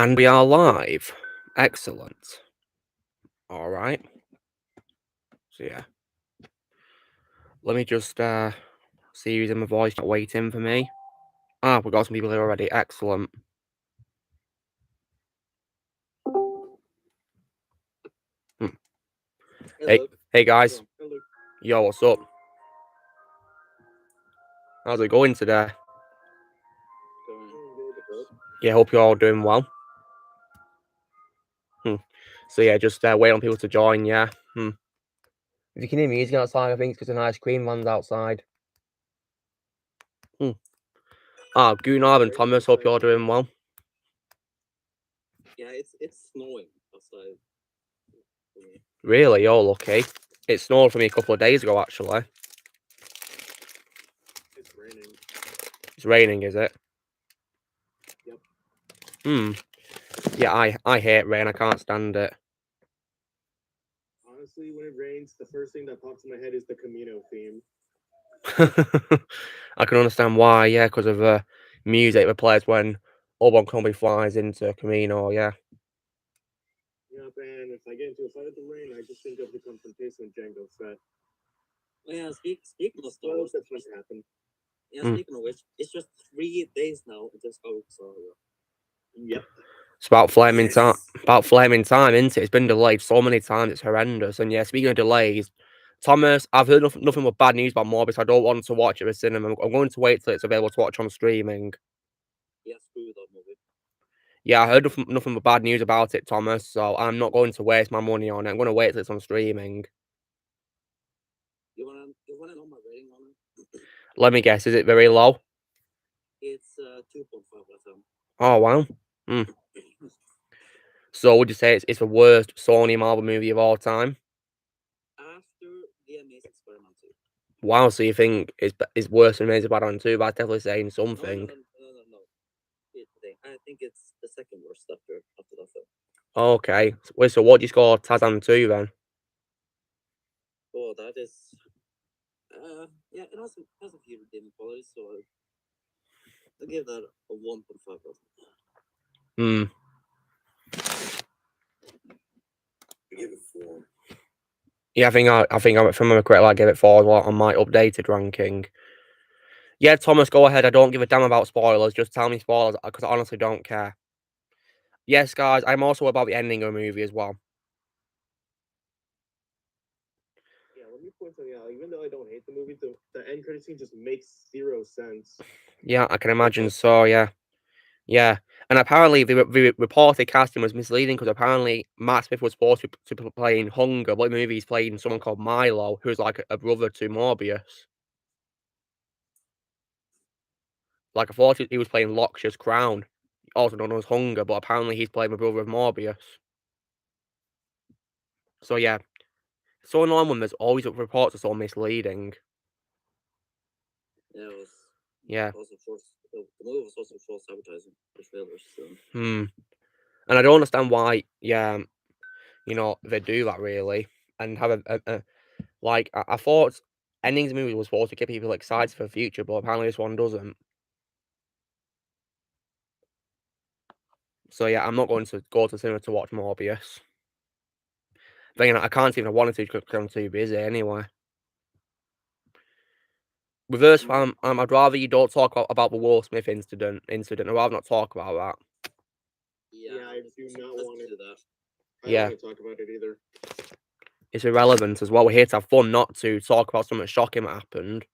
And we are live. Excellent. All right. So yeah. Let me just see who's in my voice not waiting for me. Ah, we got some people here already. Excellent. Hey guys. Hello. Yo, what's up? How's it going today? Yeah, hope you're all doing well. So yeah, just wait on people to join, yeah. If you can hear music outside, I think it's because an ice cream van's outside. Ah, Gunnar and Thomas, hope you're doing well. Yeah, it's snowing outside. Really? You're lucky. It snowed for me a couple of days ago, actually. It's raining. It's raining, is it? Yep. Yeah, I hate rain. I can't stand it. Honestly, when it rains, the first thing that pops in my head is the Camino theme. I can understand why, yeah, because of the music that plays when Obi-Wan Kenobi flies into Camino, yeah. Yep, and if I get into a fight with the rain, I just think of the confrontation with Jango Fett. Yeah, speaking of Star Wars, that's what happened. Yeah, speaking of which, it's just 3 days now until Star Wars. So, yep. It's about flaming time. About flaming time, isn't it? It's been delayed so many times. It's horrendous. And yeah, speaking of delays, Thomas, I've heard nothing but bad news about Morbius. I don't want to watch it at the cinema. I'm going to wait till it's available to watch on streaming. Yeah, screw that movie. Yeah, I heard nothing but bad news about it, Thomas. So I'm not going to waste my money on it. I'm going to wait till it's on streaming. You wanna know my rating on it? Let me guess. Is it very low? It's 2.5 out of 10. Oh wow. So would you say it's the worst Sony Marvel movie of all time? After The Amazing Spider-Man 2. Wow, so you think it's worse than Amazing Spider-Man 2? That's definitely saying something. No. I think it's the second worst after that film. Okay. Wait, so what do you score Tarzan 2 then? Oh, that is... yeah, it has a few redeeming qualities, so I'll give that a 1.5. I give it 4. Yeah, I think if I remember correctly, I gave it 4 on my updated ranking. Yeah, Thomas, go ahead. I don't give a damn about spoilers. Just tell me spoilers, because I honestly don't care. Yes, guys, I'm also about the ending of the movie as well. Yeah, let me point something out. Even though I don't hate the movie, the end credit scene just makes 0 sense. Yeah, I can imagine so, yeah. Yeah, and apparently the reported casting was misleading because apparently Matt Smith was supposed to be playing Hunger, but in the movie he's playing someone called Milo, who's like a brother to Morbius. Like, I thought he was playing Loxia's Crown, also known as Hunger, but apparently he's playing the brother of Morbius. So yeah, so annoying when there's always reports are so misleading. Yeah, it was. Yeah. The movie was also false advertising the trailers. So. And I don't understand why. Yeah, you know they do that really, and have a like I thought endings of the movie was supposed to get people excited for the future, but apparently this one doesn't. So yeah, I'm not going to go to the cinema to watch Morbius. But you know, I can't even. I wanted to because I'm too busy anyway. Reverse fan, I'd rather you don't talk about the Will Smith incident. I'd rather not talk about that. Yeah, I do not want to do that. I Yeah. don't want to talk about it either. It's irrelevant as well. We're here to have fun, not to talk about something shocking that happened.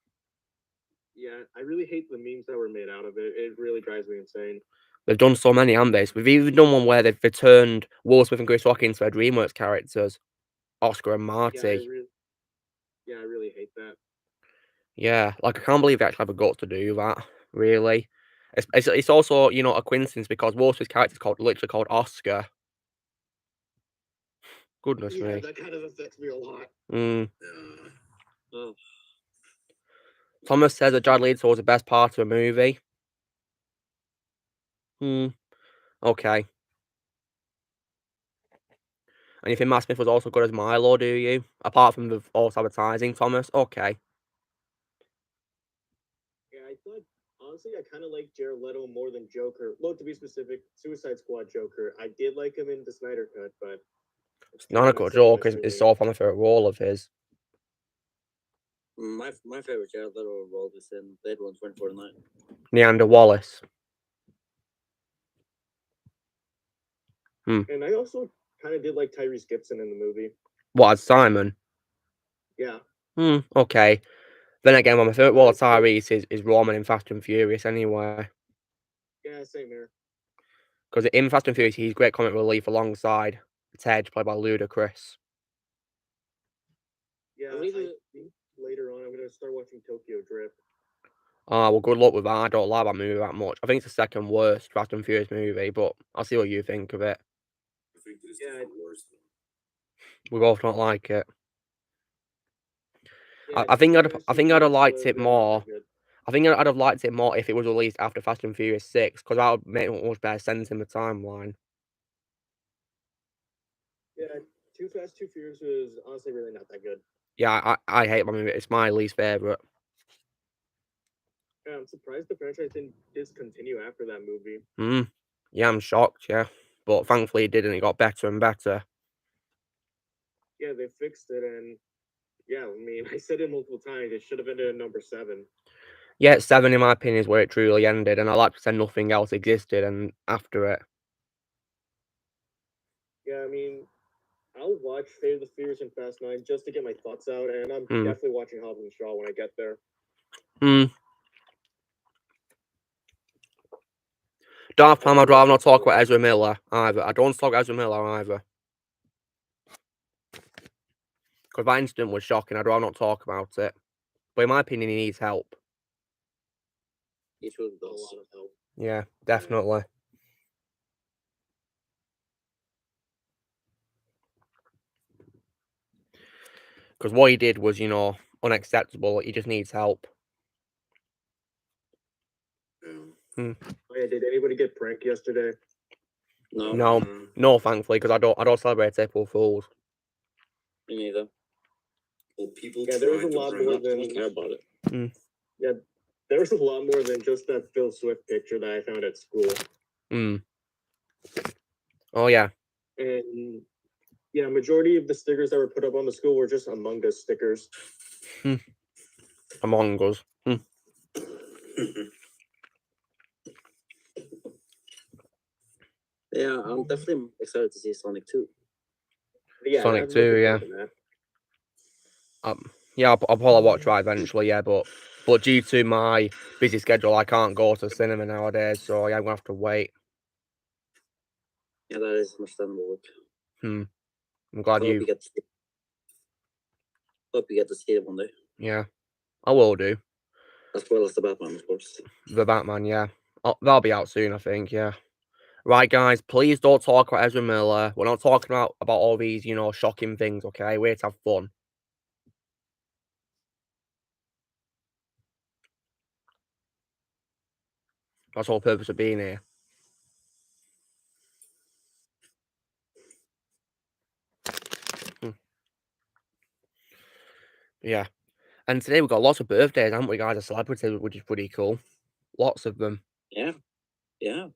Yeah, I really hate the memes that were made out of it. It really drives me insane. They've done so many, haven't they? We've even done one where they've turned Will Smith and Chris Rock into their DreamWorks characters, Oscar and Marty. I really hate that. Yeah, like I can't believe they actually have the guts to do that. Really, it's also, you know, a coincidence because Will Smith's character is literally called Oscar. Goodness me. That kind of affects me a lot. Thomas says that Jared Leto was the best part of the movie. Okay. And you think Matt Smith was also good as Milo, do you? Apart from the false advertising, Thomas? Okay. Yeah, I thought Honestly, I kind of like Jared Leto more than Joker. Well, to be specific, Suicide Squad Joker. I did like him in the Snyder Cut, but Snyder Cut Joker is so far my favorite role of his. My favorite Jared Leto role was in Blade Runner 2049. Neander Wallace. And I also kind of did like Tyrese Gibson in the movie. What, as Simon? Yeah. Okay. Then again, my favorite role of Tyrese is Roman in Fast and Furious anyway. Yeah, same here. Because in Fast and Furious, he's great comic relief alongside Ted, played by Ludacris. Yeah, I think later on I'm going to start watching Tokyo Drift. Oh, well, good luck with that. I don't like that movie that much. I think it's the second worst Fast and Furious movie, but I'll see what you think of it. I think it's the worst. We both don't like it. Yeah, I think I'd have liked it more. I think I'd have liked it more if it was released after Fast and Furious 6, because that would make much better sense in the timeline. Yeah, Too Fast, Too Furious was honestly really not that good. Yeah, I hate that movie. It's my least favorite. Yeah, I'm surprised the franchise didn't discontinue after that movie. Yeah, I'm shocked, yeah. But thankfully it didn't. It got better and better. Yeah, they fixed it, and yeah, I mean, I said it multiple times. It should have ended at number 7. Yeah, 7 in my opinion is where it truly ended, and I like to say nothing else existed and after it. Yeah, I mean, I'll watch Fate of the Furious and Fast 9 just to get my thoughts out, and I'm definitely watching Hobbs and Shaw when I get there. Darth Pam, I'd rather not talk about Ezra Miller either. I don't want to talk about Ezra Miller either. Because that incident was shocking. I'd rather not talk about it. But in my opinion, he needs help. He truly does. A lot of help. Yeah, definitely. Because what he did was, unacceptable. He just needs help. Oh, yeah, did anybody get pranked yesterday? No, thankfully, because I don't celebrate April Fools. Me neither. Well, people there was a lot more than care about it. Yeah, there was a lot more than just that Phil Swift picture that I found at school. Oh yeah. And yeah, majority of the stickers that were put up on the school were just Among Us stickers. Among Us. Yeah, I'm definitely excited to see Sonic 2. Yeah, Sonic 2, yeah. Yeah, I'll probably watch that eventually, yeah, but due to my busy schedule, I can't go to the cinema nowadays, so yeah, I'm gonna have to wait. Yeah, that is understandable. I'm glad Hope you get to see it one day. Yeah, I will do. As well as the Batman, of course. The Batman, yeah. That'll be out soon, I think, yeah. Right, guys, please don't talk about Ezra Miller. We're not talking about all these, shocking things, okay? We're here to have fun. That's the whole purpose of being here. Yeah. And today we've got lots of birthdays, haven't we, guys? A celebrity, which is pretty cool. Lots of them. Yeah. Yeah.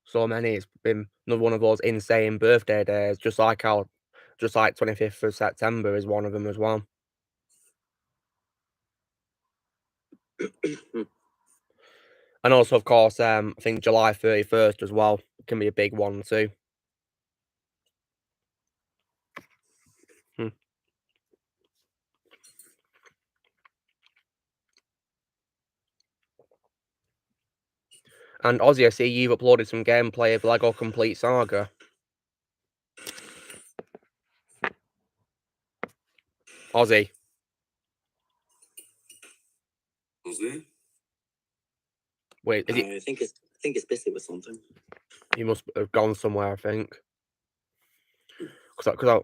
So many. It's been another one of those insane birthday days, just like 25th of September is one of them as well. And also, of course, I think July 31st as well can be a big one too. And Ozzy, I see you've uploaded some gameplay of LEGO Complete Saga. Ozzy. Wait, is he? I think it's busy with something. He must have gone somewhere, I think. Because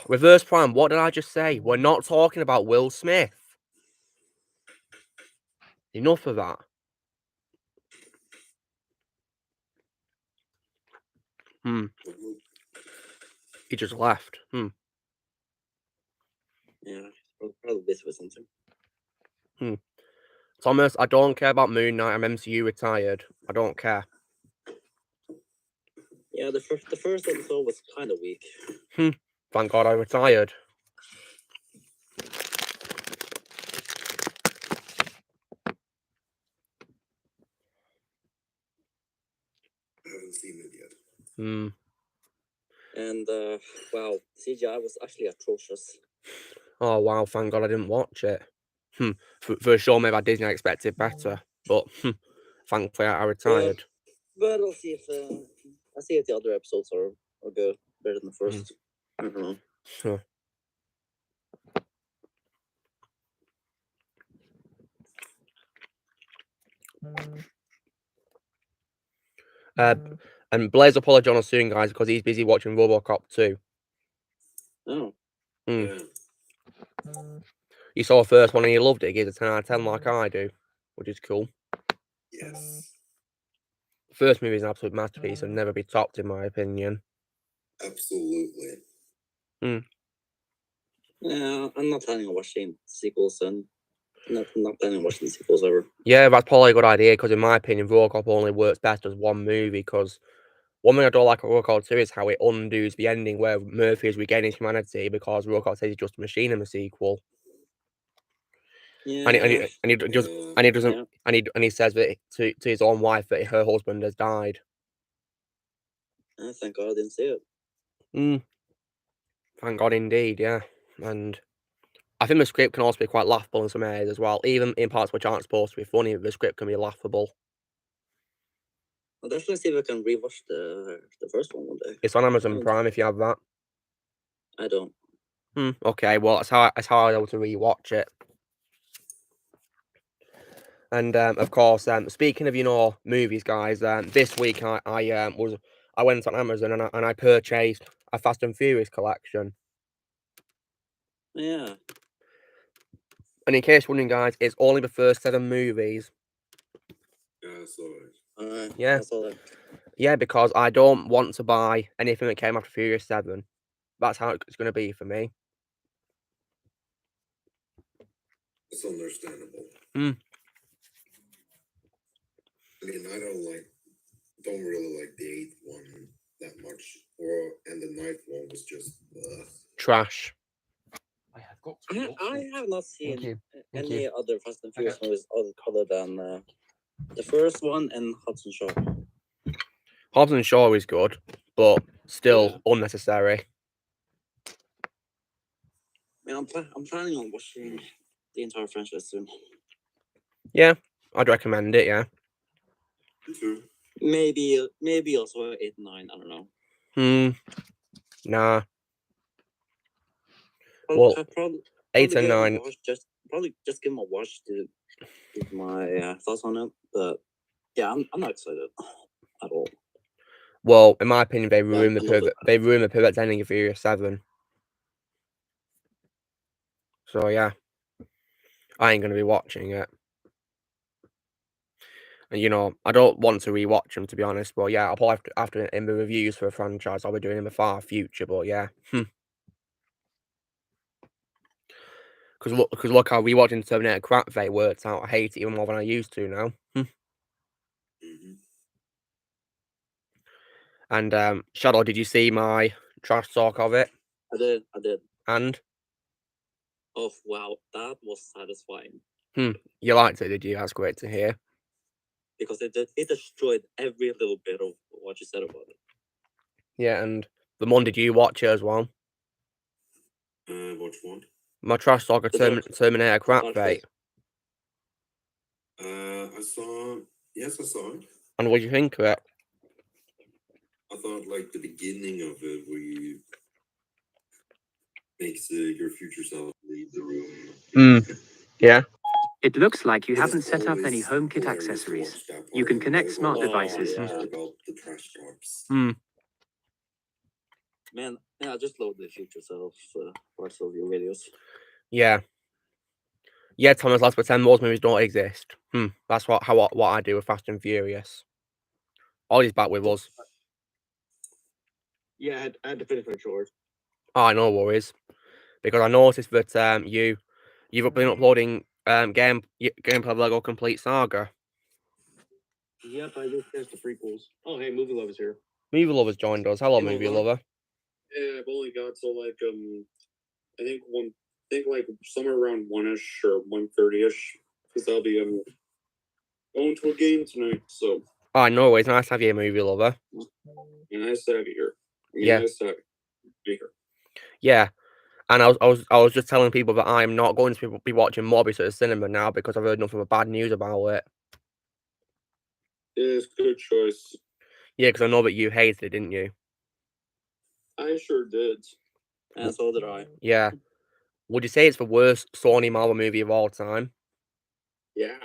Reverse Prime, what did I just say? We're not talking about Will Smith. Enough of that. He just left. Yeah, probably busy with something. Thomas, I don't care about Moon Knight. I'm MCU retired. I don't care. Yeah, the first episode was kind of weak. Thank God I retired. I haven't seen it yet. And wow, CGI was actually atrocious. Oh wow, thank God I didn't watch it. For sure, maybe Disney I expected better, but thankfully I retired. But I'll see if the other episodes are good, better than the first. Sure. And Blaze apologize on us soon, guys, because he's busy watching RoboCop 2. Oh. Yeah. You saw the first one and you loved it. He gives it a 10 out of 10 like I do, which is cool. Yes. The first movie is an absolute masterpiece and never be topped, in my opinion. Absolutely. Yeah, I'm not planning on watching sequels, and not planning on watching the sequels ever. Yeah, that's probably a good idea, because in my opinion, RoboCop only works best as one movie, because one thing I don't like about RoboCop 2 is how it undoes the ending where Murphy is regaining his humanity, because RoboCop says he's just a machine in the sequel. Yeah. And he says that to his own wife that her husband has died. Thank God I didn't see it. Thank God indeed, yeah. And I think the script can also be quite laughable in some areas as well. Even in parts which aren't supposed to be funny, the script can be laughable. I'll definitely see if I can rewatch the first one day. It's on Amazon Prime if you have that. I don't. Okay, well that's how I was able to rewatch it. And of course, speaking of movies, guys, this week I went on Amazon and I purchased a Fast and Furious collection. Yeah. And in case you're wondering, guys, it's only the first 7 movies. Yeah, I saw it. Yeah. I saw that. Yeah, because I don't want to buy anything that came after Furious 7. That's how it's going to be for me. It's understandable. I mean, I don't really like the 8th one that much, and the 9th one was just Trash. I have not seen any other Fast and Furious movies other than the first one and Hudson Shaw. Hudson Shaw is good, but still unnecessary. I mean, I'm planning on watching the entire franchise soon. Yeah, I'd recommend it. Yeah. Me too. Maybe also 8 and 9. I don't know. Nah. Probably 8 and 9. Probably just give them a watch to give my thoughts on it. But yeah, I'm not excited at all. Well, in my opinion, they ruined the perfect ending of Furious 7. So yeah, I ain't gonna be watching it. And I don't want to rewatch them, to be honest. But yeah, I'll probably after in the reviews for a franchise, I'll be doing in the far future. But yeah, because look how rewatching Terminator Crap Fate works out. I hate it even more than I used to now. And Shadow, did you see my trash talk of it? I did. And oh wow, that was satisfying. You liked it, did you? That's great to hear. Because it destroyed every little bit of what you said about it. Yeah, and the one, did you watch it as well? Which one? My trash talk of Terminator Crap Fate. I saw. Yes, I saw it. And what do you think of it? I thought like the beginning of it, where you makes your future self leave the room. Yeah. It looks like you haven't set up any HomeKit accessories. You can connect smart devices. About the trash talks. Man, I just love the future self parts of your videos. Yeah. Yeah, Thomas, let's pretend those movies don't exist. That's what I do with Fast and Furious. Ollie's back with us. Yeah, I had to finish my chores. Oh, no worries. Because I noticed that you've been uploading gameplay of Lego Complete Saga. Yep, I just finished the prequels. Oh, hey, Movie Love is here. Movie Lover's joined us. Hello, Hey, Movie Lover. Lover. Yeah, I've only got to like I think like somewhere around 1-ish or 1:30-ish, because I'll be going to a game tonight. So. Oh, no, it's nice to have you, Movie Lover. Nice to have you here. Yeah. Nice to have you be here. Yeah. And I was just telling people that I'm not going to be watching Morbius at the cinema now because I've heard nothing but bad news about it. Yeah, it's a good choice. Yeah, because I know that you hated it, didn't you? I sure did. And so did I. Yeah. Would you say it's the worst Sony Marvel movie of all time? Yeah.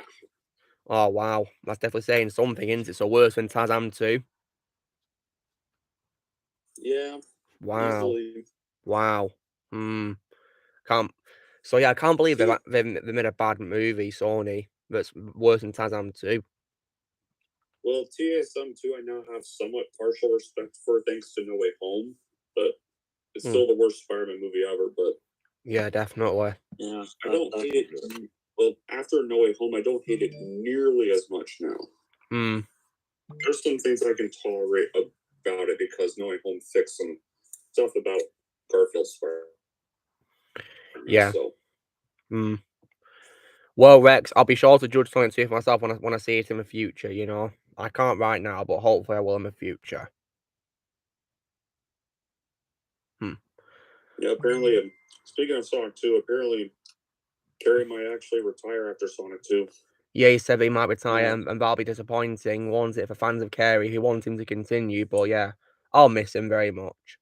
Oh, wow. That's definitely saying something, isn't it? So worse than Shazam 2? Yeah. Wow. Easily. Wow. So yeah, I can't believe they made a bad movie, Sony, that's worse than Shazam 2. Well, TSM 2 I now have somewhat partial respect for thanks to No Way Home, but it's still the worst Spider-Man movie ever, but... Yeah, definitely. Yeah. I don't hate it... Well, after No Way Home, I don't hate it nearly as much now. There's some things I can tolerate about it because No Way Home fixed some stuff about Garfield's Spider-Man. Yeah. So. Well, Rex, I'll be sure to judge something for myself when I see it in the future, you know? I can't right now, but hopefully I will in the future. Yeah, apparently, speaking of Sonic 2, apparently Carrie might actually retire after Sonic 2. Yeah, he said he might retire, and that'll be disappointing. Wants it for fans of Carey who want him to continue, but yeah, I'll miss him very much.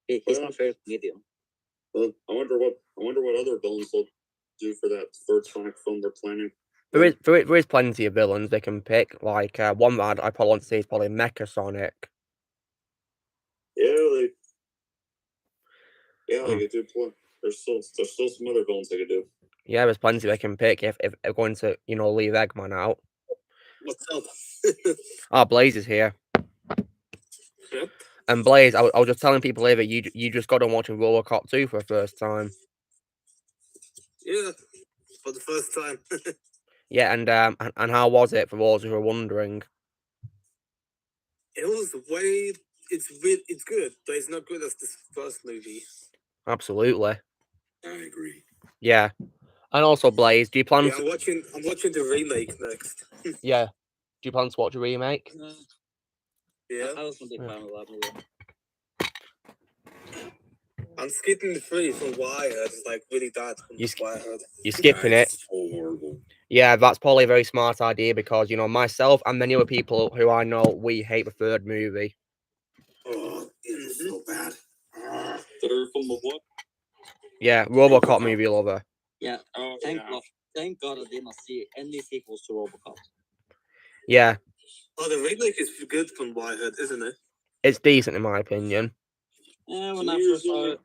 He's my favorite medium. Well, I wonder what other villains will do for that third Sonic film they're planning. There is plenty of villains they can pick. Like one that I probably want to see is probably Mecha Sonic. Yeah, they could do. There's still some other villains they could do. Yeah, there's plenty they can pick if they're going to, you know, leave Eggman out. What's up? Oh, Blaze is here. Yep. And Blaze, I was just telling people here that you just got on watching RoboCop 2 for the first time. Yeah, for the first time. Yeah, and how was it for those who are wondering? It was it's good, but it's not good as this first movie. Absolutely. I agree. Yeah. And also, Blaze, do you plan to... I'm watching the remake next. Yeah. Do you plan to watch a remake? Yeah. I was a big fan of that movie. I'm skipping the 3 from Wirehead. It's like really bad. You're skipping it. So horrible. Yeah, that's probably a very smart idea because, you know, myself and many other people who I know, we hate the third movie. Oh, it's so bad. Third film of what? Yeah, RoboCop movie lover. Yeah. Thank God I did not see any sequels to RoboCop. Yeah. Oh, the remake is good from Wirehead, isn't it? It's decent in my opinion. Yeah, when I first saw it.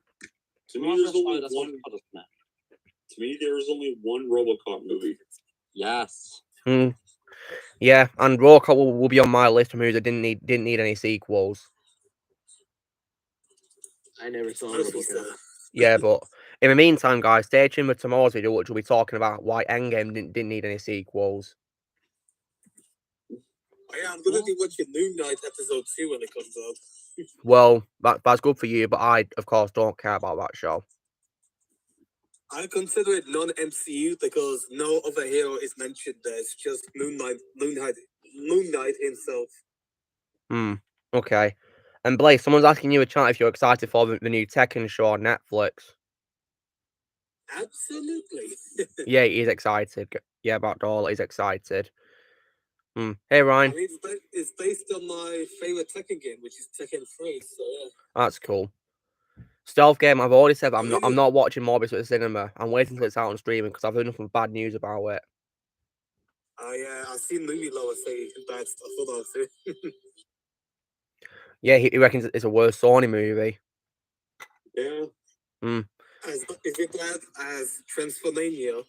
To me, there was only one RoboCop movie. Yes. Yeah, and RoboCop will be on my list of movies that didn't need any sequels. I never saw RoboCop. Yeah, but in the meantime, guys, stay tuned for tomorrow's video, which will be talking about why Endgame didn't need any sequels. Oh, yeah, I'm gonna be watching Moon Knight episode 2 when it comes out. Well, that's good for you, but I, of course, don't care about that show. I consider it non-MCU because no other hero is mentioned there. It's just Moon Knight himself. Okay. And Blaze, someone's asking you a chat if you're excited for the new Tekken show on Netflix. Absolutely. Yeah, he's excited. Yeah, about Doll, he's excited. Hey, Ryan. I mean, it's based on my favorite Tekken game, which is Tekken 3. So yeah. That's cool. Stealth game. I've already said that I'm not watching Morbius at the cinema. I'm waiting until it's out on streaming because I've heard nothing bad news about it. Yeah, I've seen Movie Lover say bad stuff about it. Yeah, he reckons it's a worse Sony movie. Yeah. Is it bad as Transformania?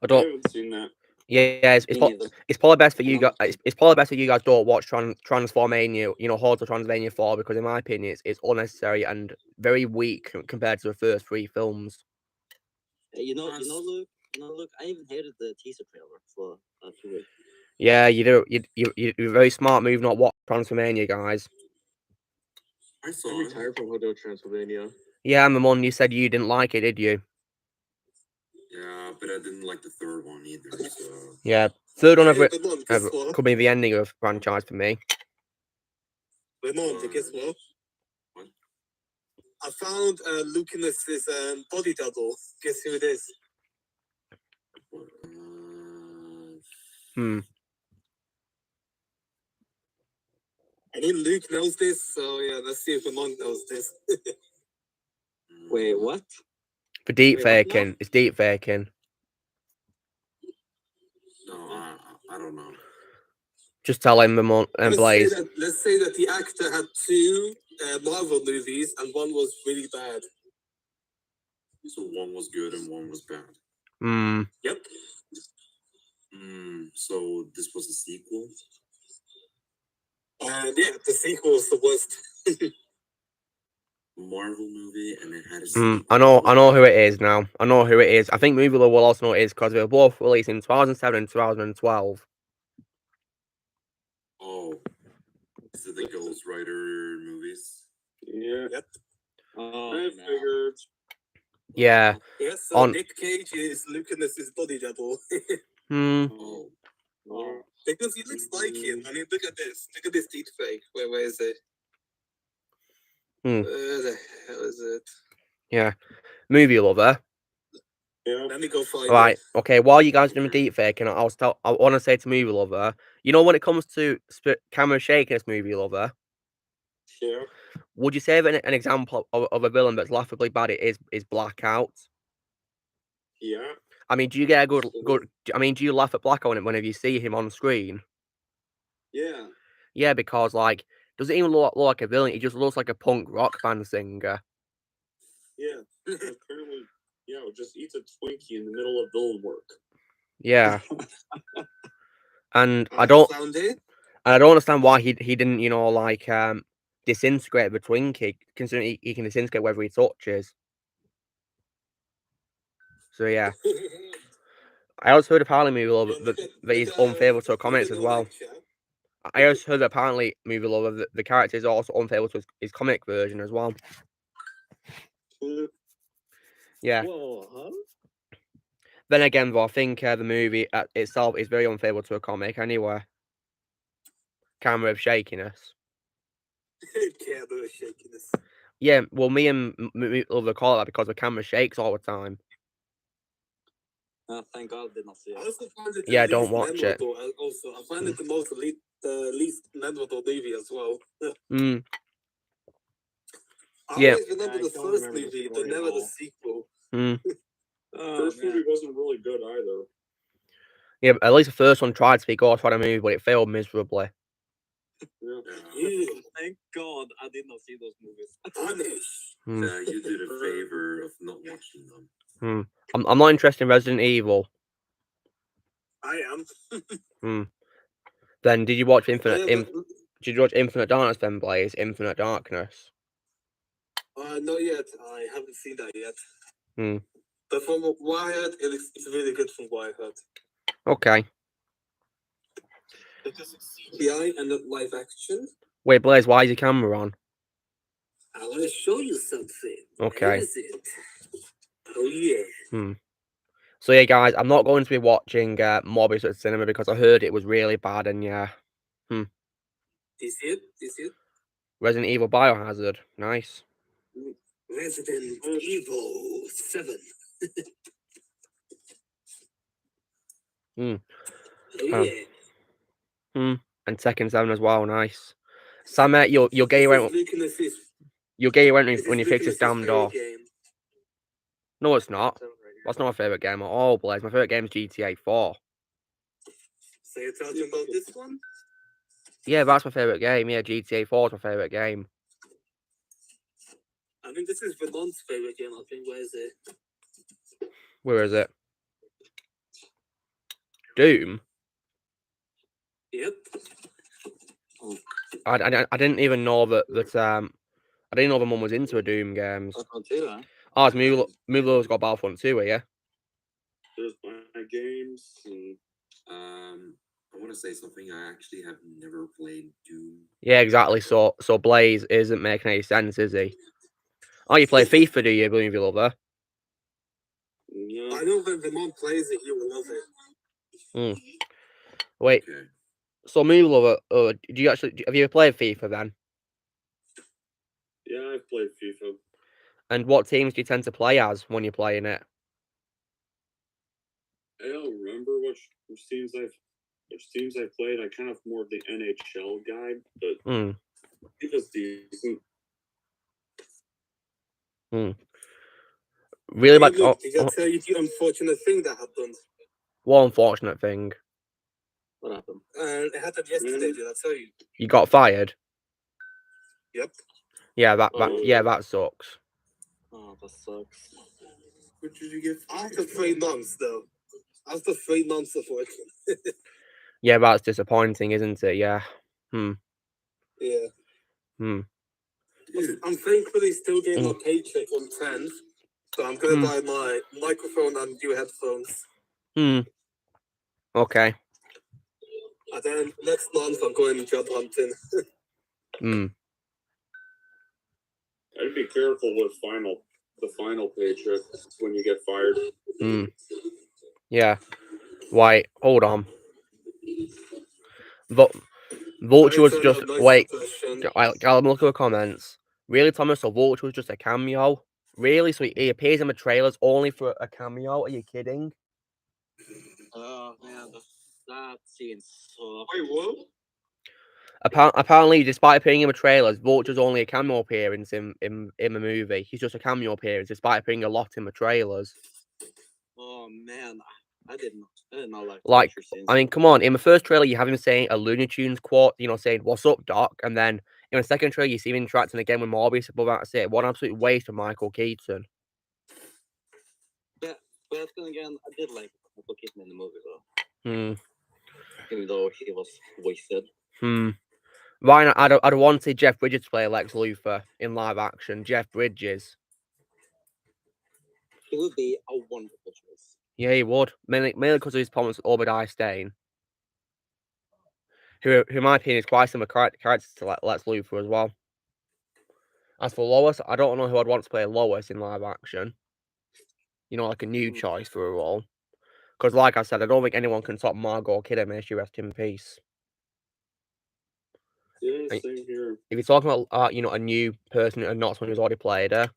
I haven't seen that. Yeah, it's probably best for you guys. It's probably best for you guys don't watch Transformania. You know, Hordes of Transformania 4 because in my opinion, it's unnecessary and very weak compared to the first 3 films. Look, I even hated the teaser trailer for 2 weeks. Yeah, you do. You're a very smart move not watch Transformania, guys. I saw I'm it. retired from Hotel Transylvania. Yeah, Mamon, you said you didn't like it, did you? Yeah, but I didn't like the third one either. So Yeah, third one Hey, of Vermont, guess what? could be the ending of the franchise for me. Vermont, guess what? I found Lucanus's body double. Guess who it is? I think Luke knows this, so yeah, let's see if Vermont knows this. Wait, what? For deep Wait, what now? faking, it's deep faking. No, I don't know. Just tell him Mamon and Blaze. Let's say that the actor had 2 Marvel movies and one was really bad. So one was good and one was bad. Yep. So this was a sequel. Yeah, the sequel was the worst. Marvel movie, and it had a sequel. I know who it is now. I know who it is. I think Movie Love will also know who it is because they were both released in 2007 and 2012. Oh, is it the Ghost Rider movies? Yeah. Yep. I figured. Yeah. Yes, so Nick Cage is Lucanus's body double. Because he looks like him. I mean, look at this. Look at this deep fake. Where is it? Where the hell is it? Yeah. Movie Lover. Yeah. Let me go find Right. it. Okay. While you guys are doing deep faking, I want to say to Movie Lover, you know, when it comes to camera shaking as Movie Lover, Yeah. would you say that an example of a villain that's laughably bad is Blackout? Yeah. I mean, do you get a good? I mean, do you laugh at Blackout whenever you see him on screen? Yeah. Yeah, because like, doesn't even look like a villain. He just looks like a punk rock band singer. Yeah. Apparently, just eats a Twinkie in the middle of villain work. Yeah. And I don't understand why he didn't, you know, like disintegrate the Twinkie, considering he can disintegrate wherever he touches. So yeah. I also heard apparently Movie Lover that he's unfavourable to comics as well. I also heard that apparently Movie Lover that the character is also unfavourable to his comic version as well. Yeah. Whoa, huh? Then again, though, I think the movie itself is very unfavourable to a comic anyway. Camera of shakiness. Camera of shakiness. Yeah, well, me and Lover call it that because the camera shakes all the time. Thank God I did not see it. I also find it Yeah, don't watch it. Also, I find it the least memorable movie as well. I always remember the first movie, but never the sequel. First movie wasn't really good either. Yeah, but at least the first one tried to be Ghost Rider movie, but it failed miserably. Thank God I did not see those movies. Yeah, you did a favor of not watching them. I'm not interested in Resident Evil. I am. Then did you watch Infinite Darkness then, Blaze? Infinite Darkness? Not yet. I haven't seen that yet. But from Wired, it's really good from Wired. Okay. Because it's CGI and not live action. Wait, Blaze, why is your camera on? I want to show you something. Okay. Where is it? Oh yeah. So yeah, guys, I'm not going to be watching Morbius at the cinema because I heard it was really bad, and yeah. Is it? Resident Evil Biohazard, nice. Resident Evil 7. Oh yeah. And Tekken 7 as well, nice. Sam, you'll get your when you fix this damn door. No, it's not. That's not my favourite game at all, Blaze. My favourite game is GTA 4. So you're talking about this one? Yeah, that's my favourite game. Yeah, GTA 4 is my favourite game. I mean, this is Vermont's favourite game, I think. Where is it? Where is it? Doom? Yep. I didn't even know that I didn't know the mum was into a Doom games. Battlefront 2, huh? Oh, it's Mulo's got Battlefront 2 here. There's my games and I want to say something. I actually have never played Doom. Yeah, exactly. So Blaze isn't making any sense, is he? Oh, you play FIFA, do you, Movie Lover? yeah. I know that if the mom plays it, you will love it. Wait. Okay. So Movie Lover, do you actually have you ever played FIFA then? Yeah, I've played FIFA. And what teams do you tend to play as when you're playing it? I don't remember which teams I've played. I kind of more of the NHL guy, but FIFA's decent. Really bad. Look, I gotta tell you the unfortunate thing that happened. What unfortunate thing? What happened? And it happened yesterday, did I tell you? You got fired? Yep. Yeah, that sucks. Oh, that sucks. What did you get? After 3 months, though. After 3 months of working. Yeah, that's disappointing, isn't it? Yeah. Yeah. Hmm. I'm thankfully still getting my paycheck on 10th, so I'm gonna buy my microphone and new headphones. Okay. And then next month I'm going job hunting. I'd be careful with the final paycheck when you get fired. Yeah. Wait, hold on. Vulture was just wait. I'll look at the comments. Really, Thomas? So Vulture was just a cameo? Really? So he appears in the trailers only for a cameo? Are you kidding? Oh man, that scene sucks. Wait, what? Apparently, despite appearing in the trailers, Vulture's only a cameo appearance in the movie. He's just a cameo appearance, despite appearing a lot in the trailers. Oh man, I did not like. Like, I mean, come on. In the first trailer, you have him saying a Looney Tunes quote, saying "What's up, Doc?" And then in the second trailer, you see him interacting again with Morbius. But that's it. What an absolute waste of Michael Keaton. Yeah, but then again, I did like Michael Keaton in the movie though. Even though he was wasted. Ryan, I'd wanted Jeff Bridges to play Lex Luthor in live action. Jeff Bridges. He would be a wonderful choice. Yeah, he would. Mainly because of his performance with Obadiah Stane. Who in my opinion, is quite similar character to Lex Luthor as well. As for Lois, I don't know who I'd want to play Lois in live action. Like a new choice for a role. Because, like I said, I don't think anyone can top Margot Kidder. May she rest in peace. Yeah, same here. If you're talking about, a new person and not someone who's already played her,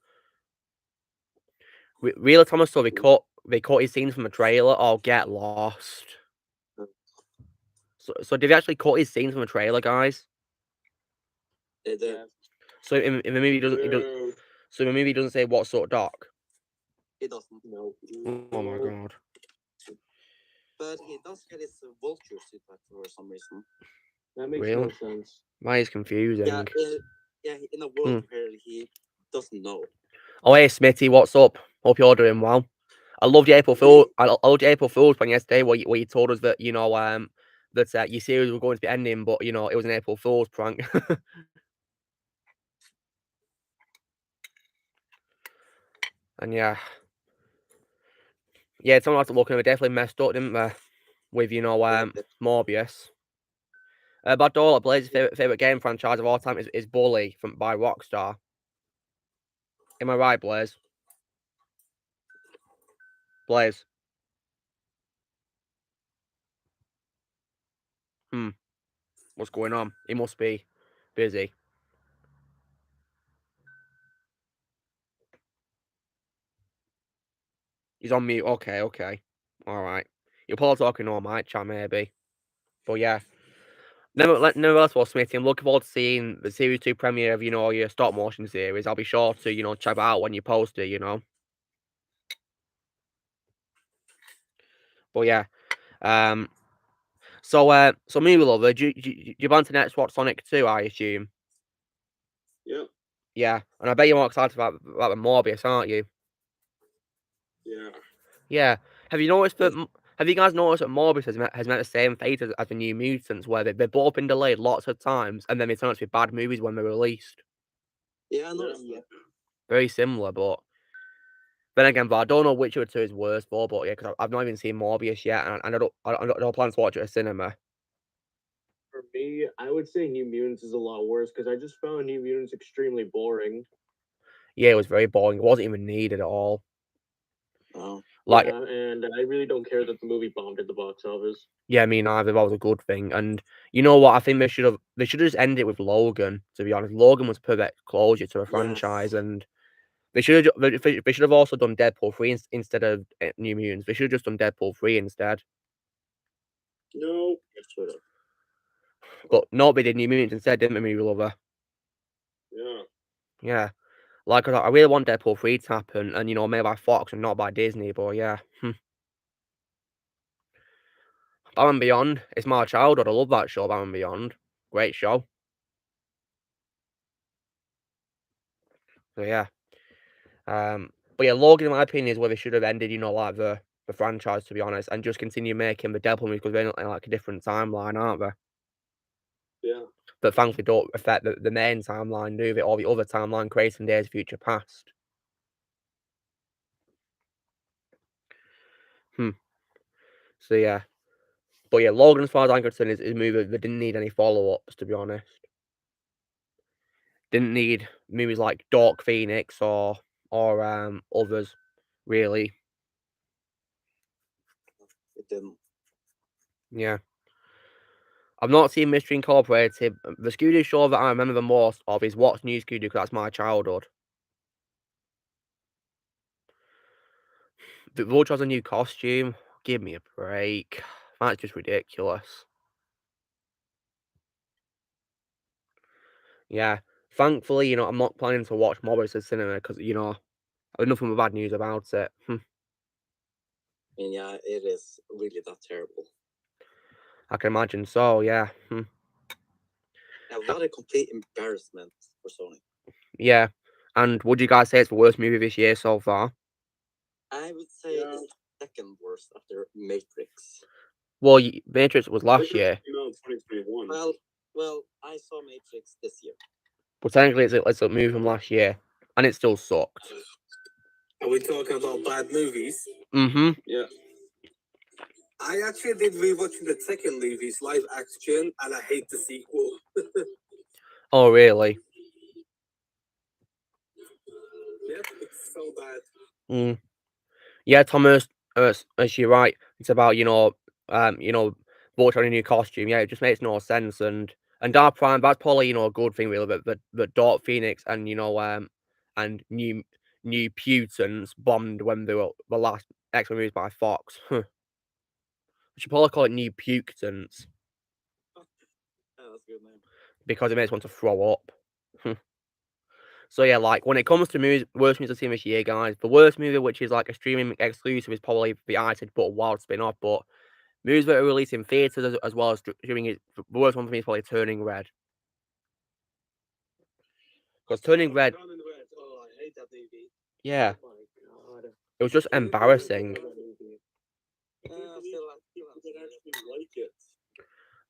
really, Thomas, so they cut his scenes from the trailer. Oh, get lost. So did they actually cut his scenes from the trailer, guys? They did. So in the movie, so the movie doesn't say what sort of Doc. He doesn't. No. Oh my god. But he does get his vulture suit back for some reason. That makes no sense. That is confusing. Yeah, in a world where he doesn't know. Oh, hey, Smitty, what's up? Hope you're doing well. I loved your April Fool. I loved your April Fool's plan yesterday, where you told us that that your series was going to be ending, but it was an April Fool's prank. And yeah, someone had to look at them. They definitely messed up, didn't they? With Morbius. Bad Dollar, Blaze's favorite game franchise of all time is Bully by Rockstar. Am I right, Blaze? Blaze. What's going on? He must be busy. He's on mute. Okay. All right. You're probably talking all night, chat, maybe. But yeah. Nevertheless, well, Smithy, I'm looking forward to seeing the Series 2 premiere of, your stop motion series. I'll be sure to, check it out when you post it, But yeah. So Movie Lover, do you plan to next watch Sonic 2, I assume? Yeah. Yeah. And I bet you're more excited about the Morbius, aren't you? Yeah. Yeah. Have you guys noticed that Morbius has met the same fate as the New Mutants, where they've both been delayed lots of times, and then they turn out to be bad movies when they're released? Yeah, I noticed that. Very similar, but Then again, but I don't know which of the two is worse for, but yeah, because I've not even seen Morbius yet, and I don't plan to watch it at cinema. For me, I would say New Mutants is a lot worse because I just found New Mutants extremely boring. Yeah, it was very boring. It wasn't even needed at all. Oh. Like, yeah, and I really don't care that the movie bombed at the box office. Yeah, me neither. That was a good thing. And you know what? I think they should have just ended it with Logan. To be honest, Logan was perfect closure to a franchise, and they should have also done Deadpool 3 instead of New Mutants. They should have just done Deadpool 3 instead. No. But no, they did New Mutants instead, didn't they, movie lover? Yeah. Yeah. Like, I really want Deadpool 3 to happen, and, you know, made by Fox and not by Disney, but yeah. Batman Beyond, it's my childhood. I love that show, Batman Beyond. Great show. So, yeah. But yeah, Logan, in my opinion, is where they should have ended, you know, like, the franchise, to be honest, and just continue making the Deadpool movies, because they're in, like, a different timeline, aren't they? Yeah. That thankfully don't affect the main timeline, do they? Or the other timeline creating Days of Future Past. So yeah. But yeah, Logan, as far as I'm concerned, is a movie that didn't need any follow-ups, to be honest. Didn't need movies like Dark Phoenix or others, really. It didn't. Yeah. I've not seen Mystery Incorporated. The Scooby-Doo show that I remember the most of is What's New Scooby-Doo, because that's my childhood. The Roach has a new costume. Give me a break. That's just ridiculous. Yeah. Thankfully, you know, I'm not planning to watch Morbius at cinema because, you know, I've nothing but bad news about it. And yeah, it is really that terrible. I can imagine so, yeah. Yeah, what a complete embarrassment for Sony. Yeah. And would you guys say it's the worst movie this year so far? I would say it's second worst after Matrix. Well, Matrix was last year. You know, 2021. Well, I saw Matrix this year. But technically, it's a movie from last year, and it still sucked. Are we talking about bad movies? Mm-hmm. Yeah. I actually did rewatching the second movies live action, and I hate the sequel. Oh, really? Yep, it's so bad. Yeah, Thomas, as you're right, it's about, you know, Vulture on a new costume. Yeah, it just makes no sense. And Dark Prime, that's probably, you know, a good thing, really. But Dark Phoenix and, you know, and New Mutants bombed when they were the last X-Men movies by Fox. I should probably call it New Putants. Yeah, that's a good name. Because it makes one to throw up. So yeah, like, when it comes to movies, worst movies I've seen this year, guys, the worst movie, which is like a streaming exclusive, is probably the I Said But Wild spin-off. But movies that are released in theaters as well as streaming, the worst one for me is probably Turning Red. Because Turning Red, Oh, I hate that movie. yeah, Oh my god. it was just embarrassing.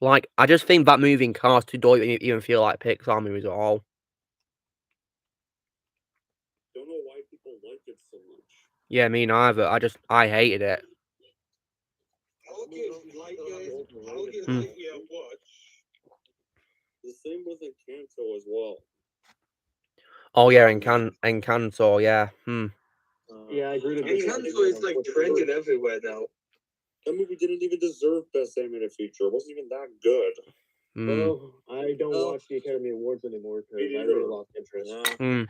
Like, I just think that movie and Cars 2 don't even feel like Pixar movies at all. Don't know why people like it so much. Yeah, me neither. I hated it. I'll give Lightyear a watch. The same with Encanto as well. Oh yeah, Encanto, yeah. Yeah, I agree with Encanto is like trending everywhere now. That movie didn't even deserve Best Animated Feature. It wasn't even that good. Well, I don't watch the Academy Awards anymore because I really lost interest. Me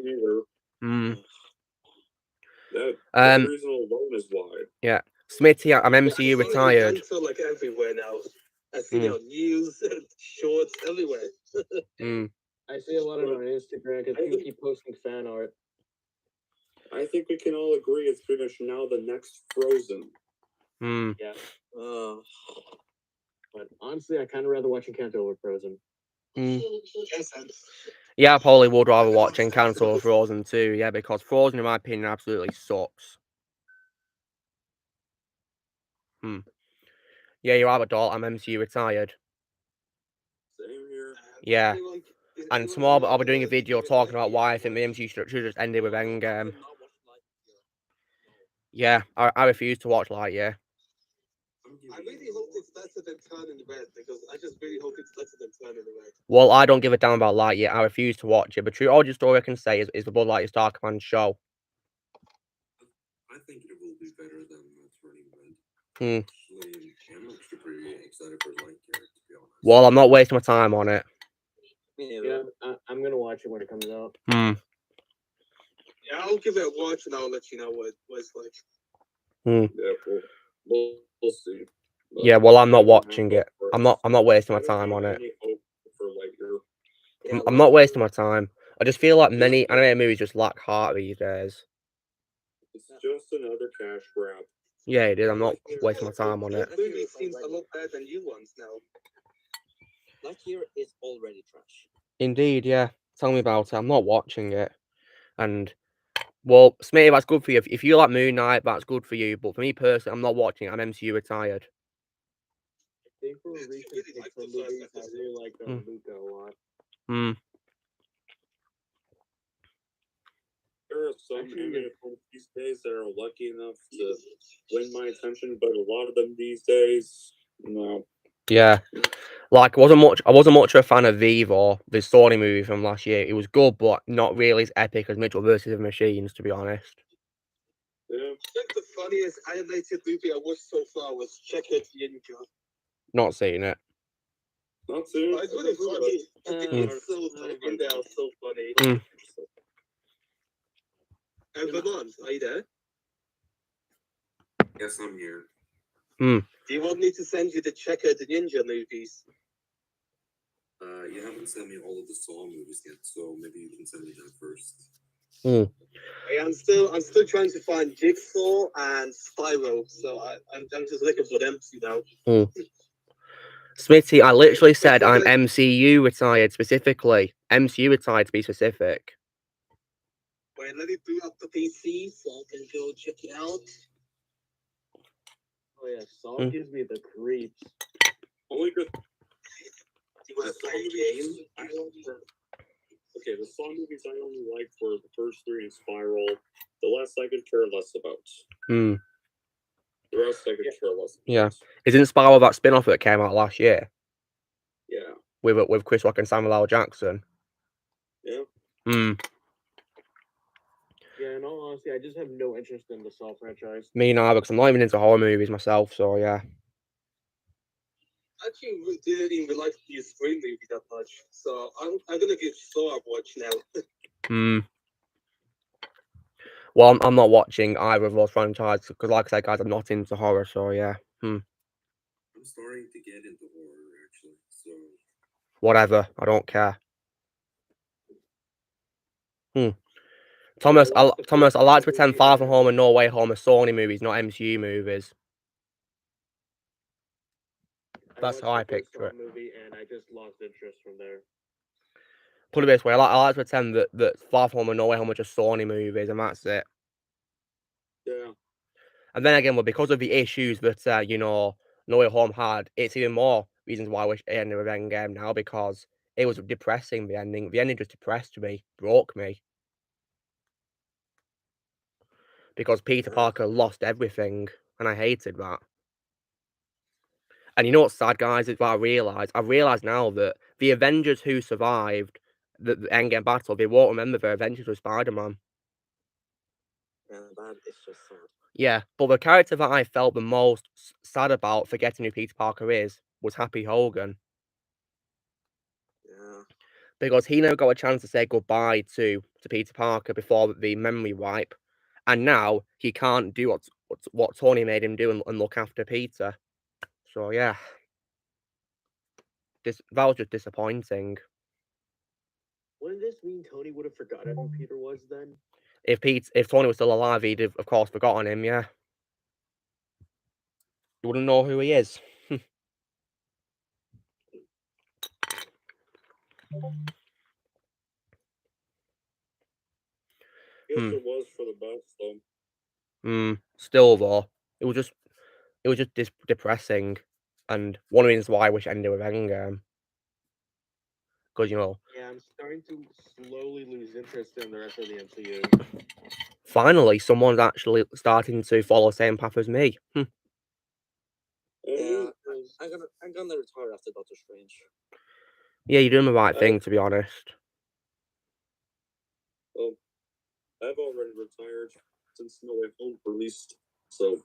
neither. That reason alone is why. Yeah. Smitty, I'm MCU retired. Encanto like everywhere now. I see it on news, shorts, everywhere. I see a lot of it on Instagram because people keep posting fan art. I think we can all agree it's pretty much now the next Frozen. Yeah. But honestly, I kind of rather watch Encanto over Frozen. Yeah, I probably would rather watch Encanto or Frozen too. Yeah, because Frozen, in my opinion, absolutely sucks. Yeah, you're out of adult. I'm MCU retired. Same here. Yeah. And tomorrow I'll be doing a video talking about why I think the MCU should just ended with Endgame. Yeah, I refuse to watch Lightyear. I really hope it's better than Turning Red, because I just really hope it's better than Turning Red. Well, I don't give a damn about Lightyear. I refuse to watch it. But true origin story I can say is the Bud Lightyear Star Command show. I think it will be better than Turning Red. Hmm. Actually, I'm actually pretty excited for Lightyear, to be honest. Well, I'm not wasting my time on it. Yeah, I'm gonna watch it when it comes out. Hmm. Yeah, I'll give it a watch and I'll let you know what it's like. Hmm. Yeah, we'll see. But Yeah, well, I'm not I don't watching have it. I'm not wasting my I don't time on have it. any hope for Lightyear. Yeah, I'm not wasting my time. I just feel like many animated movies just lack heart these days. It's just another cash grab. Yeah, it is. I'm not wasting my time on it. This movie seems a lot better than new ones now. Lightyear is already trash. Indeed, yeah. Tell me about it. I'm not watching it. And, well, Smitty, that's good for you. If you like Moon Knight, that's good for you. But for me personally, I'm not watching it. I'm MCU retired. I think for recent Pixar movies, I really like Luca a lot. Hmm. There are some animated films these days that are lucky enough to win my attention, but a lot of them these days, no. Yeah. Like, I wasn't much of a fan of Vivo, the Sony movie from last year. It was good, but not really as epic as Mitchell vs. the Machines, to be honest. Yeah. I think the funniest animated movie I watched so far was Checkered Ninja. Not seeing it. Not soon. It's really funny. It's so funny. They are so funny. Mm. And Vermont, are you there? Yes, I'm here. Hmm. Do you want me to send you the Checkered Ninja movies? You haven't sent me all of the Saw movies yet, so maybe you can send me that first. Hmm. I'm still trying to find Jigsaw and Spyro, so I'm just looking for them two now. Smitty, I literally said I'm MCU retired specifically. MCU retired to be specific. Wait, let me boot up the PC so I can go check it out. Oh yeah, Saw gives me the creeps. Only good. You want to play a game? Okay, the Saw movies I only liked were the first three in Spiral. The rest I could care less about. Hmm. The rest I could care less about. Yeah. Isn't Spiral that spin-off that came out last year? Yeah. With Chris Rock and Samuel L. Jackson? Yeah. Hmm. Yeah, in all honesty, I just have no interest in the Saw franchise. Me neither, because I'm not even into horror movies myself, so yeah. Actually, we didn't even like the Scream movie that much, so I'm gonna give Saw a watch now. Hmm. Well, I'm not watching either of those franchises, because like I said, guys, I'm not into horror, so yeah. Hmm. I'm starting to get into horror, actually, so... Whatever, I don't care. Thomas, I like to pretend Far From Home and No Way Home are Sony movies, not MCU movies. That's how I picture it. Movie, and I just lost interest from there. Put it this way, I like to pretend that Far From Home and No Way Home are just Sony movies, and that's it. Yeah. And then again, well, because of the issues that No Way Home had, it's even more reasons why I wish it ended with Endgame now, because it was depressing. The ending just depressed me, broke me, because Peter Parker lost everything, and I hated that. And you know what's sad, guys, is what I realised now that the Avengers who survived the Endgame battle, they won't remember their adventures with Spider-Man. Yeah, that is just sad. Yeah, but the character that I felt the most sad about forgetting who Peter Parker was Happy Hogan. Yeah. Because he never got a chance to say goodbye to Peter Parker before the memory wipe. And now he can't do what Tony made him do and look after Peter. So yeah. That was just disappointing. Wouldn't this mean Tony would have forgotten who Peter was then? If Tony was still alive, he'd have, of course, forgotten him, yeah. You wouldn't know who he is. Guess it was for the best, though. Still, though, it was just depressing. And one of the reasons why I wish it ended with Endgame. Because, you know... Yeah, I'm starting to slowly lose interest in the rest of the MCU. Finally, someone's actually starting to follow the same path as me. Yeah, I'm gonna retire after Doctor Strange. Yeah, you're doing the right thing, to be honest. Well, I've already retired since No Way Home released, so...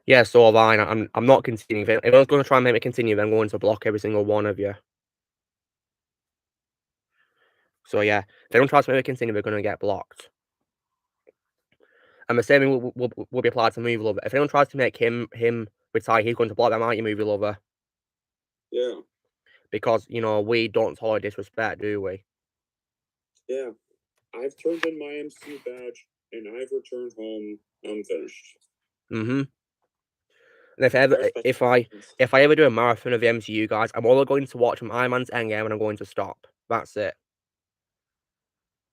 Yeah, so have I. I'm not continuing. If anyone's going to try and make me continue, then I'm going to block every single one of you. So yeah, if anyone tries to make me continue, they're going to get blocked. And the same will be applied to Movie Lover. If anyone tries to make him retire, he's going to block them out, you Movie Lover. Yeah. Because, you know, we don't tolerate disrespect, do we? Yeah. I've turned in my MCU badge, and I've returned home unfinished. Mm-hmm. And if I ever do a marathon of the MCU, guys, I'm only going to watch from Iron Man's Endgame and I'm going to stop. That's it.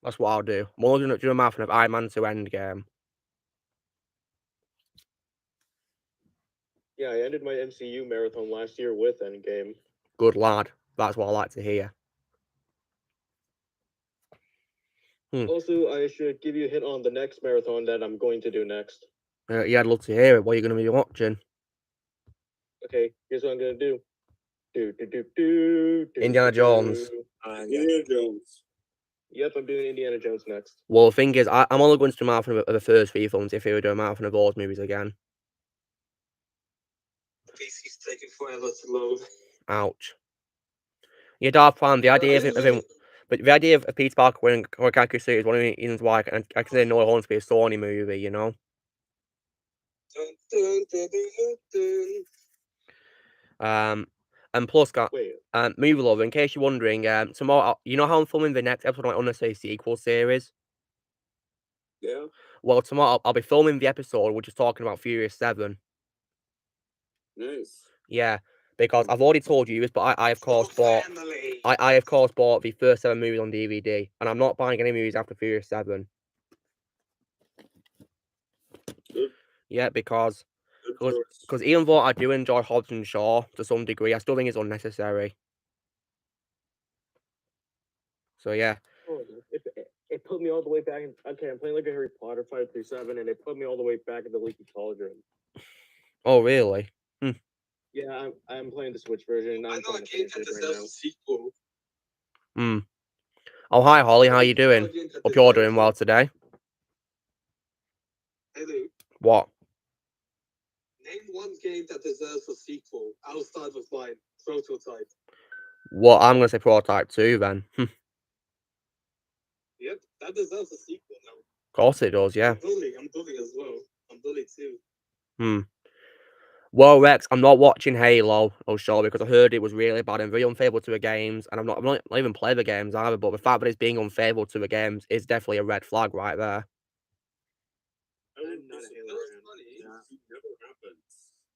That's what I'll do. I'm only going to do a marathon of Iron Man to Endgame. Yeah, I ended my MCU marathon last year with Endgame. Good lad. That's what I like to hear. Also, I should give you a hint on the next marathon that I'm going to do next. Yeah, I'd love to hear it. What are you going to be watching? Okay, here's what I'm going to do. Indiana Jones. Indiana Jones. Yep, I'm doing Indiana Jones next. Well, the thing is, I'm only going to do a marathon of the first 3 films if they were doing a marathon of those movies again. PC's taking forever to load. Ouch. Yeah, Darth Plan, the idea of him... But the idea of Peter Parker wearing a character suit is one of the reasons why I consider No Way Home to be a Sony movie, you know? And plus, Movie Lover, in case you're wondering, tomorrow, you know how I'm filming the next episode of my Unnecessary Sequel series? Yeah. Well, tomorrow I'll be filming the episode which is talking about Furious 7. Nice. Yeah, because I've already told you this, but I of course bought the first 7 movies on DVD, and I'm not buying any movies after Furious 7. Good. Yeah, because even though I do enjoy Hobbs and Shaw to some degree, I still think it's unnecessary. So yeah. Oh, it put me all the way back in... Okay, I'm playing like a Harry Potter 537, and it put me all the way back in the Leaky Cauldron. Oh, really? Yeah, I'm playing the Switch version. I know a game that deserves a sequel. Oh, hi, Holly. How you doing? Hope you're doing well today. Hey, Luke. What? Name one game that deserves a sequel. I'll start with mine. Prototype. Well, I'm going to say Prototype 2 then. Yep, that deserves a sequel now. Of course it does, yeah. I'm bully as well. I'm bully too. Well, Rex, I'm not watching Halo, sure, because I heard it was really bad and very unfavorable to the games, and I'm not even playing the games either, but the fact that it's being unfavorable to the games is definitely a red flag right there. I'm not a Halo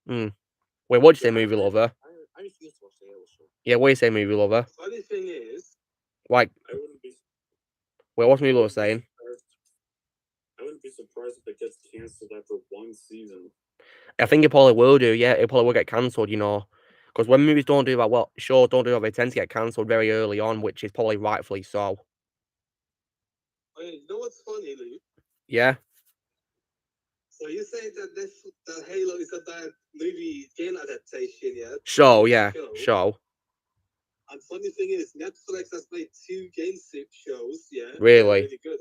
fan. Wait, what'd you say, Movie Lover? I refuse to watch the Halo show. Yeah, what do you say, Movie Lover? Funny thing is... Like... Wait, what's Movie Lover saying? I wouldn't be surprised if it gets cancelled after 1 season. I think it probably will do, yeah. It probably will get cancelled, you know. Because when movies don't do that well, shows don't do that, they tend to get cancelled very early on, which is probably rightfully so. Wait, you know what's funny, Luke? Yeah? So you say that Halo is a bad movie game adaptation, yeah? Show, yeah. Show. And funny thing is, Netflix has made 2 game shows, yeah? Really? Really good.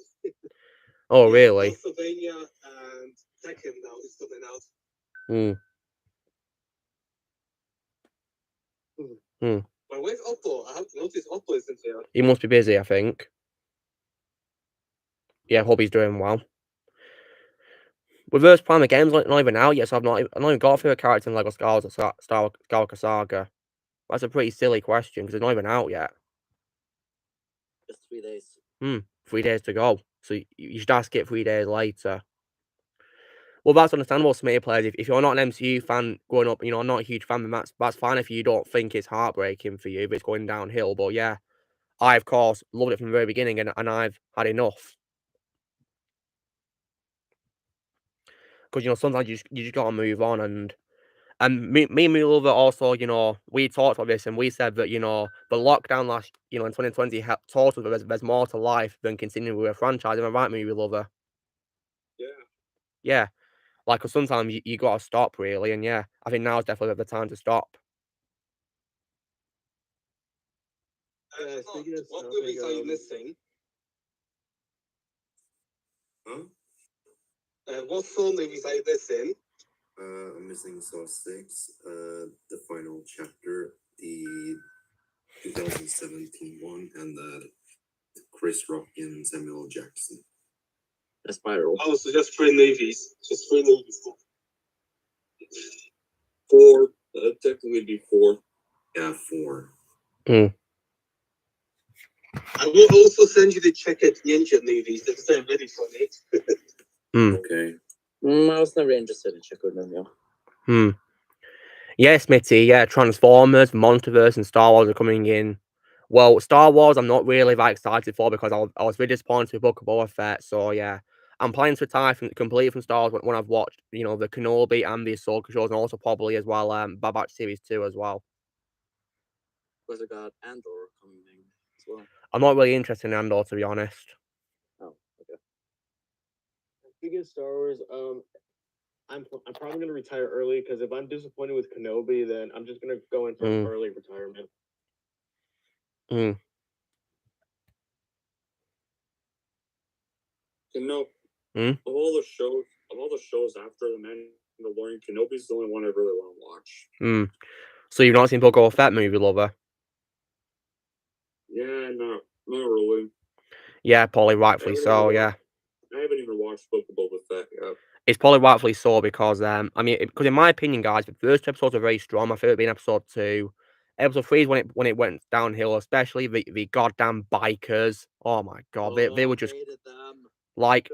Oh, really? Castlevania and Tekken now is coming out. But where's Oppo? I have to notice Oppo isn't here. He must be busy, I think. Yeah, hope he's doing well. Reverse Plan, the game's not even out yet, so I've not even got a favorite character in LEGO Skywalker Saga. That's a pretty silly question, because it's not even out yet. Just 3 days. 3 days to go. So you should ask it 3 days later. Well, that's understandable, Smitty players. If you're not an MCU fan growing up, you know, not a huge fan, then that's fine if you don't think it's heartbreaking for you, if it's going downhill. But yeah, I, of course, loved it from the very beginning, and I've had enough. Because, you know, sometimes you just got to move on, and And me and my lover also, we talked about this and we said that, the lockdown last, in 2020 taught us that there's more to life than continuing with a franchise. Am I right, me lover? Yeah. Yeah. Like, 'cause sometimes you gotta stop, really, and yeah, I think now's definitely the time to stop. What movies are you missing? Huh? What Saw movies are you missing? I'm missing Saw 6, the final chapter, the 2017 one, and the Chris Rock and Samuel Jackson. The Spiral. Oh, so just 3 movies. Just 3 movies. 4. Technically be 4. Yeah, 4. I will also send you the Checkered Ninja movies. They're really funny. Okay. I was never interested in Checkered Ninja. Yeah, Smitty, yeah, Transformers, Monsterverse, and Star Wars are coming in. Well, Star Wars I'm not really that excited for because I was really disappointed with Book of Boba Fett, so yeah. I'm planning to retire completely from Star Wars when I've watched, the Kenobi and the Ahsoka shows, and also probably as well, Bad Batch Series 2 as well. Because I got Andor coming as well. I'm not really interested in Andor, to be honest. Oh, okay. Biggest Star Wars, I'm probably gonna retire early because if I'm disappointed with Kenobi, then I'm just gonna go in for an early retirement. Of all the shows after the Mandalorian, Kenobi's the only one I really want to watch. So you've not seen Book of Boba Fett, movie lover? Yeah, not really. Yeah, probably rightfully so, yeah. I haven't even watched Book of Boba Fett yet. It's probably rightfully so because, because in my opinion, guys, the first 2 episodes are very strong. My favorite being episode 2. Episode 3 is when it went downhill, especially the goddamn bikers. Oh my god, they were just like,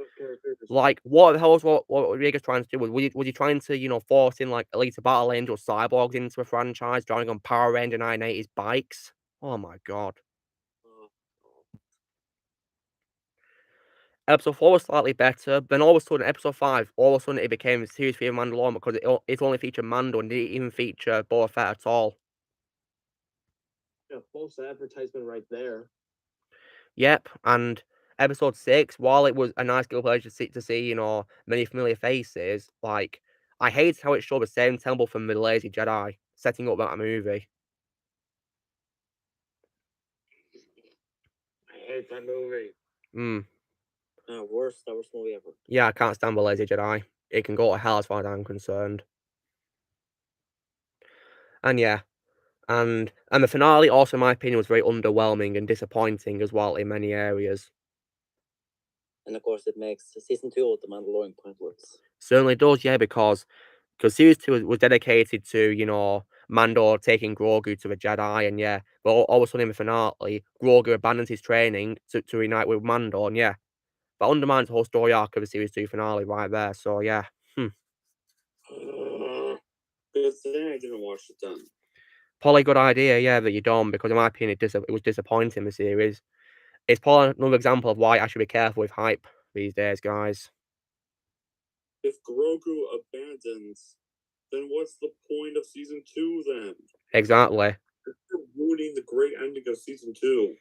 what the hell was what Rodriguez trying to do? Was he trying to, force in like Elite Battle Angel cyborgs into a franchise, driving on Power Ranger 980's bikes? Oh my god. Episode 4 was slightly better, then all of a sudden, episode 5, all of a sudden it became Series 3 of Mandalorian because it only featured Mando and didn't even feature Boba Fett at all. Yeah, false advertisement right there. Yep, and episode 6, while it was a nice guilty pleasure to see, many familiar faces, like, I hate how it showed the same temple from The Lazy Jedi, setting up that movie. I hate that movie. Worst Star Wars movie ever. Yeah, I can't stand The Lazy Jedi. It can go to hell as far as I'm concerned. And yeah. And the finale also, in my opinion, was very underwhelming and disappointing as well in many areas. And of course, it makes season 2 of The Mandalorian pointless. Certainly does, yeah, because series 2 was dedicated to, Mando taking Grogu to the Jedi, and yeah, but all of a sudden in the finale, Grogu abandons his training to reunite with Mando, and yeah, that undermines the whole story arc of the series 2 finale right there. So yeah, Good thing I didn't watch it then. Probably a good idea, yeah, that you don't, because in my opinion, it was disappointing, the series. It's probably another example of why I should be careful with hype these days, guys. If Grogu abandons, then what's the point of season 2 then? Exactly. You're ruining the great ending of season 2.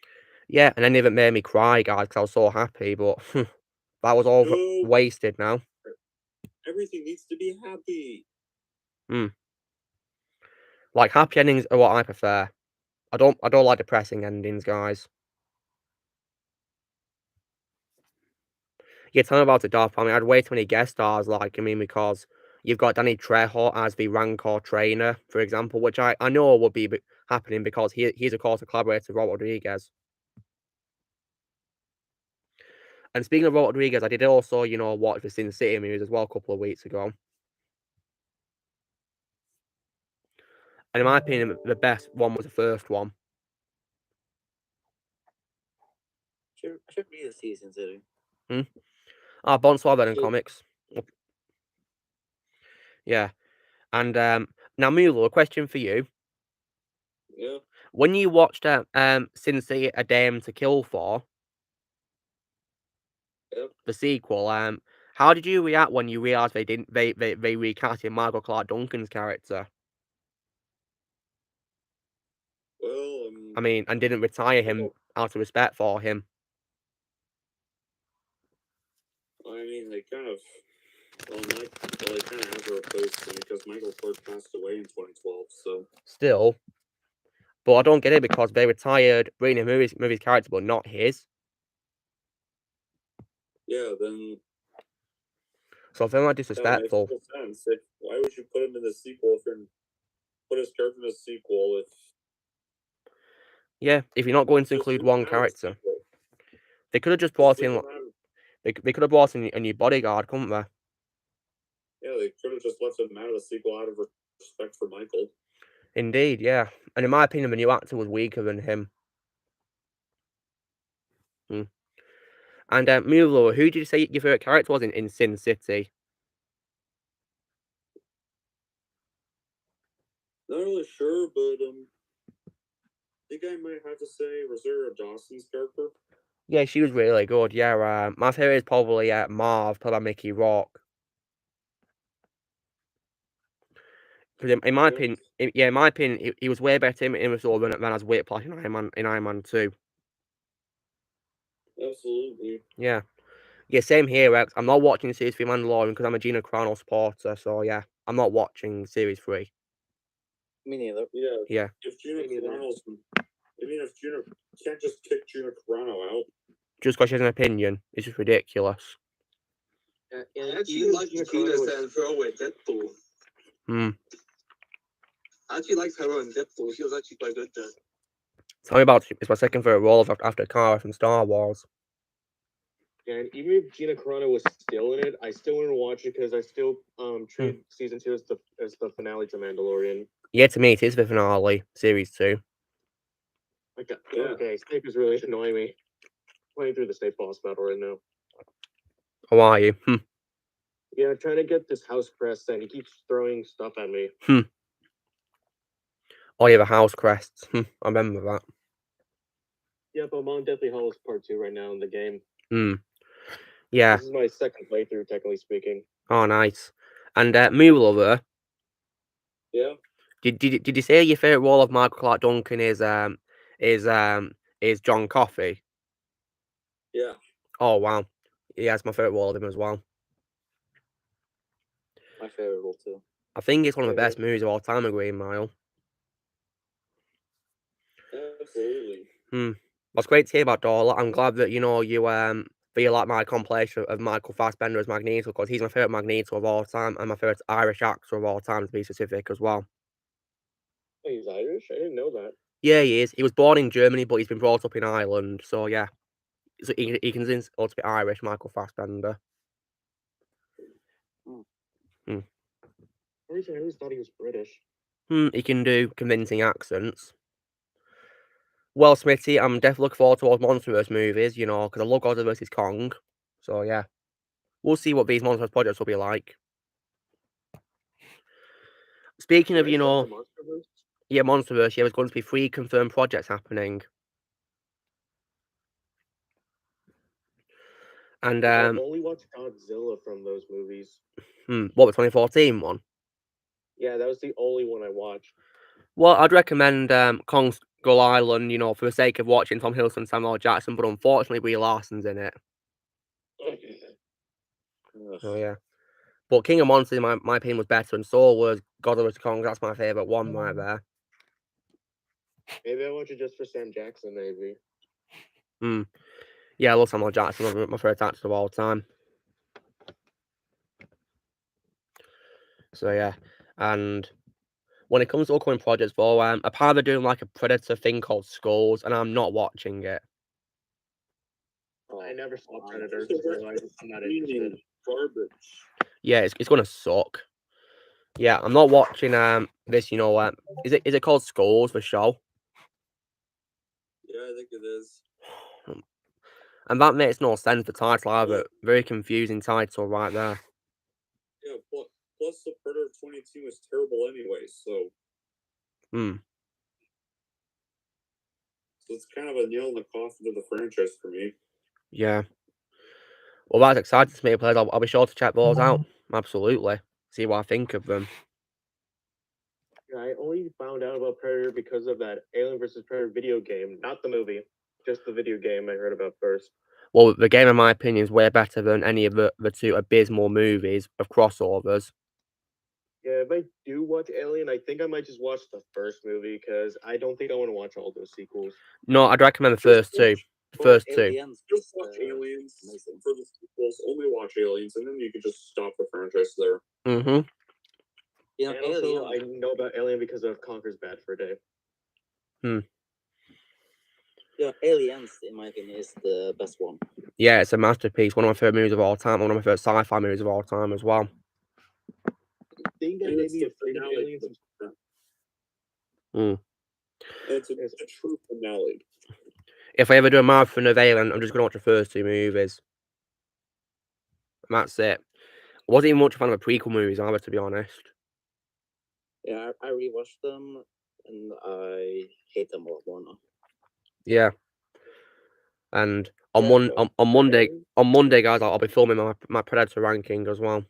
Yeah, and then it even made me cry, guys, because I was so happy, but that was all wasted now. Everything needs to be happy. Like, happy endings are what I prefer. I don't like depressing endings, guys. Yeah, tell me about it, Darth. I mean, I'd way too many guest stars, because you've got Danny Trejo as the Rancor trainer, for example, which I know would be happening because he's, of course, a collaborator with Robert Rodriguez. And speaking of Robert Rodriguez, I did also, watch the Sin City movies as well a couple of weeks ago. And in my opinion, the best one was the first one. I should read the Sin City. Bonsoir then in comics. Yeah. And now, Mula, a question for you. Yeah. When you watched Sin City: A Dame to Kill For, the sequel, how did you react when you realised they recasted Margot Clark Duncan's character? I mean, and didn't retire him out of respect for him. I mean, they kind of, they kind of have to replace him because Michael Clark passed away in 2012. So still, but I don't get it because they retired Brady movie's character, but not his. Yeah, then. So I feel like disrespectful. No, makes no sense. Why would you put him in the sequel if you're put his character in the sequel if? Yeah, if you're not going to include one character, they could have just brought in. They could have brought in a new bodyguard, couldn't they? Yeah, they could have just left him out of the sequel out of respect for Michael. Indeed, yeah. And in my opinion, the new actor was weaker than him. And Mulo, who did you say your favorite character was in Sin City? Not really sure, but I think I might have to say Rosario Dawson's character. Yeah, she was really good. Yeah, my favorite is probably Marv, played by Mickey Rourke. Because in my opinion, he was way better in this role than as Whiplash in Iron Man 2. Absolutely. Yeah. Yeah, same here, Rex. I'm not watching Series 3 Mandalorian because I'm a Gina Carano supporter, so yeah. I'm not watching Series 3. Me neither. Yeah. If Gina Carano's... if Gina... can't just kick Gina Carano out. Just because she has an opinion. It's just ridiculous. I actually like Gina's throw away Deadpool. I actually liked her in Deadpool. She was actually quite good there. Tell me about it's my second favorite role after Kara from Star Wars. And even if Gina Carano was still in it, I still wouldn't watch it because I still treat season 2 as the finale to Mandalorian. Yeah, to me it is the finale, series 2. Okay, Snape is really annoying me. Playing through the Snape boss battle right now. How are you? Yeah, trying to get this house crest, and he keeps throwing stuff at me. Oh yeah, the house crests. I remember that. Yep, I'm on Deathly Hallows Part 2 right now in the game. Yeah. This is my second playthrough, technically speaking. Oh, nice. And Moola, yeah. Did you say your favorite role of Michael Clark Duncan is John Coffey? Yeah. Oh wow. Yeah, that's my favorite role of him as well. My favorite role too. I think it's one of the best movies of all time, a Green Mile. Absolutely. That's great to hear about Dorla. I'm glad that you feel like my compilation of Michael Fassbender as Magneto, because he's my favorite Magneto of all time and my favorite Irish actor of all time, to be specific as well. Oh, he's Irish? I didn't know that. Yeah, he is. He was born in Germany, but he's been brought up in Ireland. So yeah, so he can also be Irish, Michael Fassbender. I always thought he was British. He can do convincing accents. Well, Smitty, I'm definitely looking forward to all Monsterverse movies, because I love Godzilla vs. Kong. So, yeah. We'll see what these Monsterverse projects will be like. Speaking of, Monsterverse? Yeah, Monsterverse, there's going to be 3 confirmed projects happening. And, I've only watched Godzilla from those movies. What, the 2014 one? Yeah, that was the only one I watched. Well, I'd recommend Kong Skull Island, for the sake of watching Tom Hiddleston and Samuel L. Jackson, but unfortunately Brie Larson's in it. Oh, yeah. But King of Monsters, in my opinion, was better, and so was Godzilla vs. Kong. That's my favourite one right there. Maybe I watch it just for Sam Jackson, maybe. Yeah, I love Samuel L. Jackson, one of my favourite actors of all time. So, yeah. And when it comes to upcoming projects, though, apparently they're doing like a Predator thing called Skulls, and I'm not watching it. I never saw Predator, so I'm not interested. Garbage. Yeah, it's gonna suck. Yeah, I'm not watching this. Is it called Skulls, the show? Yeah, I think it is. And that makes no sense. The title either. Very confusing title right there. Yeah, plus the Predator 22 is terrible anyway, so. So it's kind of a nail in the coffin of the franchise for me. Yeah. Well, that's exciting to me, players. I'll be sure to check those out. Absolutely. See what I think of them. Yeah, I only found out about Predator because of that Alien vs. Predator video game, not the movie, just the video game I heard about first. Well, the game, in my opinion, is way better than any of the two abysmal movies of crossovers. Yeah, if I do watch Alien, I think I might just watch the first movie because I don't think I want to watch all those sequels. No, I'd recommend the first two. The first two. Aliens, Just watch Aliens for the sequels. Only watch Aliens, and then you can just stop the franchise there. Mm-hmm. You know, And also, I Alien. know about Alien because of Conker's Bad Fur Day. Yeah, Aliens, in my opinion, is the best one. Yeah, it's a masterpiece. One of my favorite movies of all time. One of my favorite sci-fi movies of all time as well. I think that maybe a finale. Aliens. It's a true finale. If I ever do a marathon of Alien, I'm just going to watch the first two movies. And that's it. I wasn't even much a fan of the prequel movies either, to be honest. Yeah, I rewatched them, and I hate them a lot more now. Yeah. And on Monday, guys, I'll be filming my Predator ranking as well.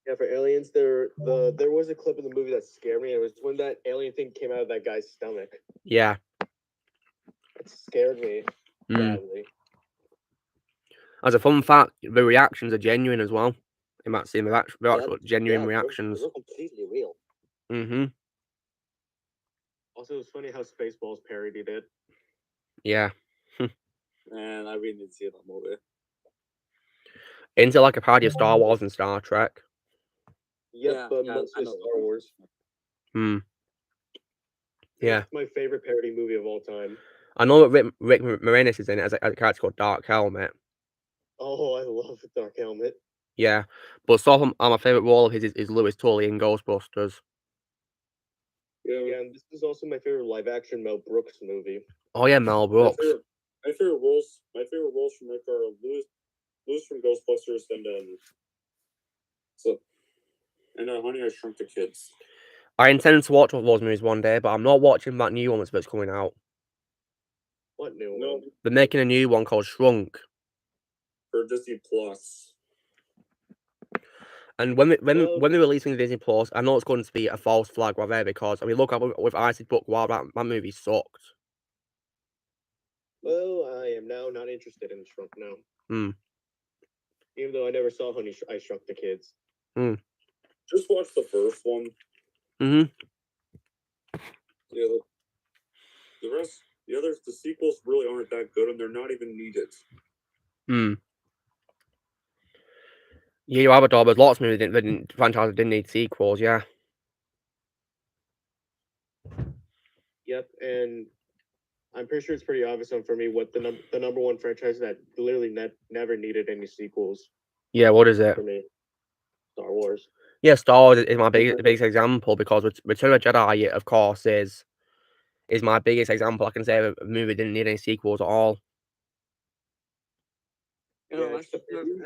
Yeah, for Aliens, there was a clip in the movie that scared me. It was when that alien thing came out of that guy's stomach. Yeah. It scared me badly. As a fun fact, the reactions are genuine as well. You might see the actual genuine reactions. They're completely real. Mm-hmm. Also, it's funny how Spaceballs parodied it. Yeah. And I really need to see that movie. Into like a parody of Star Wars and Star Trek. Yep, but mostly Star Wars. Yeah. It's my favorite parody movie of all time. I know that Rick Moranis is in it as a character called Dark Helmet. Oh, I love Dark Helmet. Yeah, but my favorite role of his is Louis Tully in Ghostbusters. Yeah, and this is also my favorite live-action Mel Brooks movie. Oh yeah, Mel Brooks. My favorite roles from Rick are Louis from Ghostbusters and Honey, I Shrunk the Kids. I intend to watch all those movies one day, but I'm not watching that new one that's coming out. What new one? They're making a new one called Shrunk. For Disney Plus. And when they're releasing Disney Plus, I know it's going to be a false flag right there because, I mean, look, with Ice's Book, wow, that movie sucked. Well, I am now not interested in Shrunk now. Even though I never saw Honey, I Shrunk the Kids. Just watch the first one. Yeah, the rest, the sequels really aren't that good, and they're not even needed. Yeah, you have a dog. There's lots of movies franchises didn't need sequels. Yeah. Yep, and I'm pretty sure it's pretty obvious for me what the number one franchise that literally never needed any sequels. Yeah, what is it? For me, Star Wars. Yeah, Star Wars is my biggest example because Return of the Jedi, of course, is my biggest example. I can say a movie didn't need any sequels at all. Yeah, it's the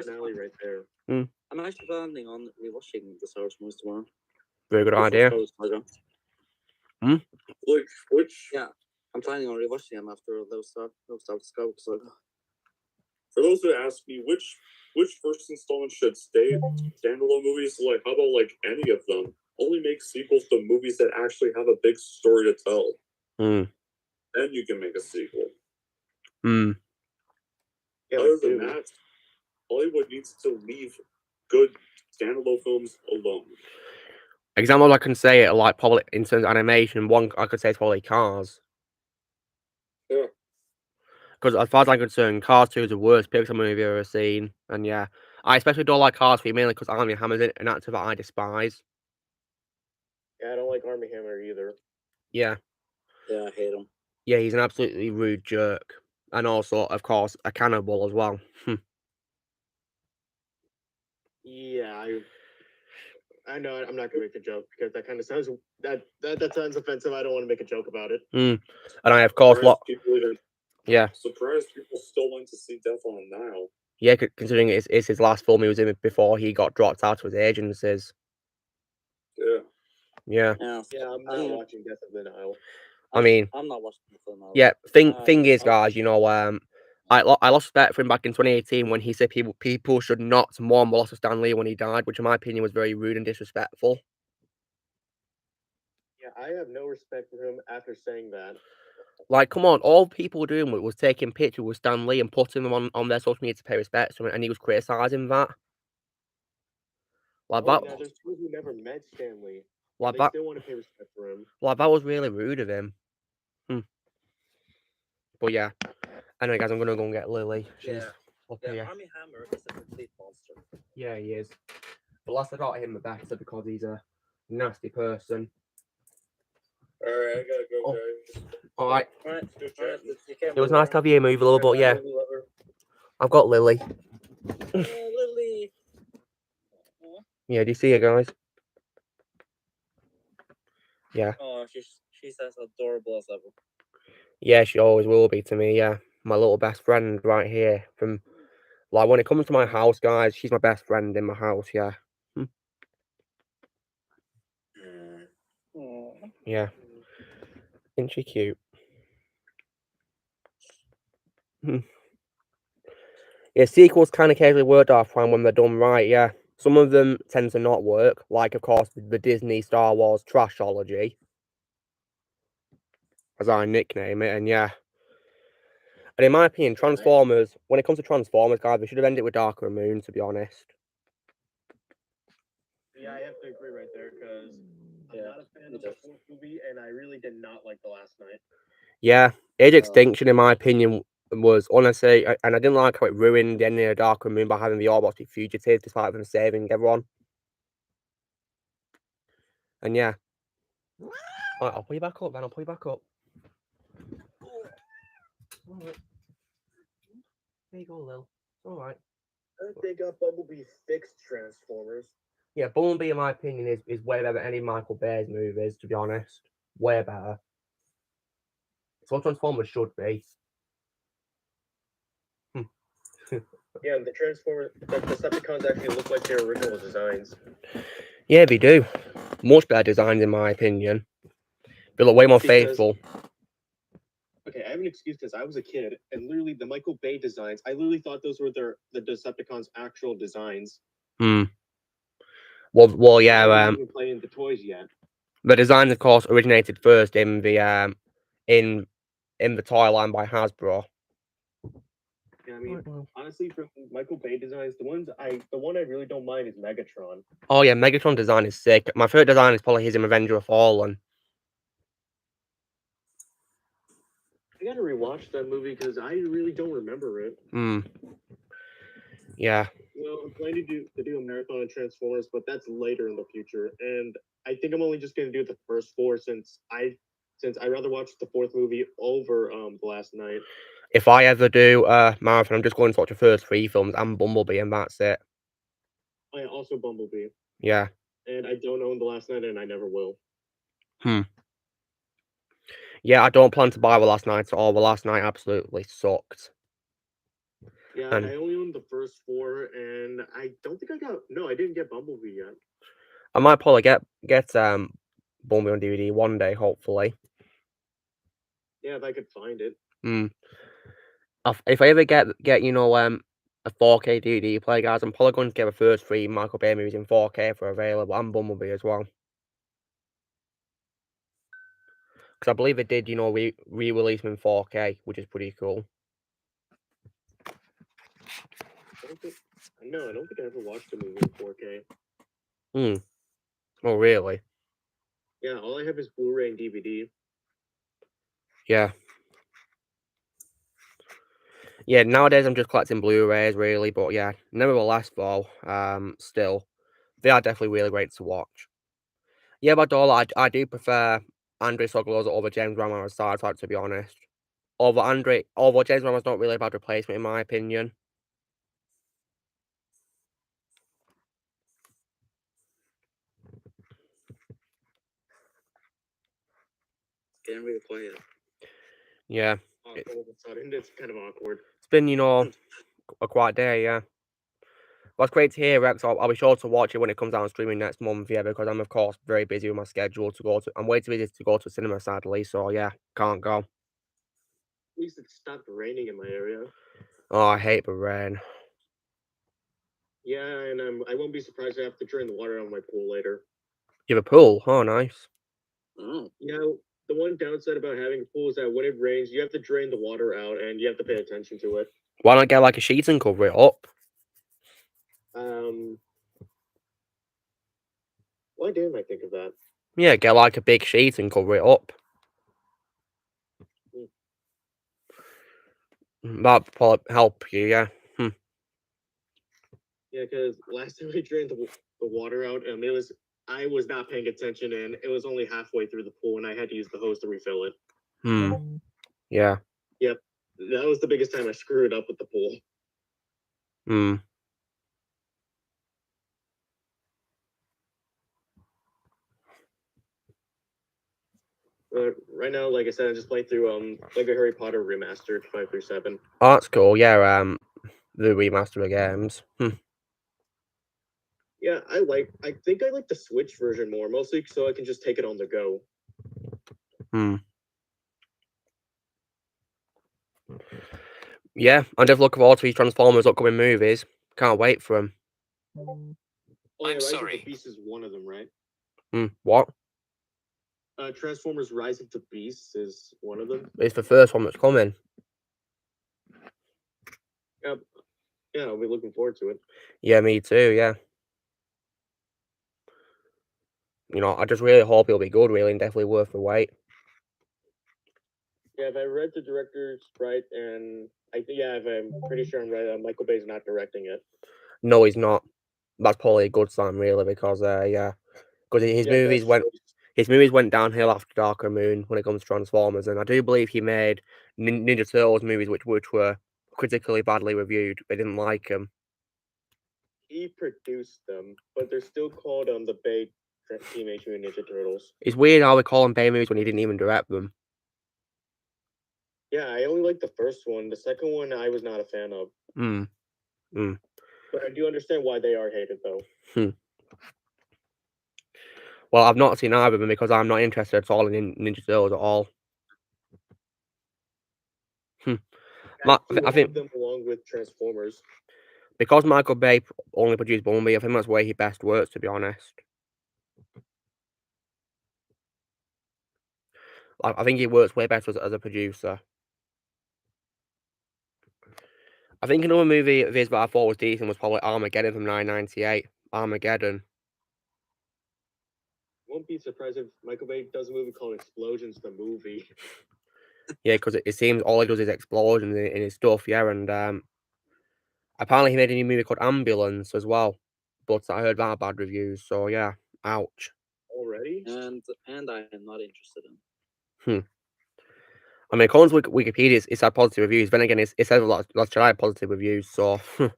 finale right there. I'm actually planning on rewatching the Star Wars movies tomorrow. Very good idea. Which? Yeah, I'm planning on rewatching them after those start to go. For those who ask me, which first installment should stay standalone movies? Like, how about any of them? Only make sequels to movies that actually have a big story to tell. Then you can make a sequel. Yeah, other than that, Hollywood needs to leave good standalone films alone. Example I can say it like probably in terms of animation, one I could say is probably Cars. Yeah. Because as far as I'm concerned, Cars 2 is the worst Pixar movie I've ever seen. And yeah, I especially don't like Cars 3 mainly because Armie Hammer's an actor that I despise. Yeah, I don't like Armie Hammer either. Yeah. Yeah, I hate him. Yeah, he's an absolutely rude jerk. And also, of course, a cannibal as well. Yeah, I know I'm not gonna make a joke because that kind of sounds that sounds offensive. I don't want to make a joke about it. And I of course surprised people still went to see Death on the Nile. Yeah, considering it's his last film he was in before he got dropped out of his agencies. Yeah, I'm not watching Death of the Nile. I mean, I'm not watching Death of the Nile. Yeah, thing is, guys, you know, I lost respect for him back in 2018 when he said people should not mourn the loss of Stan Lee when he died, which in my opinion was very rude and disrespectful. I have no respect for him after saying that. Like, come on, all people were doing was taking pictures with Stan Lee and putting them on their social media to pay respect to him, and he was criticising that. Like that. Now there's people who never met Stanley. Like They still want to pay respect for him. Like that was really rude of him. But yeah. Anyway, guys, I'm gonna go and get Lily. She's up here. Army Hammer is a complete monster. Yeah, he is. The less about him, the better, because he's a nasty person. Alright, I gotta go, guys. Alright. It was nice to have you move a little, but yeah. I've got Lily. Lily. Yeah, do you see her, guys? Yeah. Oh, she's as adorable as ever. Yeah, she always will be to me, yeah. My little best friend right here. From, like, when it comes to my house, guys, she's my best friend in my house, yeah. Yeah. Isn't she cute? Yeah, sequels kind of occasionally work out fine when they're done right, yeah. Some of them tend to not work, like, of course, the Disney Star Wars Trashology, as I nickname it, and yeah. And in my opinion, Transformers, when it comes to Transformers, guys, they should have ended it with Darker Moon, to be honest. Yeah, I have to agree right there, because I'm not a fan of the fourth movie, and I really did not like The Last Night. Yeah, Age Extinction, in my opinion, was honestly, and I didn't like how it ruined the ending of Darker Moon by having the Autobots be fugitives, despite them saving everyone. And yeah. Alright, I'll pull you back up, then. I'll pull you back up. Alright. There you go, Lil. Alright. I think they got Bumblebee fixed Transformers. Yeah, Bumblebee, in my opinion, is way better than any Michael Bay's movies, to be honest. Way better. It's what Transformers should be. Yeah, the Decepticons actually look like their original designs. Yeah, they do. Much better designs, in my opinion. They look way more faithful. Okay, I have an excuse because I was a kid, and literally the Michael Bay designs, I literally thought those were the Decepticons' actual designs. Well, yeah. I haven't even playing the toys yet. The designs, of course, originated first in the toy line by Hasbro. Yeah, I mean, honestly, from Michael Bay designs, the one I really don't mind is Megatron. Oh yeah, Megatron design is sick. My favorite design is probably his in Avenger of Fallen. I gotta rewatch that movie because I really don't remember it. Yeah. Well, I'm planning to do a marathon of Transformers, but that's later in the future, and I think I'm only just gonna do the first four since I'd rather watch the fourth movie over The Last Night. If I ever do a marathon, I'm just going to watch the first 3 films and Bumblebee, and that's it. I also Bumblebee. Yeah. And I don't own The Last Night, and I never will. Yeah, I don't plan to buy The Last Night at all. The Last Night absolutely sucked. Yeah, I only own the first 4, and I don't think I didn't get Bumblebee yet. I might probably get Bumblebee on DVD one day, hopefully. Yeah, if I could find it. If I ever get a 4K DVD player, guys, I'm probably going to get the first 3 Michael Bay movies in 4K if they're available, and Bumblebee as well. Because I believe it did, re-release them in 4K, which is pretty cool. I don't think I ever watched a movie in 4K. Oh, really? Yeah, all I have is Blu-ray and DVD. Yeah. Yeah, nowadays I'm just collecting Blu-rays, really, but yeah, nevertheless, though, still, they are definitely really great to watch. Yeah, but I do prefer Andrei Sogoloza over James Wan as Star Trek, to be honest. Although James Wan was not really a bad replacement, in my opinion. Getting really quiet. Yeah. All of a sudden, it's kind of awkward. It's been, a quiet day, yeah. Well, it's great to hear, Rex. I'll be sure to watch it when it comes out on streaming next month, yeah, because I'm, of course, very busy with my schedule I'm way too busy to go to a cinema, sadly, so yeah, can't go. At least it stopped raining in my area. Oh, I hate the rain. Yeah, and I won't be surprised if I have to drain the water out of my pool later. You have a pool? Oh, nice. Mm. You know, the one downside about having a pool is that when it rains, you have to drain the water out and you have to pay attention to it. Why not get like a sheet and cover it up? Why didn't I think of that? Yeah, get like a big sheet and cover it up. That'd probably help you, yeah. Yeah, because last time we drained the water out, I was not paying attention, and it was only halfway through the pool, and I had to use the hose to refill it. Yeah. Yep, that was the biggest time I screwed up with the pool. Right now, like I said, I just played through Lego Harry Potter Remastered 5 through 7. Oh, that's cool. Yeah. The remaster of games. Yeah, I think I like the Switch version more, mostly so I can just take it on the go. Yeah, I'm just looking forward to these Transformers upcoming movies. Can't wait for them. Oh, yeah, Rise of the Beast is one of them, right? What? Transformers Rise of the Beast is one of them. It's the first one that's coming. Yeah, I'll be looking forward to it. Yeah, me too, yeah. You know, I just really hope it'll be good, really, and definitely worth the wait. Yeah, if I read the director's right, and I'm pretty sure I'm right, Michael Bay's not directing it. No, he's not. That's probably a good sign, really, because, because his movies went downhill after Darker Moon when it comes to Transformers, and I do believe he made Ninja Turtles movies which were critically badly reviewed. They didn't like them. He produced them, but they're still called the Bay Teenage Mutant Ninja Turtles. It's weird how they call them Bay movies when he didn't even direct them. Yeah, I only liked the first one. The second one I was not a fan of. But I do understand why they are hated, though. Well, I've not seen either of them because I'm not interested at all in Ninja Turtles at all. I think them along with Transformers. Because Michael Bay only produced Bumblebee, I think that's where he best works, to be honest. I think he works way better as a producer. I think another movie of his that I thought was decent was probably Armageddon from 1998. Armageddon. Won't be surprised if Michael Bay does a movie called Explosions, the movie. Yeah, because it seems all he does is explosions in his stuff, yeah, and apparently he made a new movie called Ambulance as well, but I heard that had bad reviews, so yeah, ouch. Already? And I am not interested in. I mean, according to Wikipedia, it's had positive reviews. Then again, it says a lot of Jedi positive reviews, so I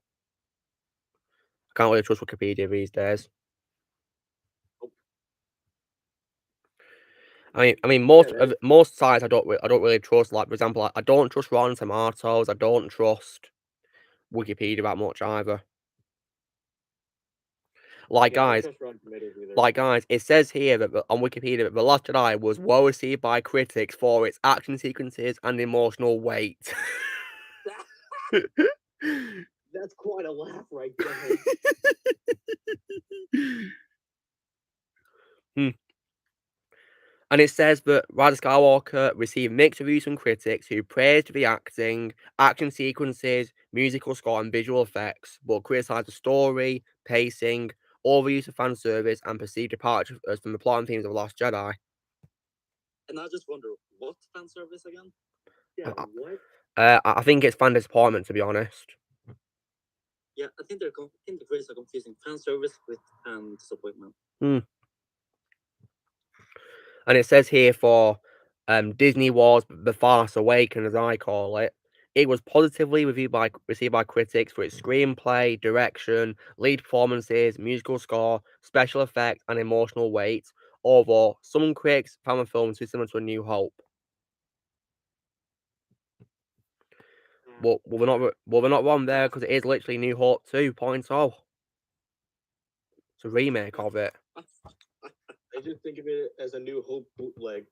can't really trust Wikipedia these days. I mean, most sites I don't really trust. Like, for example, I don't trust Rotten Tomatoes. I don't trust Wikipedia that much either. Like, guys, it says here that on Wikipedia that The Last Jedi was well received by critics for its action sequences and emotional weight. That's quite a laugh right there. And it says that Rise of Skywalker received mixed reviews from critics who praised the acting, action sequences, musical score, and visual effects, but criticised the story, pacing, overuse of fan service, and perceived departures from the plot and themes of The Last Jedi. And I just wonder, what fan service again? Yeah, what? I think it's fan disappointment, to be honest. Yeah, I think the critics are confusing fan service with fan disappointment. And it says here for Disney Wars The Farce Awakened, as I call it, it was positively received by critics for its screenplay, direction, lead performances, musical score, special effects, and emotional weight. Although some critics found the film too similar to A New Hope. Well, we're not wrong there, because it is literally New Hope 2.0. It's a remake of it. I just think of it as a New Hope bootleg.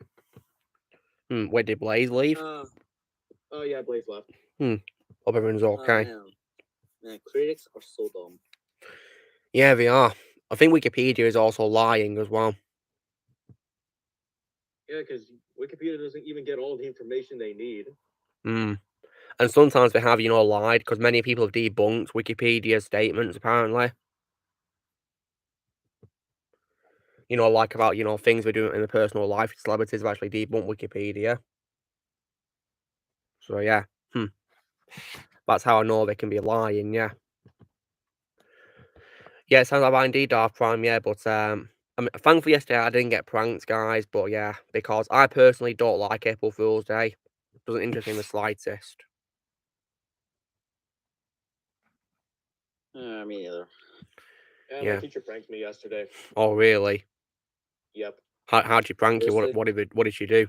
Where did Blaze leave? Oh yeah, Blaze left. Hope everyone's okay. Man, critics are so dumb. Yeah, they are. I think Wikipedia is also lying as well. Yeah, because Wikipedia doesn't even get all the information they need. And sometimes they have, lied, because many people have debunked Wikipedia statements, apparently. Like about, things we're doing in the personal life. Celebrities have actually debunked Wikipedia. So, yeah. That's how I know they can be lying, yeah. Yeah, it sounds like I indeed Darth Prime, yeah, but, thankfully yesterday I didn't get pranked, guys, but yeah, because I personally don't like April Fool's Day. It doesn't interest me in the slightest. Me neither. Yeah, my teacher pranked me yesterday. Oh, really? Yep. How'd you prank you? What did she do?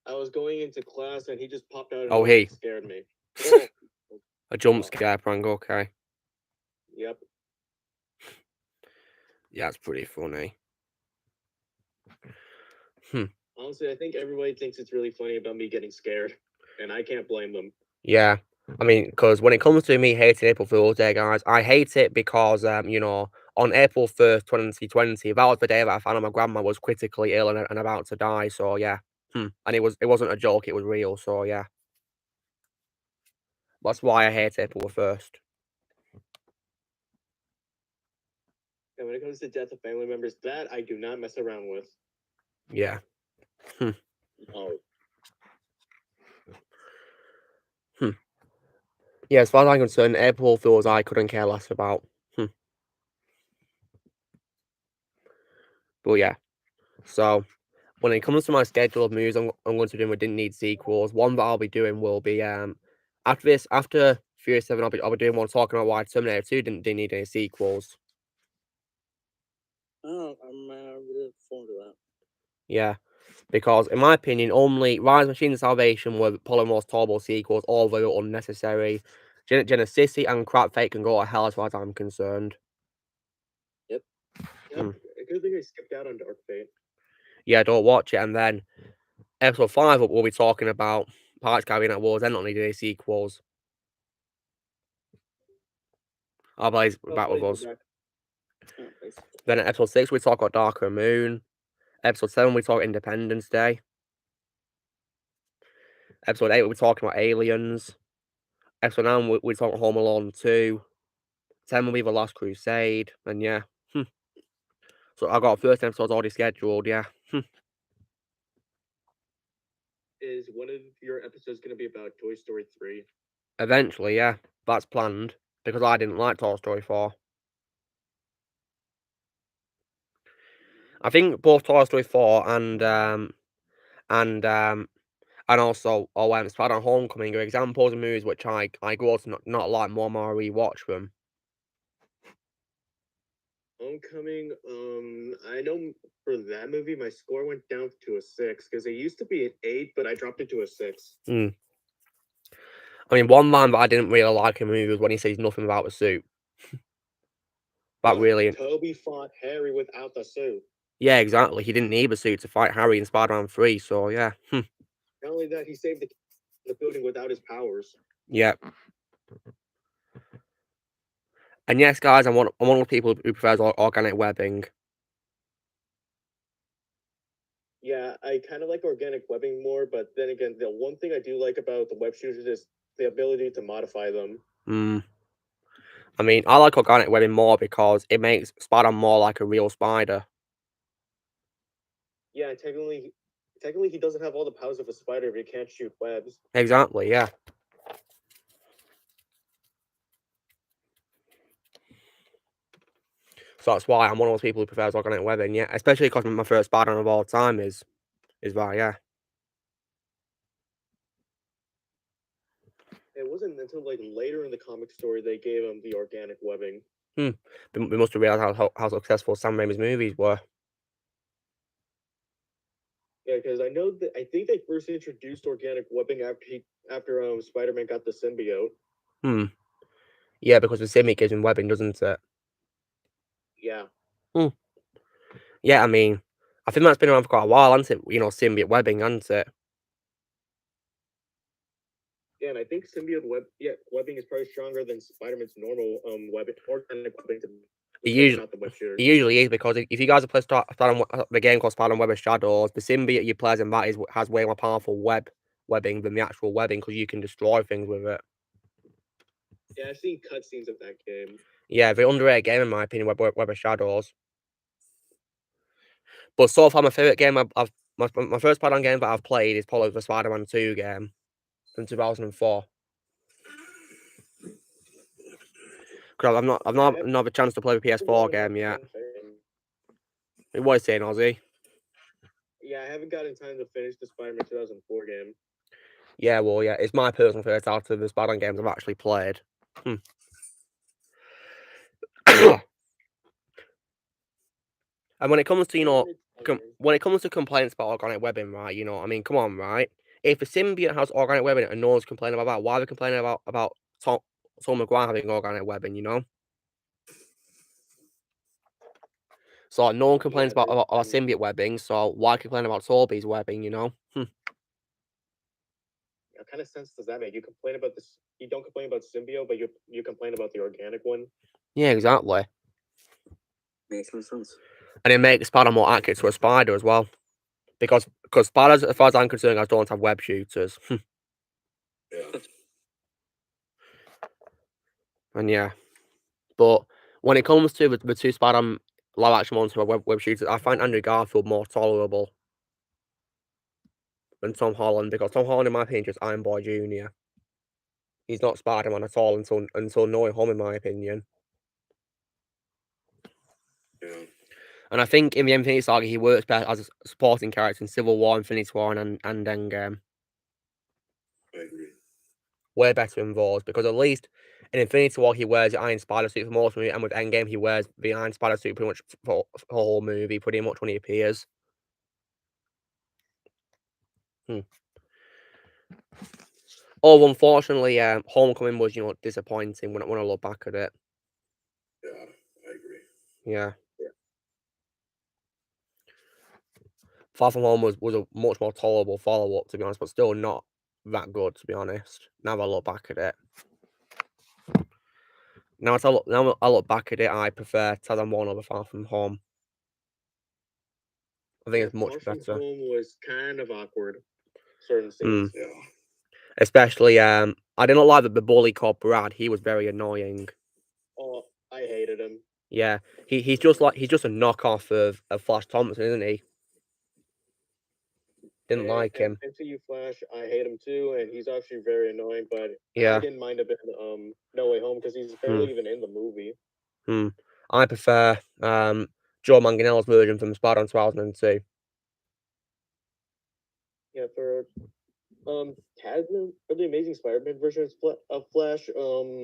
I was going into class and he just popped out Oh, and scared me. A jump scare prank, okay. Yep. Yeah, it's pretty funny. Honestly, I think everybody thinks it's really funny about me getting scared, and I can't blame them. Yeah, I mean, because when it comes to me hating April Fool's Day, guys, I hate it because, on April 1st, 2020, that was the day that I found out my grandma was critically ill and about to die, so yeah. And it wasn't a joke, it was real, so yeah. That's why I hate April 1st. And when it comes to death of family members, that I do not mess around with. Yeah. Oh. Yeah, as far as I'm concerned, April Fool's I couldn't care less about. But yeah. So, when it comes to my schedule of movies I'm going to do with didn't need sequels, one that I'll be doing will be after Furious 7 I'll be doing one talking about why Terminator 2 didn't need any sequels. Oh, I'm really looking forward to that. Yeah. Because in my opinion, only Rise Machine and Salvation were probably the most tolerable sequels, all very unnecessary. Genesis and Crap Fate can go to hell as far as I'm concerned. Yep. A good thing I skipped out on Dark Fate. Yeah, don't watch it. And then episode 5 we'll be talking about Pirates Carrying Out Wars. They're not needing any sequels. Our boys back with us. Then at episode 6 we talk about Darker Moon. Episode 7 we talk Independence Day. Episode 8 we'll be talking about Aliens. Episode 9 we talk Home Alone 2. 10 will be The Last Crusade. And yeah. So I got first episodes already scheduled, yeah. Is one of your episodes going to be about Toy Story 3? Eventually, yeah. That's planned. Because I didn't like Toy Story 4. I think both Toy Story 4 and also Spider-Man Homecoming are examples of movies which I grew up to not like more and more I rewatch them. Homecoming, I know for that movie my score went down to a 6 because it used to be an 8, but I dropped it to a 6. I mean, one line that I didn't really like in the movie was when he says nothing about the suit. Really. Toby fought Harry without the suit. Yeah, exactly. He didn't need the suit to fight Harry in Spider-Man 3, so yeah. Not only that, he saved the building without his powers. Yeah. And yes, guys, I'm one of the people who prefers organic webbing. Yeah, I kind of like organic webbing more, but then again, the one thing I do like about the web shooters is the ability to modify them. I mean, I like organic webbing more because it makes Spider-Man more like a real spider. Yeah, technically he doesn't have all the powers of a spider if he can't shoot webs. Exactly, yeah. So that's why I'm one of those people who prefers organic webbing, yeah. Especially because my first Spider-Man of all time is that, yeah. It wasn't until like later in the comic story they gave him the organic webbing. We must have realized how successful Sam Raimi's movies were. Yeah, because I think they first introduced organic webbing after Spider-Man got the symbiote. Yeah, because the symbiote gives him webbing, doesn't it? Yeah. Yeah, I mean, I think that's been around for quite a while, hasn't it? Symbiote webbing, hasn't it? Yeah, and I think symbiote webbing is probably stronger than Spider-Man's normal organic webbing. He Maybe usually, not the web shooters. he usually is, because if you guys have played the game called Spider-Man Web of Shadows, the symbiote you play in that has way more powerful webbing than the actual webbing, because you can destroy things with it. Yeah, I've seen cutscenes of that game. Yeah, very underrated game in my opinion, Web of Shadows. But so far, my favorite game my first Spider-Man game that I've played is probably the Spider-Man 2 game from 2004. Because I've not had a chance to play the PS4 game yet. What are you saying, Ozzy? Yeah, I haven't gotten time to finish the Spider-Man 2004 game. Yeah, well, yeah, it's my personal favorite out of the Spider-Man games I've actually played. And when it comes to, when it comes to complaints about organic webbing, right, I mean, come on, right? If a symbiote has organic webbing and no one's complaining about that, why are they complaining about Tom McGuire having organic webbing, So no one complains about symbiote webbing, so why complain about Toby's webbing, What kind of sense does that make? You complain about this. You don't complain about symbiote, but you complain about the organic one. Yeah, exactly. Makes no sense. And it makes Spider more accurate to a spider as well, because spiders, as far as I'm concerned, guys, don't have web shooters. And yeah, but when it comes to the two Spider-Man live-action ones who are web shooters, I find Andrew Garfield more tolerable than Tom Holland, because Tom Holland, in my opinion, is Iron Boy Jr. He's not Spider-Man at all until No Way Home, in my opinion. Yeah. And I think in the Infinity Saga, he works better as a supporting character in Civil War, Infinity War, and Endgame. I agree. Way better in those, because at least in Infinity War he wears the Iron Spider suit for most of it, and with Endgame he wears the Iron Spider suit pretty much for the whole movie, pretty much when he appears. Oh, unfortunately, Homecoming was disappointing when I look back at it. Yeah, I agree. Yeah. Far From Home was a much more tolerable follow-up, to be honest, but still not that good, to be honest. Now I look back at it. Now I look back at it, I prefer Tarzan 1 over Far From Home. I think it's much better. Far From Home was kind of awkward. Certain scenes. Yeah. Especially, I didn't like the bully called Brad. He was very annoying. Oh, I hated him. Yeah, he's just a knockoff of Flash Thompson, isn't he? Didn't like him. MCU Flash, I hate him too, and he's actually very annoying. But Yeah, I didn't mind a bit No Way Home, because he's barely even in the movie. I prefer Joe Manganiello's version from Spider-Man 2002. Yeah, for Tasman, for the Amazing Spider-Man version of Flash,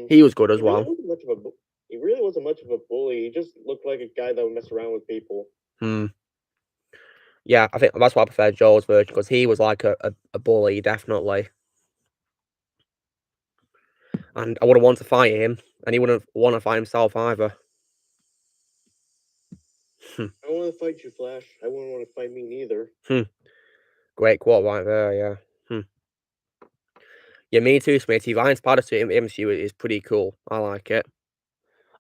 he was good as well. He really wasn't much of a bully. He just looked like a guy that would mess around with people. Yeah, I think that's why I prefer Joe's version, because he was like a bully, definitely. And I wouldn't want to fight him, and he wouldn't want to fight himself either. I want to fight you, Flash. I wouldn't want to fight me neither. Great quote right there, yeah. Yeah, me too, Smitty. Iron Spider suit in the MCU is pretty cool. I like it.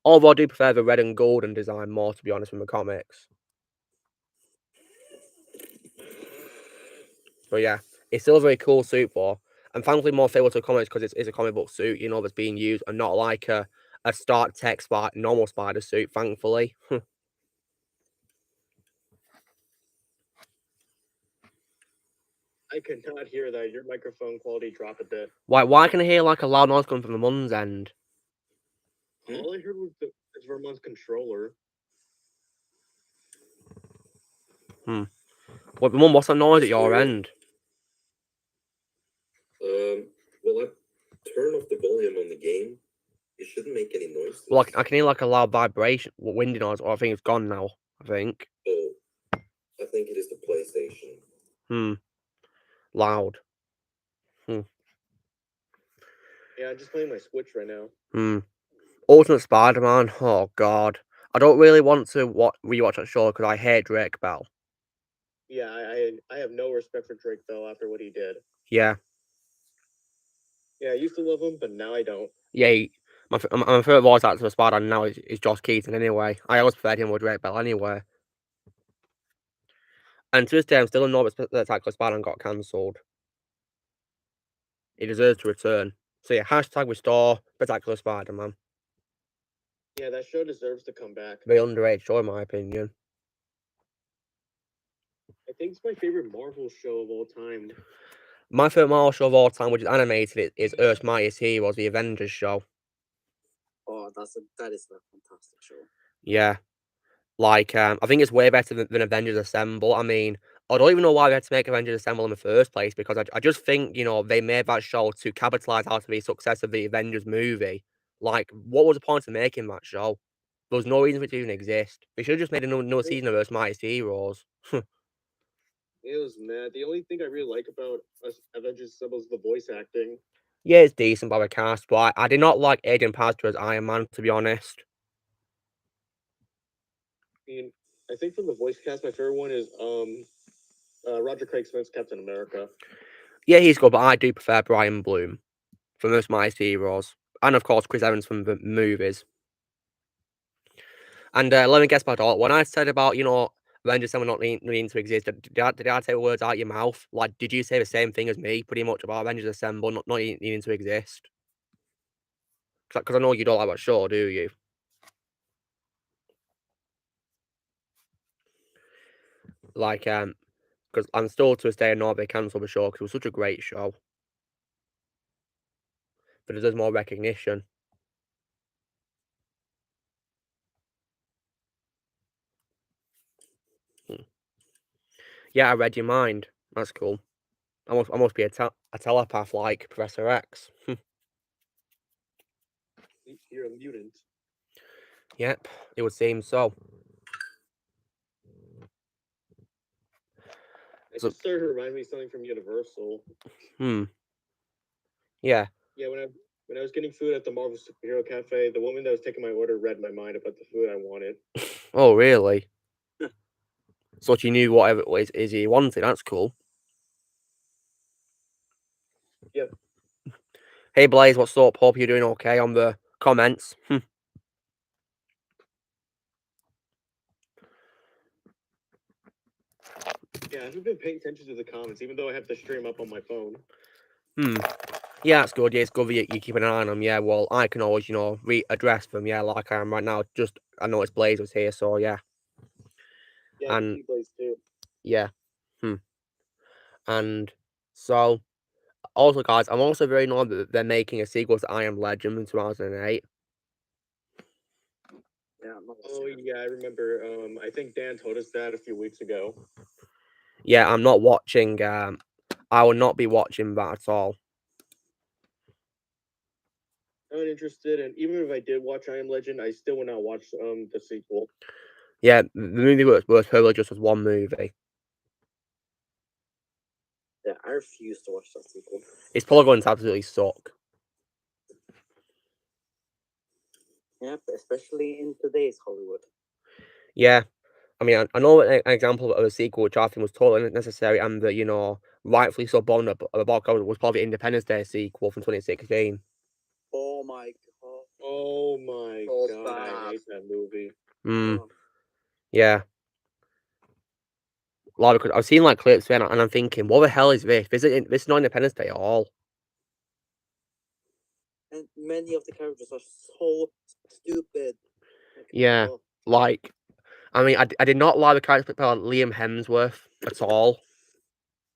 Although I do prefer the red and golden design more, to be honest, from the comics. But yeah, it's still a very cool suit, though. And thankfully more favorable to the comics, because it's a comic book suit, that's being used, and not like a Stark Tech normal spider suit, thankfully. I could not hear that. Your microphone quality dropped a bit. Why can I hear like a loud noise coming from the Mun's end? All I heard was Vermont's controller. What, Mum, what's that noise at your end? Well, I turn off the volume on the game. It shouldn't make any noise. Well, I can hear like a loud vibration, windy noise, or I think it's gone now, I think. Oh, I think it is the PlayStation. Loud. Yeah, I'm just playing my Switch right now. Ultimate Spider-Man, oh god. I don't really want to rewatch that show because I hate Drake Bell. Yeah, I have no respect for Drake Bell after what he did. Yeah. Yeah, I used to love him, but now I don't. Yeah, My favourite voice actor for Spider-Man now is Josh Keaton anyway. I always preferred him with Drake Bell anyway. And to this day, I'm still annoyed that Spectacular Spider-Man got cancelled. He deserves to return. So yeah, hashtag restore Spectacular Spider-Man. Yeah, that show deserves to come back. Very underrated show in my opinion. I think it's my favorite Marvel show of all time. My favourite Marvel show of all time, which is animated, is Earth's Mightiest Heroes, the Avengers show. Oh, that is a fantastic show. Yeah. Like, I think it's way better than Avengers Assemble. I mean, I don't even know why we had to make Avengers Assemble in the first place, because I just think, you know, they made that show to capitalise out of the success of the Avengers movie. Like, what was the point of making that show? There was no reason for it to even exist. They should have just made another season of Earth's Mightiest Heroes. It was mad. The only thing I really like about Avengers Assemble is the voice acting. Yeah, it's decent by the cast, but I did not like Aiden Pastor as Iron Man, to be honest. I mean, I think from the voice cast, my favorite one is Roger Craig Smith's Captain America. Yeah, he's good, but I do prefer Brian Bloom from Earth's Mightiest Heroes. And, of course, Chris Evans from the movies. And let me guess about all. When I said about, you know, Avengers Assemble not needing to exist, did I take words out of your mouth? Like, did you say the same thing as me, pretty much, about Avengers Assemble not needing to exist? Because I know you don't like that show, do you? Like, because I'm still to this day annoyed they cancelled the show because it was such a great show. But it deserves more recognition. Yeah, I read your mind. That's cool. I must be a telepath like Professor X. You're a mutant. Yep, it would seem so. It just started to remind me of something from Universal. Yeah. Yeah, when I was getting food at the Marvel Superhero Cafe, the woman that was taking my order read my mind about the food I wanted. Oh, really? So she knew whatever it is he wanted. That's cool. Yep. Hey, Blaze, what's up? Hope you're doing okay on the comments. Yeah, I haven't been paying attention to the comments, even though I have the stream up on my phone. Yeah, that's good. Yeah, it's good that you keep an eye on them. Yeah, well, I can always, you know, readdress them. Yeah, like I am right now. Just, I noticed Blaze was here, so yeah. Yeah, And Blaze too. yeah. And so, also, guys, I'm also very annoyed that they're making a sequel to I Am Legend in 2008. Yeah, oh yeah, I remember. I think Dan told us that a few weeks ago. Yeah, I'm not watching. I will not be watching that at all. I'm not interested, and even if I did watch I Am Legend, I still would not watch the sequel. Yeah, the movie was probably just as one movie. Yeah, I refuse to watch that sequel. It's probably going to absolutely suck. Yeah, especially in today's Hollywood. Yeah, I mean, I know an example of a sequel which I think was totally unnecessary and that, you know, rightfully so bombed about was probably Independence Day sequel from 2016. Oh my god. Oh my god, I hate that movie. Yeah. Like, because I've seen like clips and I'm thinking, what the hell is this? This is not Independence Day at all. And many of the characters are so stupid. Yeah, like, I mean, I did not like the character played by Liam Hemsworth at all.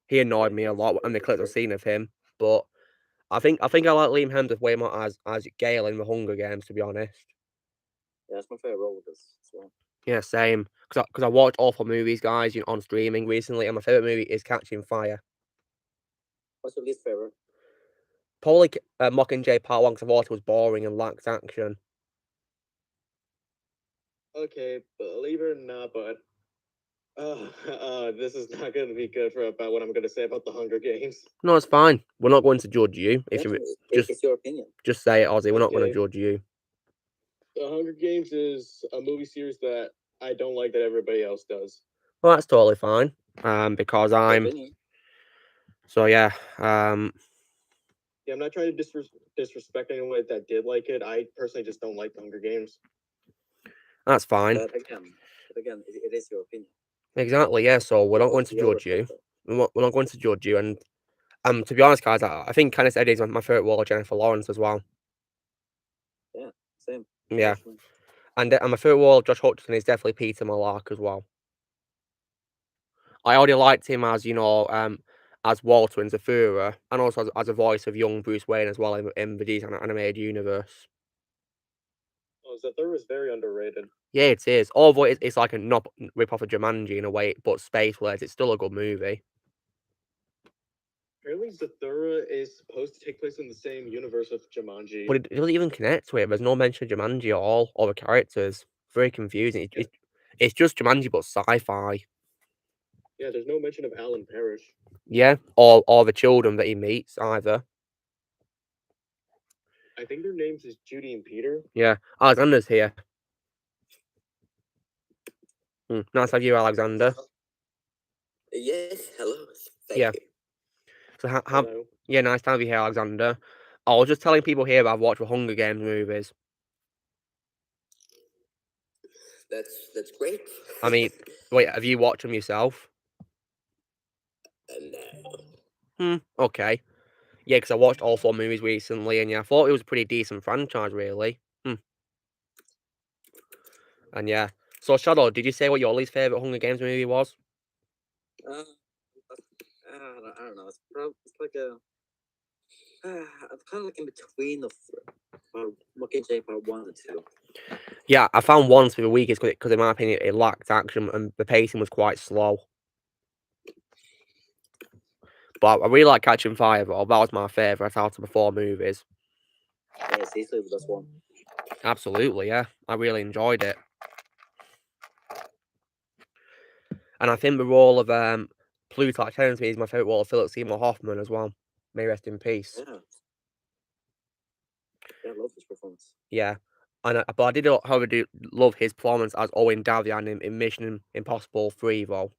He annoyed me a lot in the clips I've seen of him, but I think I like Liam Hemsworth way more as Gale in the Hunger Games, to be honest. Yeah, that's my favorite role with this as well. Yeah, same. Because I watched awful movies, guys, you know, on streaming recently, and my favorite movie is Catching Fire. What's your least favorite? Probably Mockingjay Part 1 because I thought it was boring and lacked action. Okay, believe it or not, but this is not going to be good for about what I'm going to say about the Hunger Games. No, it's fine. We're not going to judge you. If you it's your opinion. Just say it, Ozzy. We're not going to judge you. The Hunger Games is a movie series that I don't like that everybody else does. Well, that's totally fine. Because I'm. So yeah. Yeah, Yeah, I'm not trying to disrespect anyone that did like it. I personally just don't like the Hunger Games. That's fine. But again, it is your opinion. Exactly, yeah. So we're not going to judge you. We're not going to judge you. And to be honest, guys, I think Candice Eddie's my favorite role of Jennifer Lawrence as well. Yeah, same. Yeah. Actually. And my favorite role of Josh Hutcherson is definitely Peter Malark as well. I already liked him as, as Walter in Zathura, and also as a voice of young Bruce Wayne as well in the DC animated universe. Oh, Zathura is very underrated. Yeah, it is. Although it's like a rip-off of Jumanji in a way, but space-wise, it's still a good movie. Apparently, Zathura is supposed to take place in the same universe of Jumanji. But it doesn't even connect to it. There's no mention of Jumanji at all, or the characters. Very confusing. It's just Jumanji, but sci-fi. Yeah, there's no mention of Alan Parrish. Yeah, or the children that he meets either. I think their names is Judy and Peter. Yeah, Alexander's here. Nice to have you, Alexander. Yes, hello. Thank you. So yeah, nice to have you here, Alexander. I was just telling people here that I've watched the Hunger Games movies. That's great. I mean, wait, have you watched them yourself? No. Okay. Yeah, because I watched all 4 movies recently, and yeah, I thought it was a pretty decent franchise, really. And yeah. So, Shadow, did you say what your least favourite Hunger Games movie was? I don't know. It's like a. It's kind of like in between the Mockingjay Part 1 and 2. Yeah, I found 1 to be the weakest because, in my opinion, it lacked action and the pacing was quite slow. But I really like Catching Fire, though. That was my favourite out of the 4 movies. Yeah, it's easily the best one. Absolutely, yeah. I really enjoyed it. And I think the role of Plutarch Henry is my favourite role of Philip Seymour Hoffman as well. May rest in peace. Yeah, I love his performance. Yeah. But I did, however, love his performance as Owen Davian in Mission Impossible 3, though.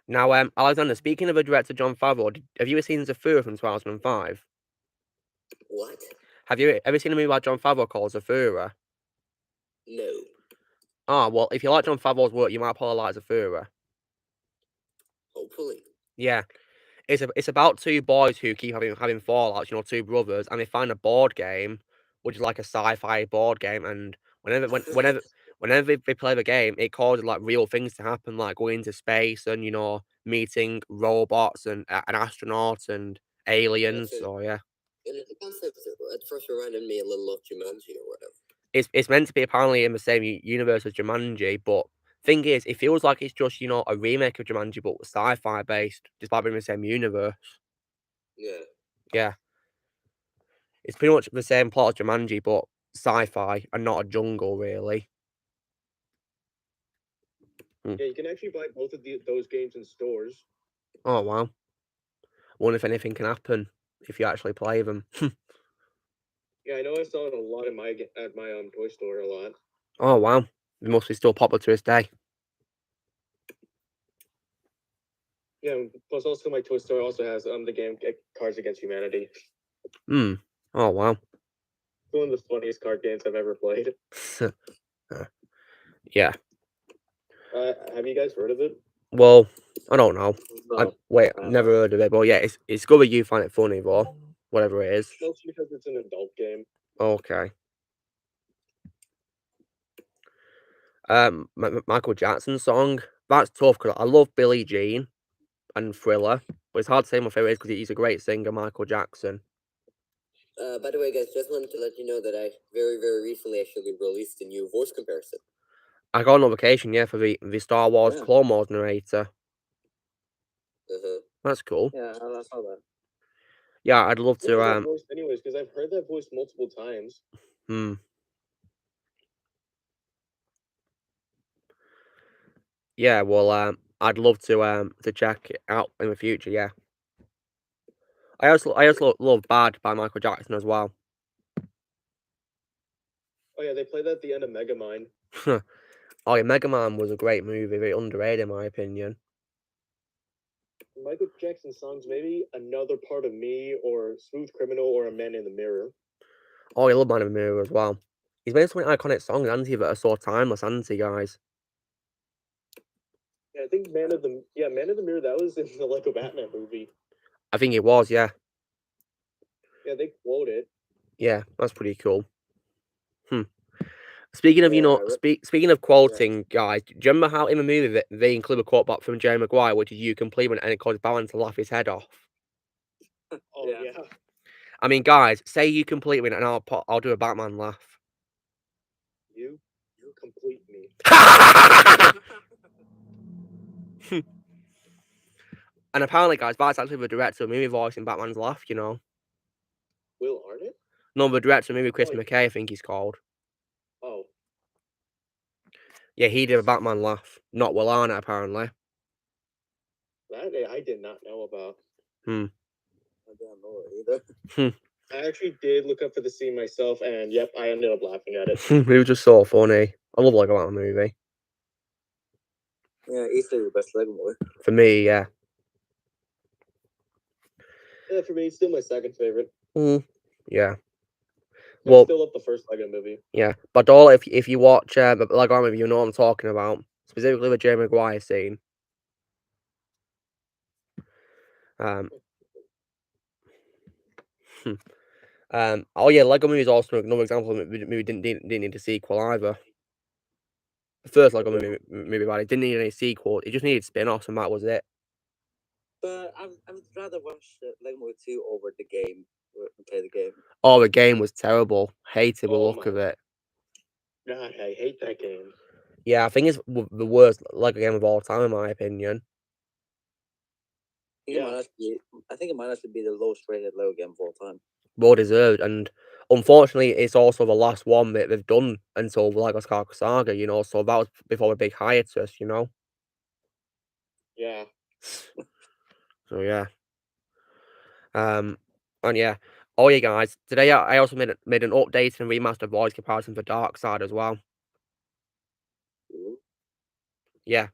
Now, Alexander, speaking of the director Jon Favreau, have you ever seen Zathura from 2005? What? Have you ever seen a movie by Jon Favreau called Zathura? No. Oh, well, if you like Jon Favreau's work, you might probably like Zathura. Hopefully. Yeah. It's about 2 boys who keep having fallouts, 2 brothers, and they find a board game, which is like a sci-fi board game, and whenever they play the game, it causes like real things to happen, like going into space and meeting robots and an astronaut and aliens. So yeah. And the concept at first reminded me a little of Jumanji or whatever. It's meant to be apparently in the same universe as Jumanji, but thing is, it feels like it's just a remake of Jumanji, but sci-fi based, despite being in the same universe. Yeah. It's pretty much the same plot as Jumanji, but sci-fi and not a jungle, really. Yeah, you can actually buy both of those games in stores. Oh wow! Wonder if anything can happen if you actually play them. Yeah, I know I saw it a lot at my toy store a lot. Oh wow! It must be still popular to this day. Yeah, plus also my toy store also has the game Cards Against Humanity. Oh wow! It's one of the funniest card games I've ever played. Yeah. Have you guys heard of it? Well, I don't know. No. Never heard of it, but yeah, it's good that you find it funny, though. Whatever it is. That's because it's an adult game. Okay. Michael Jackson song. That's tough because I love Billie Jean and Thriller, but it's hard to say my favorite is because he's a great singer, Michael Jackson. By the way, guys, just wanted to let you know that I very, very recently actually released a new voice comparison. I got a notification, yeah, for the Star Wars Clone Wars narrator. That's cool. Yeah, I saw that. Yeah, I'd love to. Voice anyways, because I've heard that voice multiple times. Yeah, well, I'd love to check it out in the future. Yeah. I also love Bad by Michael Jackson as well. Oh yeah, they play that at the end of Megamind. Oh yeah, Megamind was a great movie, very underrated in my opinion. Michael Jackson songs, maybe Another Part of Me or Smooth Criminal or A Man in the Mirror. Oh, I love Man in the Mirror as well. He's made so many iconic songs, hasn't he, that are so timeless, hasn't he, guys? Yeah, I think Man of the Mirror, that was in the Lego Batman movie. I think it was, yeah. Yeah, they quote it. Yeah, that's pretty cool. Speaking of, speaking of quoting, guys, do you remember how in the movie that they include a quote back from Jerry Maguire, which is "You compliment," and it caused Baron to laugh his head off? Oh yeah. I mean, guys, say "You complete me," and I'll do a Batman laugh. You complete me. And apparently, guys, that's actually the director of the movie voicing Batman's laugh. You know? Will Arnett? No, the director of the movie, Chris McKay, I think he's called. Oh. Yeah, he did a Batman laugh, not Will Arnett, apparently. That I did not know about. I don't know either. I actually did look up for the scene myself, and yep, I ended up laughing at it. It was just so funny. I love Lego Batman movie. Yeah, easily the best Lego movie. For me, yeah. Yeah, for me, it's still my second favorite. Yeah. Well, I still love the first Lego movie. Yeah, but all if you watch the Lego movie, you know what I'm talking about. Specifically the Jerry Maguire scene. Oh yeah, Lego movie is also another example of a movie didn't need a sequel either. The first Lego movie, but it didn't need any sequel. It just needed spin-offs, and that was it. But I would rather watch Lego Movie 2 over the game. Play the game. Oh, the game was terrible. Hated the look of it. God, I hate that game. Yeah, I think it's the worst Lego game of all time, in my opinion. I think it might actually be the lowest rated Lego game of all time. Well deserved, and unfortunately, it's also the last one that they've done until the Lego Skywalker Saga, you know, so that was before the big hiatus, you know? Yeah. So, yeah. And yeah. Oh, yeah, guys, today I also made an update and remastered voice comparison for Darkseid as well. Yeah.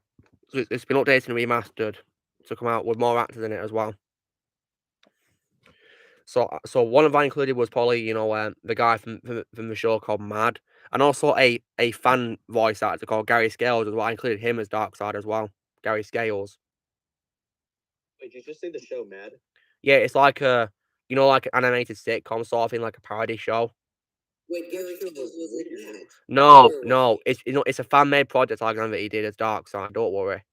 So it's been updated and remastered to come out with more actors in it as well. So one of I included was probably, you know, the guy from the show called Mad, and also a fan voice actor called Gary Scales as well. I included him as Darkseid as well. Gary Scales. Wait, did you just say the show Mad? Yeah, it's like a, you know, like an animated sitcom sort of thing, like a parody show. Wait, Gary Scales was in that? No, it's a fan made project like that he did as Darkseid. Don't worry.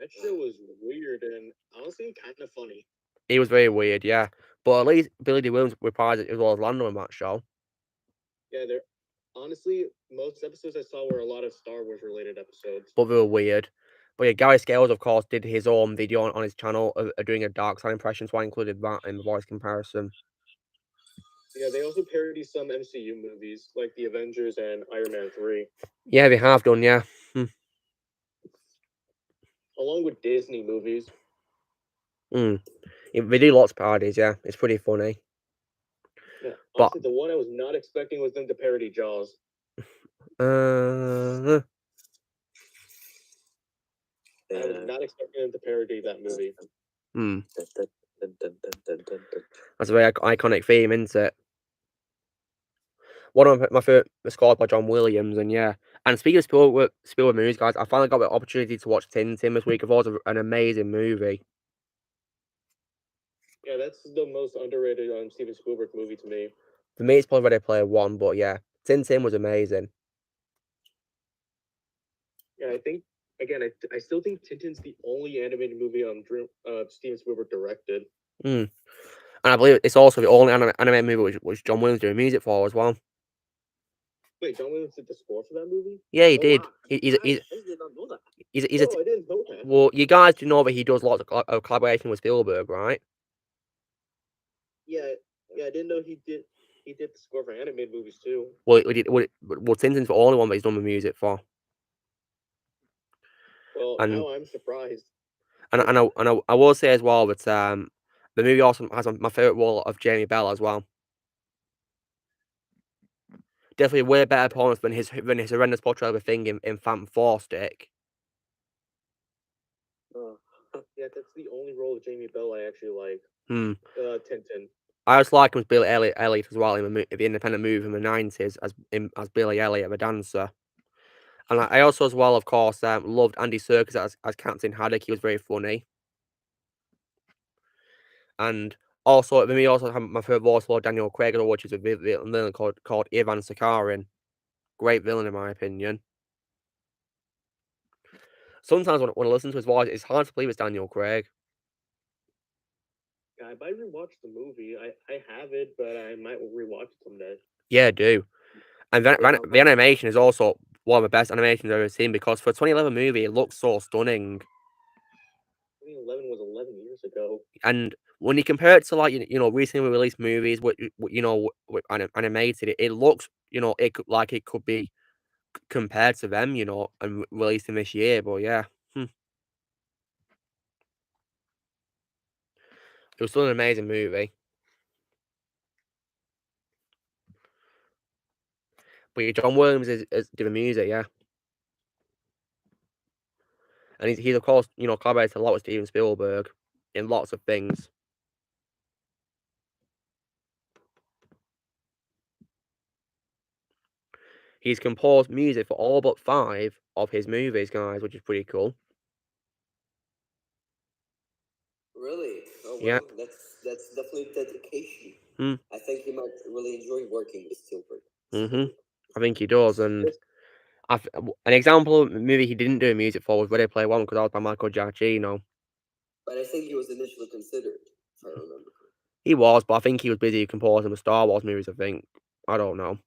That show was weird and honestly kind of funny. He was very weird, yeah. But at least Billy D. Williams reprised it as well as Lando in that show. Yeah, honestly, most episodes I saw were a lot of Star Wars related episodes. But they were weird. But yeah, Gary Scales, of course, did his own video on his channel of doing a Darkseid impression, so I included that in the voice comparison. Yeah, they also parody some MCU movies, like The Avengers and Iron Man 3. Yeah, they have done, yeah. Along with Disney movies. They do lots of parodies, yeah. It's pretty funny. Yeah, honestly, the one I was not expecting was them to parody Jaws. I was not expecting them to parody that movie. That's a very iconic theme, isn't it? One of my favorite scored by John Williams, and yeah. And speaking of Spielberg movies, guys, I finally got the opportunity to watch Tintin this week. It was an amazing movie. Yeah, that's the most underrated Steven Spielberg movie to me. For me, it's probably Ready Player One, but yeah, Tintin was amazing. Yeah, I think again, I still think Tintin's the only animated movie Steven Spielberg directed. And I believe it's also the only animated movie which John Williams doing music for as well. Wait, John Williams did the score for that movie? Yeah, he did. Wow. I did not know that. I didn't know that. Well, you guys do know that he does lots of collaboration with Spielberg, right? Yeah, I didn't know he did the score for animated movies too. Well, Tintin's the only one that he's done the music for. Well, now I'm surprised. And I will say as well that the movie also has my favorite role of Jamie Bell as well. Definitely a way better performance than his horrendous portrayal of a thing in Phantom Force Stick. Yeah, that's the only role of Jamie Bell I actually like. Tintin. I just like him as Billy Elliot as well in the independent movie in the 90s as Billy Elliot, the dancer. And I also as well, of course, loved Andy Serkis as Captain Haddock. He was very funny. And also, for me, also my favourite voice was Daniel Craig, which is a villain called Ivan Sakharin. Great villain in my opinion. Sometimes when I listen to his voice, it's hard to believe it's Daniel Craig. Yeah, I might rewatch the movie. I have it, but I might rewatch it someday. Yeah, I do. And the animation is also one of the best animations I've ever seen because for a 2011 movie, it looks so stunning. 2011 was 11 years ago. And when you compare it to like recently released movies, with animated, it looks it could be compared to them, and released in this year. But yeah, it was still an amazing movie. But yeah, John Williams is doing music, yeah, and he's of course collaborated a lot with Steven Spielberg in lots of things. He's composed music for all but 5 of his movies, guys, which is pretty cool. Really? Oh, well, Yeah. That's definitely dedication. Hmm. I think he might really enjoy working with Spielberg. I think he does, and an example of a movie he didn't do music for was Ready Player One, because that was by Michael Giacchino. But I think he was initially considered, if I remember. He was, but I think he was busy composing the Star Wars movies, I think. I don't know.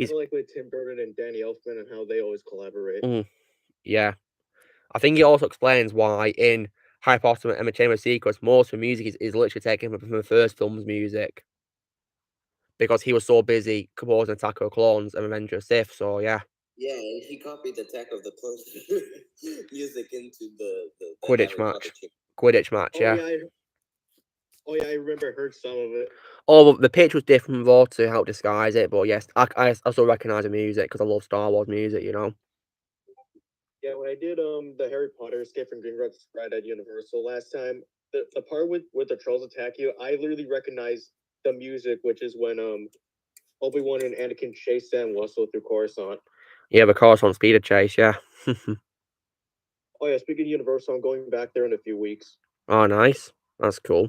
I like with Tim Burton and Danny Elfman and how they always collaborate. Yeah. I think it also explains why in Harry Potter and the Chamber of Secrets, most of the music is literally taken from the first film's music. Because he was so busy composing Attack of the Clones and Revenge of the Sith, so yeah. Yeah, and he copied Attack of the Clones music into the Quidditch match. Quidditch match, yeah. I remember I heard some of it. Oh, well, the pitch was different though to help disguise it, but yes, I still recognise the music because I love Star Wars music, Yeah, when I did the Harry Potter Escape from Gringotts ride at Universal last time, the part with the trolls attack you, I literally recognized the music, which is when Obi-Wan and Anakin chase Sam Wessel through Coruscant. Yeah, the Coruscant speeder chase, yeah. Oh yeah, speaking of Universal, I'm going back there in a few weeks. Oh, nice. That's cool.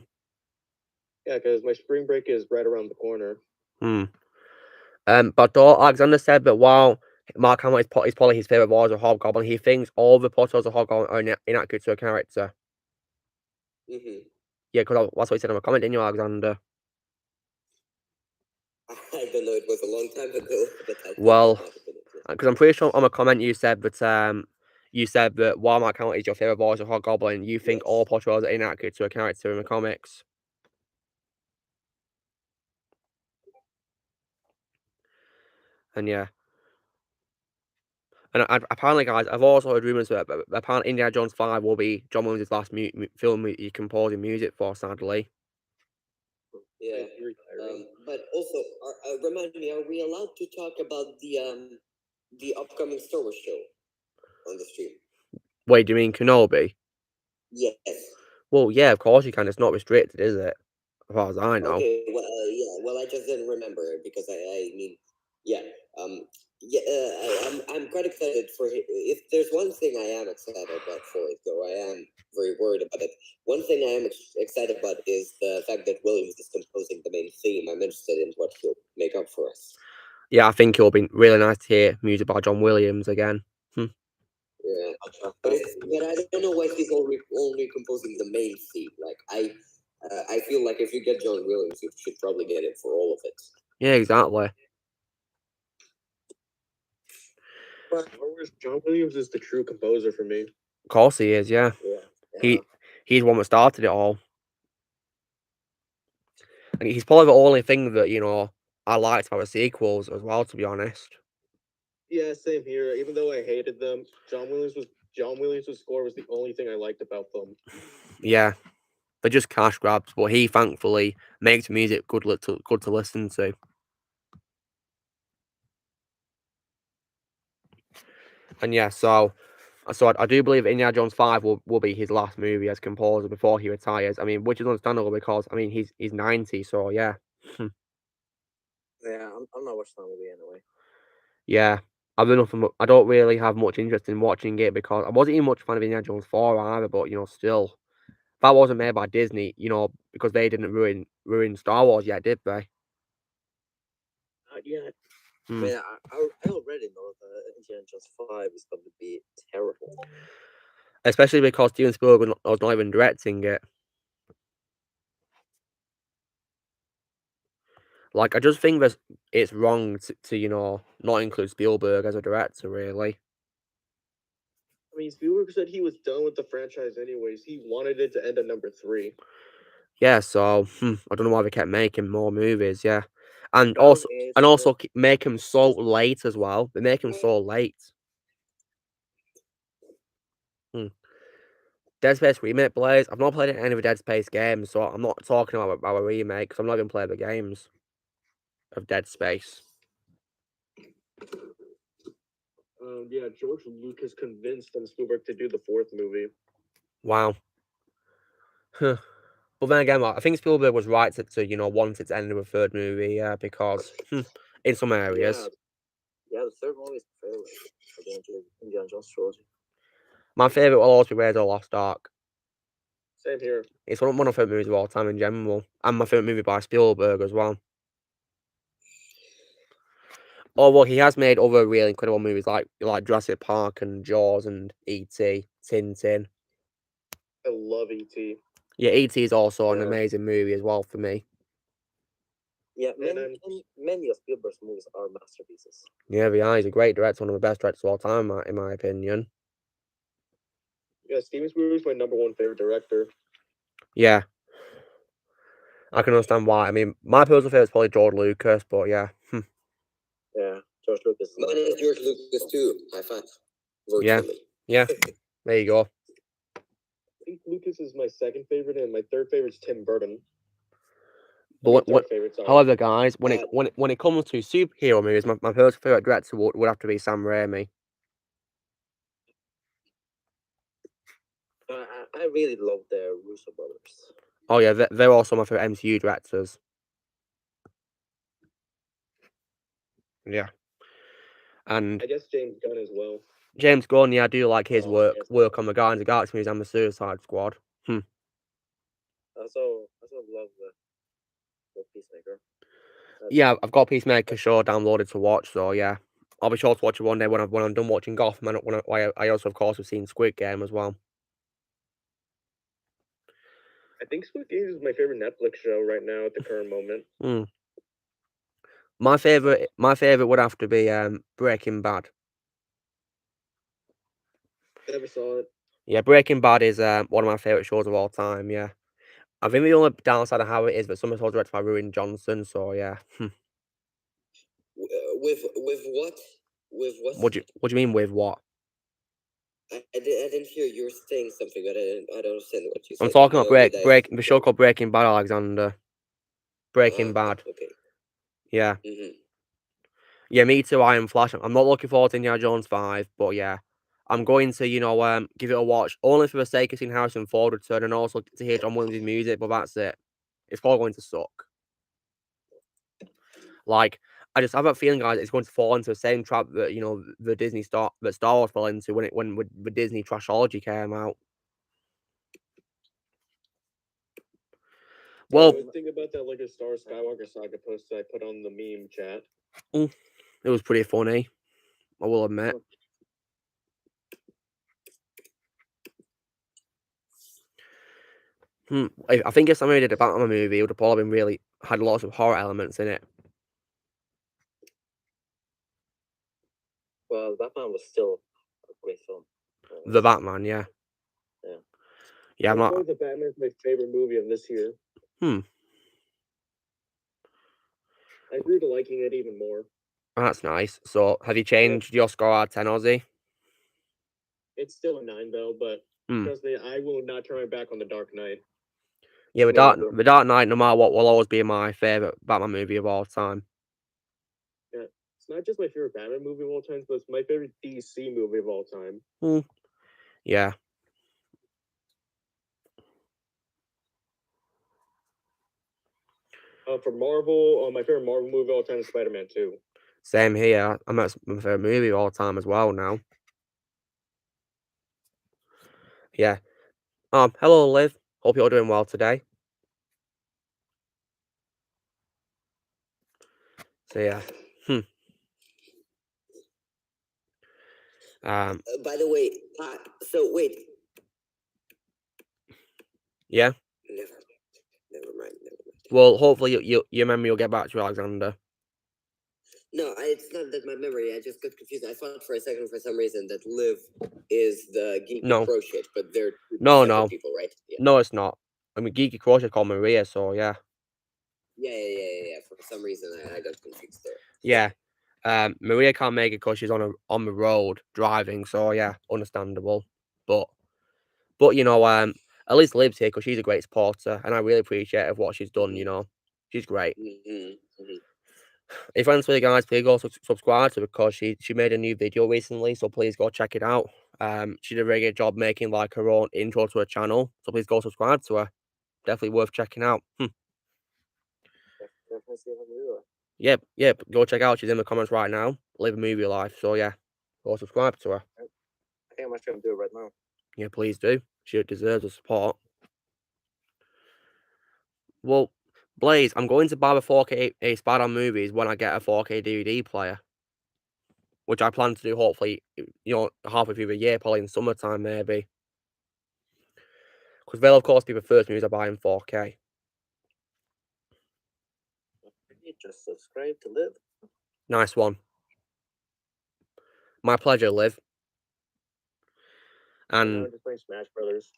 Yeah, because my spring break is right around the corner. But Alexander said that while Mark Hamill is probably his favourite voice of Hobgoblin, he thinks all the portrayals of Hobgoblin are inaccurate to a character. Yeah, because that's what he said in a comment, didn't you, Alexander? I don't know, it was a long time ago. Well, because I'm pretty sure on a comment you said that while Mark Hamill is your favourite voice of Hobgoblin, you think all portrayals are inaccurate to a character in the comics. And yeah. And apparently, guys, I've also heard rumours that apparently Indiana Jones 5 will be John Williams' last film he composing music for, sadly. Yeah. But also, remind me, are we allowed to talk about the upcoming Star Wars show on the stream? Wait, do you mean Kenobi? Yes. Well, yeah, of course you can. It's not restricted, is it? As far as I know. Okay, well, yeah, well, I just didn't remember because I mean, yeah, I'm quite excited for it. If there's one thing I am excited about for it, though I am very worried about it. One thing I am excited about is the fact that Williams is composing the main theme. I'm interested in what he'll make up for us. Yeah, I think it'll be really nice to hear music by John Williams again. Yeah, but I don't know why he's only composing the main theme. Like I feel like if you get John Williams, you should probably get it for all of it. Yeah, exactly. But John Williams is the true composer for me. Of course he is, yeah. He's the one that started it all. And he's probably the only thing that, I liked about the sequels as well, to be honest. Yeah, same here. Even though I hated them, John Williams' score was the only thing I liked about them. Yeah. They're just cash grabs, but he thankfully makes music good to listen to. And yeah, so So I do believe Indiana Jones 5 will be his last movie as composer before he retires. I mean, which is understandable because I mean he's 90, so yeah. Yeah, I'm not watching that movie anyway. Yeah, I don't really have much interest in watching it because I wasn't even much fan of Indiana Jones 4 either. But still, that wasn't made by Disney. Because they didn't ruin Star Wars yet, did they? Not yet. I mean, I already know that Indiana Jones 5 is going to be terrible. Especially because Steven Spielberg was not even directing it. Like, I just think that it's wrong to not include Spielberg as a director, really. I mean, Spielberg said he was done with the franchise anyways. He wanted it to end at number 3. Yeah, so I don't know why they kept making more movies. Yeah, and also make them so late as well. They make them so late. Dead Space remake, Blaze. I've not played any of the Dead Space games, so I'm not talking about a remake because I'm not even playing the games of Dead Space. Yeah, George Lucas convinced Spielberg to do the 4th movie. Wow. But then again, I think Spielberg was right to want it to end with a 3rd movie, because in some areas. Yeah, the 3rd movie is my favorite of the Indiana Jones trilogy. My favorite will always be Raiders of the Lost Ark. Same here. It's one of my favorite movies of all time in general, and my favorite movie by Spielberg as well. Although he has made other really incredible movies like Jurassic Park and Jaws and E.T., Tintin. I love E.T. Yeah, E.T. is also an amazing movie as well for me. Yeah, many of Spielberg's movies are masterpieces. Yeah, he's a great director, one of the best directors of all time, in my opinion. Yeah, Steven Spielberg is my number 1 favorite director. Yeah. I can understand why. I mean, my personal favorite is probably George Lucas, but yeah. Yeah, George Lucas. Mine is George Lucas too. High five. Virtually. Yeah. There you go. I think Lucas is my 2nd favorite, and my 3rd favorite is Tim Burton. But however, guys, when it comes to superhero movies, my personal favorite director would have to be Sam Raimi. I really love the Russo brothers. Oh yeah, they're also my favorite MCU directors. Yeah. And I guess James Gunn as well. James Gunn, yeah, I do like his work on the Guardians of the Galaxy movies and the Suicide Squad. I also love the Peacemaker. Yeah, I've got Peacemaker show downloaded to watch, so yeah, I'll be sure to watch it one day when I'm done watching Gotham. And I also, of course, have seen Squid Game as well. I think Squid Game is my favorite Netflix show right now at the current moment. My favorite would have to be Breaking Bad. Never saw it. Yeah, Breaking Bad is one of my favorite shows of all time. Yeah, I think the only downside of how it is that some of it's directed by Ruin Johnson. So yeah. With what? With what? What do you mean with what? I didn't hear you were saying something, but I don't understand what you said. I'm talking about the show called Breaking Bad, Alexander. Breaking Bad. Okay. Yeah. Yeah, me too. I am Flash. I'm not looking forward to Indiana Jones 5, but yeah, I'm going to give it a watch only for the sake of seeing Harrison Ford return and also to hear John Williams' music. But that's it. It's probably going to suck. Like, I just have that feeling, guys, it's going to fall into the same trap that the Star Wars fell into when the Disney trashology came out. Well, the thing about that Lego Star Skywalker saga post I put on the meme chat. It was pretty funny, I will admit. I think if somebody did a Batman movie, it would have probably been had lots of horror elements in it. Well, Batman was still a great film. The Batman, yeah. Yeah, I'm not. The Batman is my favorite movie of this year. I grew to liking it even more. That's nice. So, have you changed your score out 10, Ozzy? It's still a 9 though, but trust me, I will not turn my back on The Dark Knight. Yeah, the Dark Knight, no matter what, will always be my favorite Batman movie of all time. Yeah, it's not just my favorite Batman movie of all time, but it's my favorite DC movie of all time. Yeah. For Marvel, my favorite Marvel movie of all time is Spider-Man 2. Same here. I'm at my favorite movie of all time as well now. Yeah. Hello, Liv. Hope you're doing well today. So yeah. By the way, so wait. Yeah. Never mind. Well, hopefully you remember you'll get back to Alexander. No, it's not that my memory. I just got confused. I thought for a second, for some reason, that Liv is the Geeky Crow shit, but they're separate people, right? Yeah. No, it's not. I mean, Geeky Crochet called Maria, so yeah. Yeah. For some reason, I got confused there. Yeah. Maria can't make it because she's on the road driving, so yeah, understandable. But you know, at least Liv's here because she's a great supporter, and I really appreciate of what she's done. You know, she's great. If you're friends with you guys, please go subscribe to her because she made a new video recently, so please go check it out. She did a very good job making like her own intro to her channel, so please go subscribe to her. Definitely worth checking out. Yep. Go check out. She's in the comments right now. Live a movie life. So yeah, go subscribe to her. I think I'm actually gonna do it right now. Yeah, please do. She deserves the support. Well, Blaze, I'm going to buy the 4K Spider-Man movies when I get a 4K DVD player, which I plan to do hopefully, halfway through the year, probably in summertime maybe. Because they'll of course be the first movies I buy in 4K. Just subscribe to Liv. Nice one. My pleasure, Liv. And just playing Smash Brothers.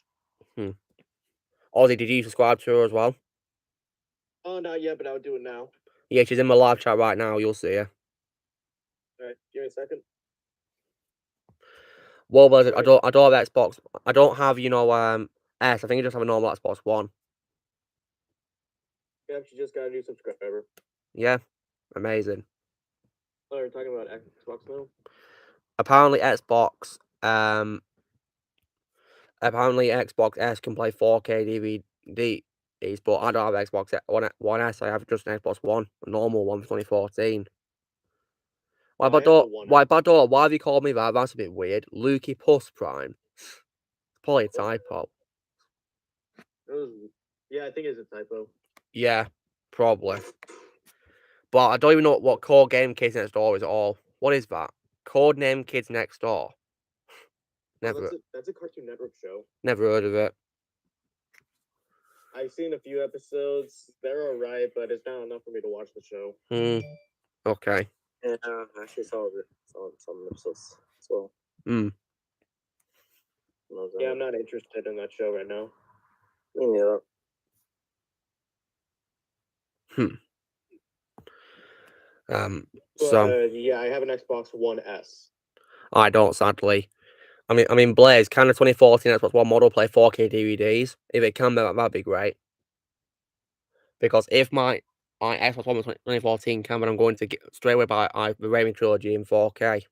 Ozzy, did you subscribe to her as well? Oh, not yet, but I'll do it now. Yeah, she's in my live chat right now. You'll see her. Alright, give me a second. Well, but I don't have Xbox. I don't have, S. I think I just have a normal Xbox One. Yep, she just got a new subscriber. Yeah, amazing. Oh, you're talking about Xbox now? Apparently Xbox S can play 4K DVDs, but I don't have Xbox One S. I have just an Xbox One, a normal one from 2014. Why have you called me that? That's a bit weird. Lukey Puss Prime. It's probably a typo. Yeah, I think it's a typo. Yeah, probably. But I don't even know what Code Game Kids Next Door is at all. What is that? Codename Kids Next Door. Never. That's a Cartoon Network show. Never heard of it. I've seen a few episodes. They're alright, but it's not enough for me to watch the show. Okay. Yeah, I actually saw some episodes as well. Yeah, I'm not interested in that show right now. Me neither. Yeah, I have an Xbox One S. I don't, sadly. I mean, Blaze, can the 2014 Xbox One model play 4K DVDs? If it can, that'd be great. Because if my Xbox One 2014 can, then I'm going to straight away buy the Raven Trilogy in 4K.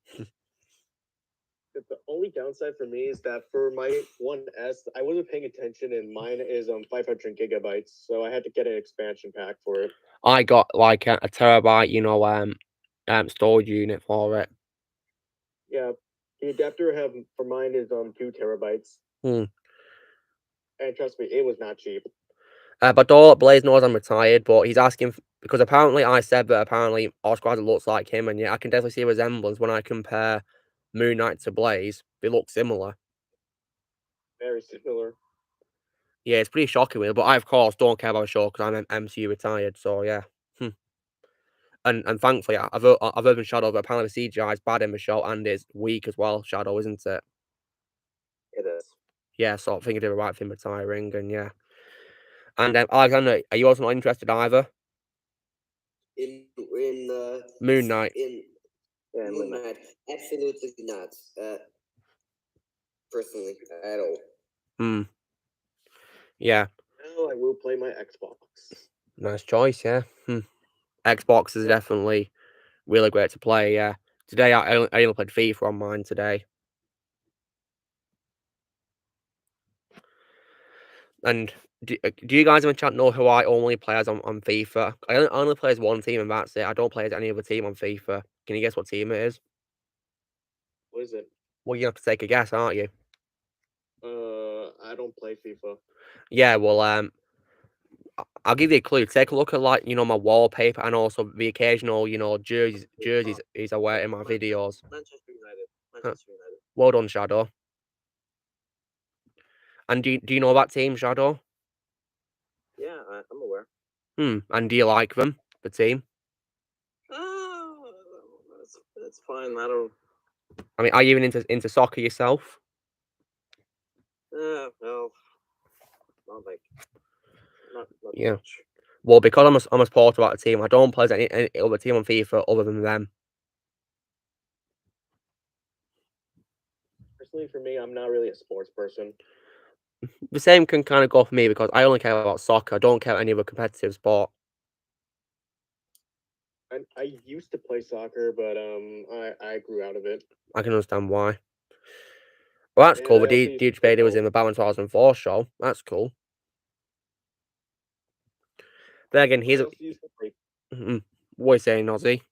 The only downside for me is that for my One S, I wasn't paying attention, and mine is 500 gigabytes, so I had to get an expansion pack for it. I got like a terabyte, storage unit for it. Yeah, the adapter I have for mine is 2 terabytes. And trust me, it was not cheap. But Blaze knows I'm retired, but he's asking because apparently I said that apparently Oscar looks like him, and yeah, I can definitely see a resemblance when I compare Moon Knight to Blaze. They look similar. Very similar. Yeah, it's pretty shocking, but I of course don't care about the show because I'm MCU retired. So yeah. And thankfully, I've opened Shadow, but apparently the CGI is bad in the show and it's weak as well. Shadow, isn't it? It is. Yeah, so I think I did the right thing retiring, and yeah. And Alexander, are you also not interested either? In Moon Knight. Moon Knight, absolutely not. Personally, at all. Yeah. Now I will play my Xbox. Nice choice, yeah. Xbox is definitely really great to play, yeah. Today, I only played FIFA on mine today. And do you guys in the chat know who I only play as on FIFA? I only play as one team and that's it. I don't play as any other team on FIFA. Can you guess what team it is? What is it? Well, you have to take a guess, aren't you? I don't play FIFA. Yeah, well, I'll give you a clue. Take a look at like my wallpaper and also the occasional jerseys I wear in my videos. Manchester United. United. Well done, Shadow. And do you know that team, Shadow? Yeah, I'm aware. And do you like them, the team? That's fine. I don't. I mean, are you even into soccer yourself? Well, not like, not Yeah. much. Well, because I'm a supporter of that team, I don't play as any other team on FIFA other than them. Personally, for me, I'm not really a sports person. The same can kind of go for me because I only care about soccer. I don't care about any other competitive sport. I used to play soccer, but I grew out of it. I can understand why. Well, that's cool. The DJ Bader was in the Batman 2004 show. That's cool. Then again, he's what are you saying, Ozzy?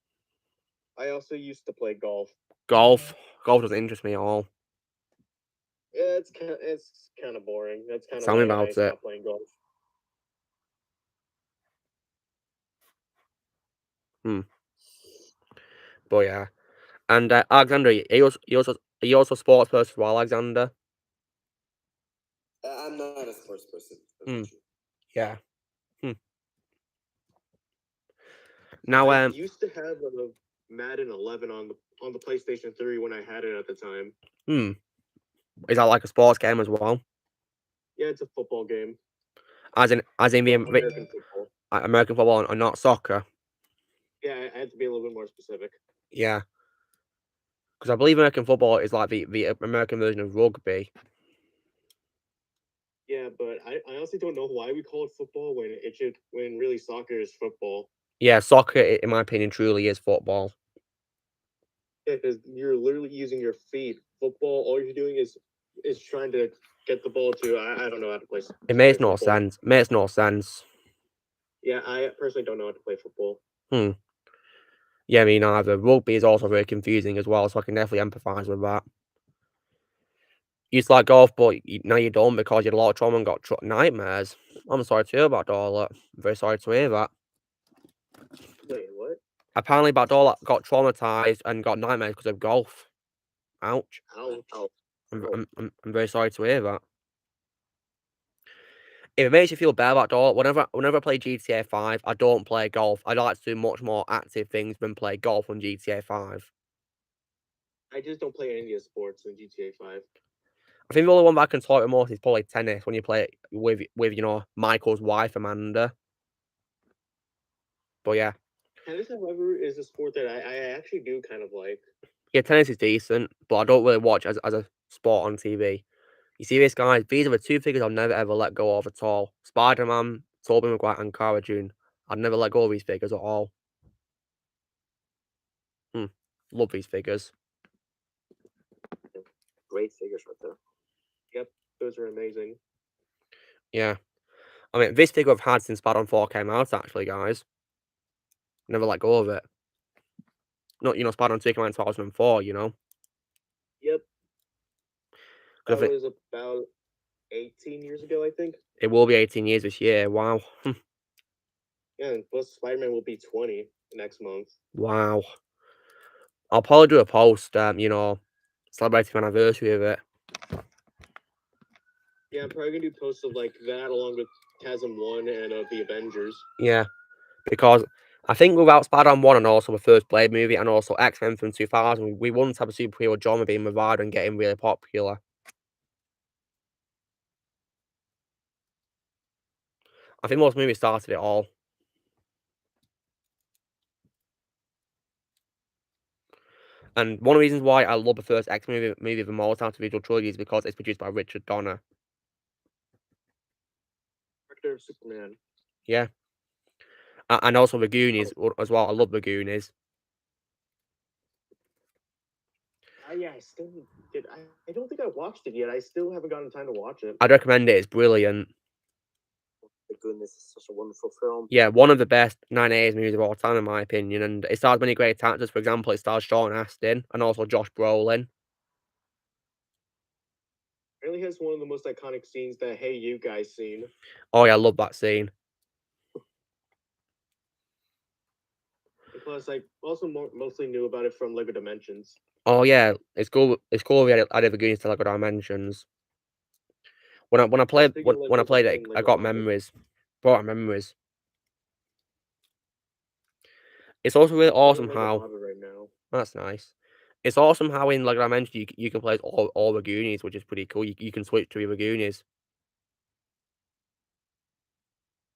I also used to play golf. Golf doesn't interest me at all. Yeah, it's kind of boring. That's kind of Tell me why about I it. stopped playing golf. But yeah, and Alexander, are you also a sports person as well, Alexander? I'm not a sports person. Yeah. Now, I used to have a Madden 11 on the PlayStation 3 when I had it at the time. Is that like a sports game as well? Yeah, it's a football game. As in the American football. American football and not soccer. Yeah, I had to be a little bit more specific. Yeah. Because I believe American football is like the American version of rugby. Yeah, but I honestly don't know why we call it football when really soccer is football. Yeah, soccer, in my opinion, truly is football. Yeah, because you're literally using your feet. Football, all you're doing is trying to get the ball to. I don't know how to play. It makes no sense. Makes no sense. Yeah, I personally don't know how to play football. Yeah, I mean, either rugby is also very confusing as well, so I can definitely empathise with that. You used to like golf, but now you don't because you had a lot of trauma and got nightmares. I'm sorry to hear about all that. I'm very sorry to hear that. Wait, what? Apparently, Badola got traumatized and got nightmares because of golf. Ouch. Ouch. I'm very sorry to hear that. If it makes you feel better about Badola, whenever I play GTA 5, I don't play golf. I like to do much more active things than play golf on GTA 5. I just don't play any of the sports in GTA 5. I think the only one that I can tolerate most is probably tennis when you play it with Michael's wife, Amanda. But yeah. Tennis, however, is a sport that I actually do kind of like. Yeah, tennis is decent, but I don't really watch as a sport on TV. You see this, guys? These are the two figures I'll never ever let go of at all. Spider-Man, Tobey Maguire, and Cara June. I'd never let go of these figures at all. Love these figures. Great figures right there. Yep, those are amazing. Yeah. I mean, this figure I've had since Spider-Man 4 came out, actually, guys. Never let go of it. Not, Spider-Man 2 came out in 2004, Yep. That was about 18 years ago, I think. It will be 18 years this year. Wow. Yeah, and plus Spider-Man will be 20 next month. Wow. I'll probably do a post, celebrating my anniversary of it. Yeah, I'm probably gonna do posts of like that along with Chasm 1 and the Avengers. Yeah. Because I think without Spider-Man 1 and also the first Blade movie and also X-Men from 2000, we wouldn't have a superhero genre being revived and getting really popular. I think most movies started it all. And one of the reasons why I love the first X-Men movie the most out of visual trilogy is because it's produced by Richard Donner. Director of Superman. Yeah. And also the Goonies as well. I love the Goonies. Yeah, I still did. I don't think I watched it yet. I still haven't gotten time to watch it. I'd recommend it. It's brilliant. goodness, it's such a wonderful film. Yeah, one of the best 1980s movies of all time, in my opinion. And it stars many great actors. For example, it stars Sean Astin and also Josh Brolin. It really has one of the most iconic scenes, that "Hey You Guys" scene. Oh yeah, I love that scene. And plus, I also mostly knew about it from Lego Dimensions. Oh yeah, it's cool. It's cool we added the Goonies to Lego Dimensions. When I played it, I got memories. Brought memories. It's also really awesome how right now. that's nice. It's awesome how in Lego Dimensions you can play all the Goonies, which is pretty cool. You can switch to the Goonies.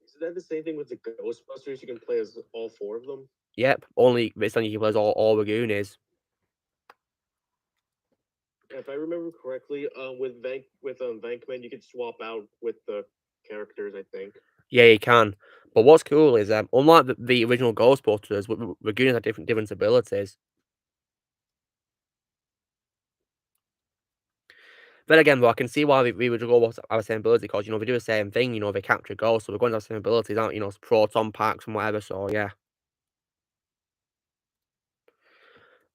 Is that the same thing with the Ghostbusters? You can play as all 4 of them. Yep, only this time you can play as all the Goonies. If I remember correctly, with Venkman, you could swap out with the characters, I think. Yeah, you can. But what's cool is, unlike the original Ghostbusters, the Goonies have different abilities. Then again, though, I can see why we would go have the same ability, because, they do the same thing, they capture ghosts, so they're going to have the same abilities, aren't proton packs and whatever, so yeah.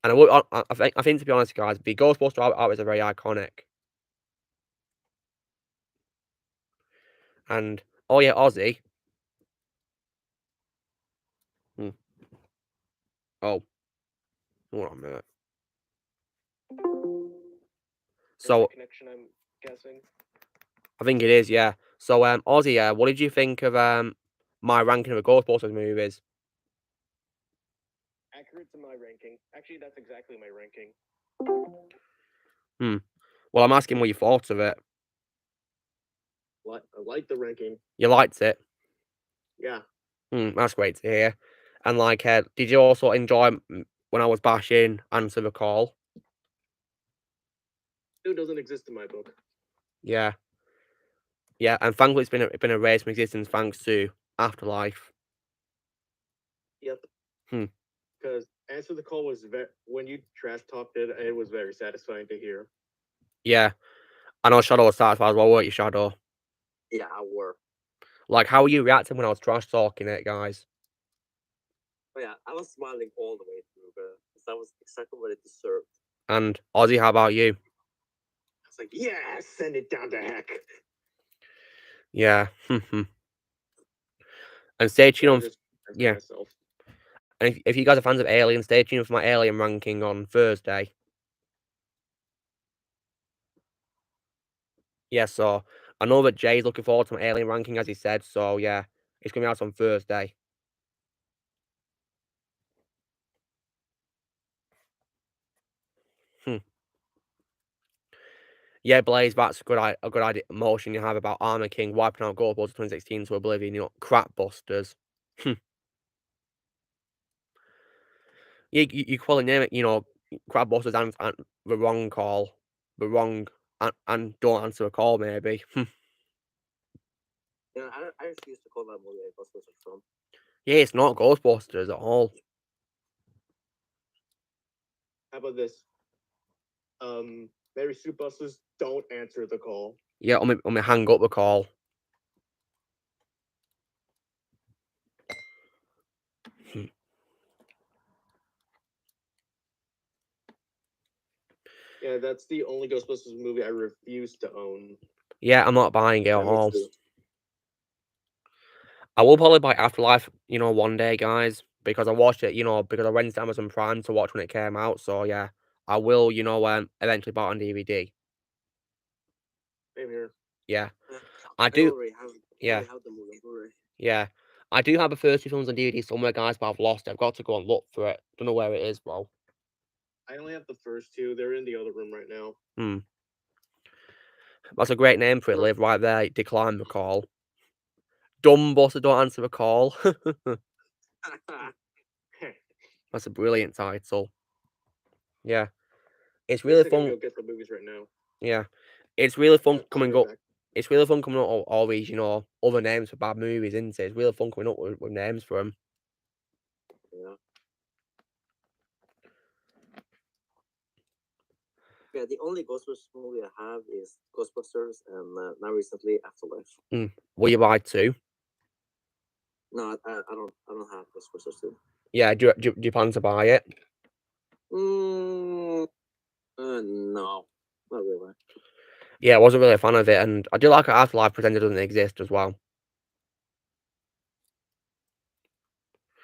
And I think, to be honest, guys, the Ghostbuster art is very iconic. And, oh yeah, Ozzy. Oh. Hold on a minute. So, connection, I'm guessing. I think it is, yeah. So, Ozzy, what did you think of my ranking of the Ghostbusters movies? Accurate to my ranking. Actually, that's exactly my ranking. Well, I'm asking what you thought of it. I like the ranking. You liked it? Yeah. That's great to hear. And did you also enjoy when I was bashing Answer the Call? It doesn't exist in my book. Yeah. Yeah, and thankfully it's been erased from existence thanks to Afterlife. Yep. Hmm. Because Answer the Call was when you trash talked it, it was very satisfying to hear. Yeah. I know Shadow was satisfied as well, weren't you, Shadow? Yeah, I were. How were you reacting when I was trash talking it, guys? Oh yeah, I was smiling all the way through, because that was exactly what it deserved. And Ozzy, how about you? I was like, yeah, send it down to heck. Yeah. And stay tuned on. Yeah. Myself. And if you guys are fans of Alien, stay tuned for my Alien ranking on Thursday. Yeah, so I know that Jay's looking forward to my Alien ranking, as he said, so yeah, it's going to be out on Thursday. Yeah, Blaze, that's a good idea, motion you have about Armor King wiping out Ghostbusters 2016 to oblivion, crap busters. Yeah, you call it name it, crap busters and the wrong call, and don't answer a call, maybe. Yeah, I refuse to call that movie a Ghostbusters film. Yeah, it's not Ghostbusters at all. How about this? Mary Sue Busters, don't answer the call. Yeah, I'm gonna hang up the call. Yeah, that's the only Ghostbusters movie I refuse to own. Yeah, I'm not buying it at me all. too. I will probably buy Afterlife, one day, guys, because I watched it, because I went to Amazon Prime to watch when it came out. So yeah, I will, eventually buy it on DVD. Same here. Yeah, I do. already have the movie on Blu-ray. Yeah, I do have the first 2 films on DVD somewhere, guys, but I've lost it. I've got to go and look for it. Don't know where it is, bro. I only have the first 2. They're in the other room right now. That's a great name for it. Live right there. Decline the call. Dumb buster, don't answer the call. That's a brilliant title. Yeah, it's really fun. Go get the movies right now. Yeah, it's really fun coming up. It's really fun coming up with all these, other names for bad movies, isn't it? It's really fun coming up with names for them. Yeah. Yeah, the only Ghostbusters movie I have is Ghostbusters, and now recently Afterlife. Will you buy 2? No, I don't have the Switch 2. Yeah, do you plan to buy it? No, not really. Yeah, I wasn't really a fan of it, and I do like how Afterlife pretended it doesn't exist as well.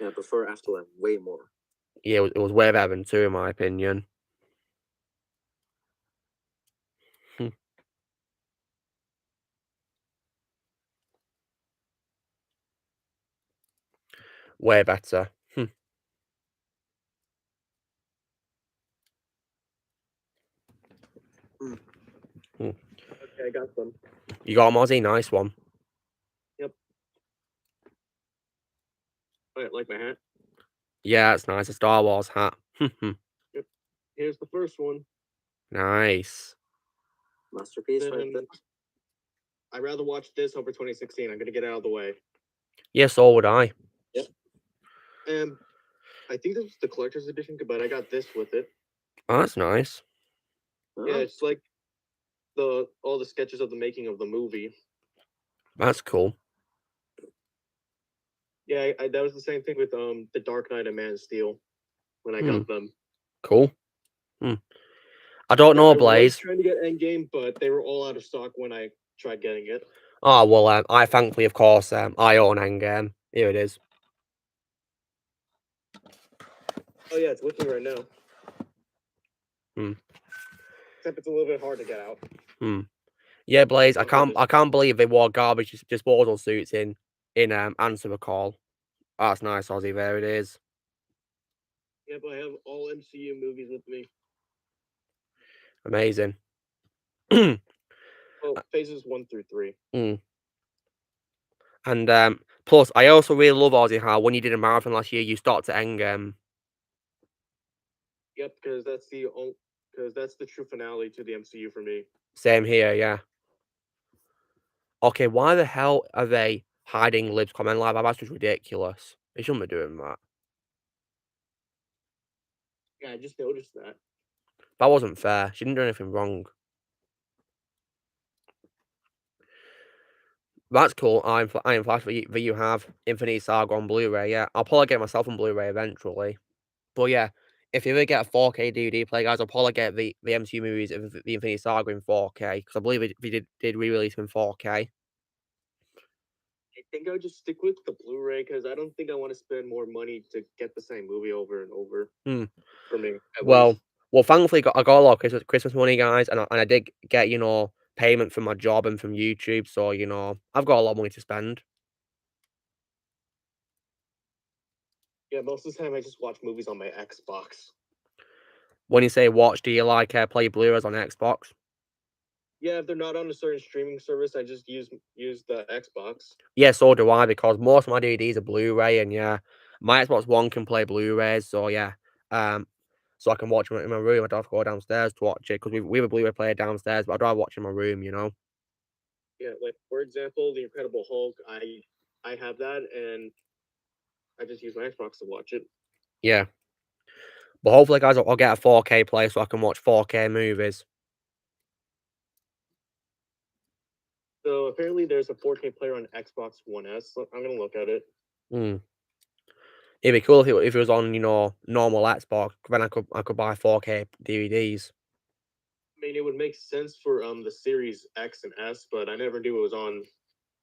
Yeah, I prefer Afterlife way more. Yeah, it was way better than 2, in my opinion. Way better. Okay, I got them. You got a Mozzie? Nice one. Yep. Alright, like my hat? Yeah, it's nice. A Star Wars hat. Yep. Here's the first one. Nice. Masterpiece right there. I'd rather watch this over 2016. I'm gonna get it out of the way. Yeah, so would I. Yep. And I think this was the collector's edition, but I got this with it. Oh, that's nice. Yeah, it's like all the sketches of the making of the movie. That's cool. Yeah, that was the same thing with the Dark Knight and Man of Steel when I got them. Cool. I don't know, I was Blaze. trying to get Endgame, but they were all out of stock when I tried getting it. Oh, well, I thankfully, of course, I own Endgame. Here it is. Oh yeah, it's with me right now. Hmm. Except it's a little bit hard to get out. Yeah, Blaze, I can't believe they wore garbage disposal suits in Answer the Call. That's nice, Ozzy. There it is. Yep, I have all MCU movies with me. Amazing. Well, phases 1 through 3. And plus, I also really love, Ozzy, how when you did a marathon last year, you stopped at Endgame. Yep, because that's the true finale to the MCU for me. Same here, yeah. Okay, why the hell are they hiding Liv's comment live? That's just ridiculous. They shouldn't be doing that. Yeah, I just noticed that. That wasn't fair. She didn't do anything wrong. That's cool. I am flashed that you have Infinity Saga on Blu-ray. Yeah, I'll probably get myself on Blu-ray eventually. But yeah, if you ever get a 4K DVD player, guys, I'll probably get the MCU movies of the Infinity Saga in 4K because I believe they did re-release them in 4K. I think I'll just stick with the Blu-ray because I don't think I want to spend more money to get the same movie over and over. For me, well, thankfully I got a lot of Christmas money, guys, and I did get payment from my job and from YouTube, so I've got a lot of money to spend. Yeah, most of the time I just watch movies on my Xbox. When you say watch, do you like play Blu-rays on Xbox? Yeah, if they're not on a certain streaming service, I just use the Xbox. Yeah, so do I, because most of my DVDs are Blu-ray, and yeah, my Xbox One can play Blu-rays, so yeah, so I can watch them in my room. I don't have to go downstairs to watch it, because we have a Blu-ray player downstairs, but I'd rather watch in my room, Yeah, like for example, The Incredible Hulk, I have that, and I just use my Xbox to watch it. Yeah. But hopefully, guys, I'll get a 4K player so I can watch 4K movies. So apparently there's a 4K player on Xbox One S. So I'm gonna look at it. It'd be cool if it was on, normal Xbox. Then I could buy 4K DVDs. I mean, it would make sense for the Series X and S, but I never knew it was on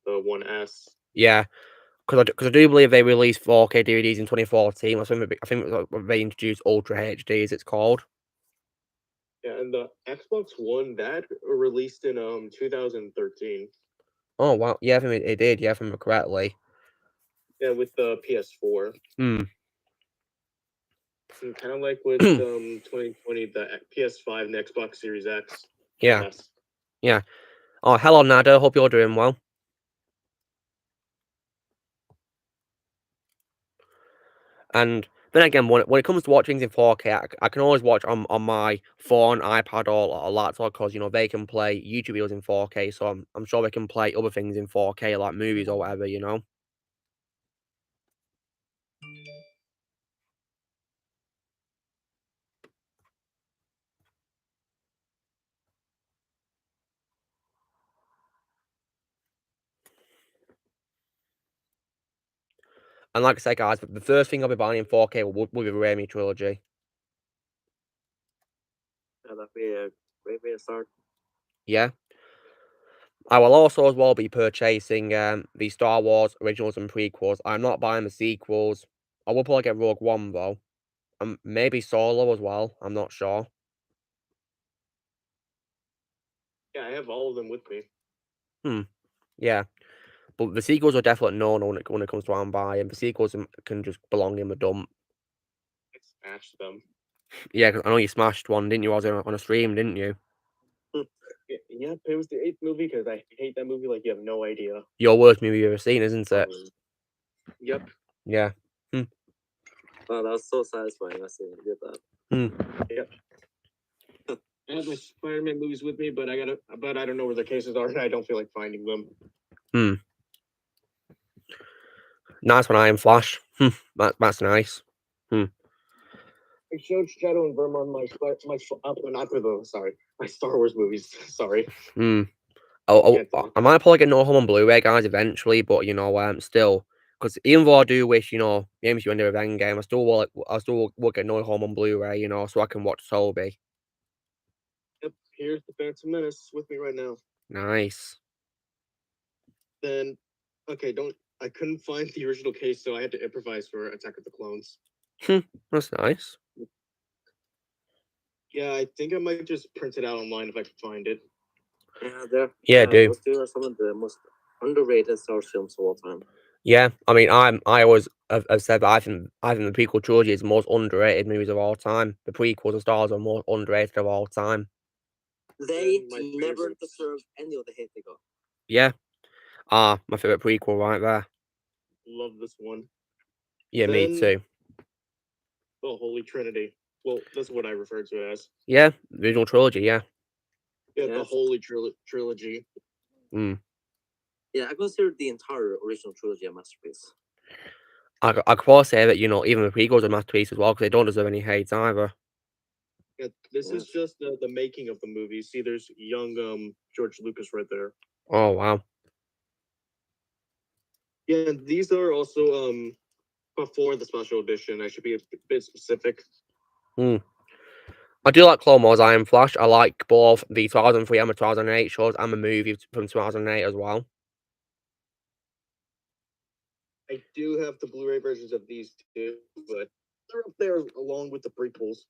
the One S. Yeah, because I do believe they released 4K DVDs in 2014. I think it was when they introduced Ultra HD, as it's called. Yeah, and the Xbox One that released in 2013. Oh wow, yeah, I think it did. Yeah, if I remember correctly. Yeah, with the PS4. Kind of like with 2020, the PS5 and Xbox Series X. Yeah. Yeah. Oh, hello, Nada. Hope you're doing well. And then again, when it comes to watching things in 4K, I can always watch on my phone, iPad, or laptop because they can play YouTube videos in 4K. So I'm sure they can play other things in 4K, like movies or whatever. And like I said, guys, the first thing I'll be buying in 4K will be the Raimi trilogy. Yeah, that'd be a great way to start. Yeah. I will also as well be purchasing the Star Wars originals and prequels. I'm not buying the sequels. I will probably get Rogue One though. Maybe Solo as well. I'm not sure. Yeah, I have all of them with me. Yeah. But the sequels are definitely no when it comes to what I'm buying. The sequels can just belong in the dump. I smashed them. Yeah, because I know you smashed one, didn't you? I was on a stream, didn't you? Yeah, it was the 8th movie because I hate that movie like you have no idea. Your worst movie you've ever seen, isn't it? Yep. Yeah. Oh, that was so satisfying. I see you did that. Yep. I have my Spider-Man movies with me, but I don't know where the cases are, and I don't feel like finding them. Nice one, Iron Flash. That's nice. I showed Shadow and Vermont my Star Wars movies. Sorry. I might probably get No Home on Blu-ray, guys, eventually, but you know, still, because even though I do wish, you know, the MCU ended with Endgame, I still will get No Home on Blu-ray, you know, so I can watch Toby. Yep. Here's the Phantom Menace with me right now. Nice. Then, okay, I couldn't find the original case, so I had to improvise for Attack of the Clones. That's nice. Yeah, I think I might just print it out online if I can find it. Yeah, do. Those two are some of the most underrated Star Wars films of all time. Yeah, I mean, I always have said that I think the prequel trilogy is the most underrated movies of all time. The prequels and Star Wars are most underrated of all time. They never deserve any of the hate they got. Yeah. My favorite prequel right there. Love this one. Yeah, me too. The Holy Trinity. Well, that's what I refer to it as. Yeah, the original trilogy, yeah. Yeah, the Holy Trilogy. Yeah, I consider the entire original trilogy a masterpiece. I could probably say that, you know, even the prequels are a masterpiece as well, because they don't deserve any hate either. Yeah, this is just the making of the movie. See, there's young George Lucas right there. Oh, wow. Yeah, these are also before the special edition. I should be a bit specific. I do like Clone Wars Iron Flash. I like both the 2003 and the 2008 shows and the movie from 2008 as well. I do have the Blu-ray versions of these two, but they're up there along with the prequels.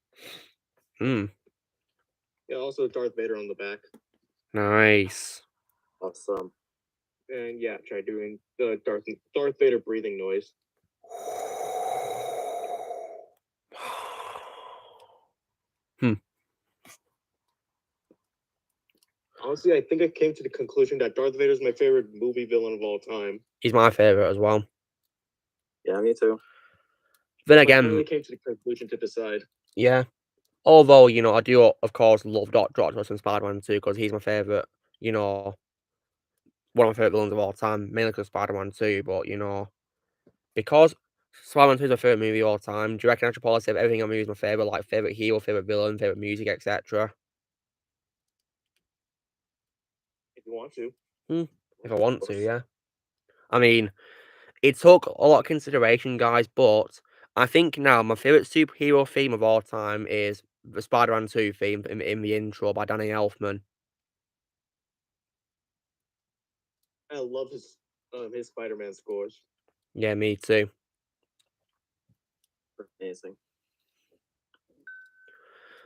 Yeah, also Darth Vader on the back. Nice. Awesome. And yeah, try doing the Darth Vader breathing noise. Honestly, I think I came to the conclusion that Darth Vader is my favorite movie villain of all time. He's my favorite as well. Yeah, me too. Then again, I finally came to the conclusion to decide. Yeah. Although, you know, I do, of course, love Dr. Octopus and Spider-Man too, because he's my favorite, you know, one of my favorite villains of all time, mainly because Spider-Man 2, but, you know, because Spider-Man 2 is my favorite movie of all time, do you reckon I should probably say everything on movie is my favorite, like favorite hero, favorite villain, favorite music, etc.? If you want to. If I want to, yeah. I mean, it took a lot of consideration, guys, but I think now my favorite superhero theme of all time is the Spider-Man 2 theme in the intro by Danny Elfman. I love his Spider-Man scores. Yeah, me too. Amazing.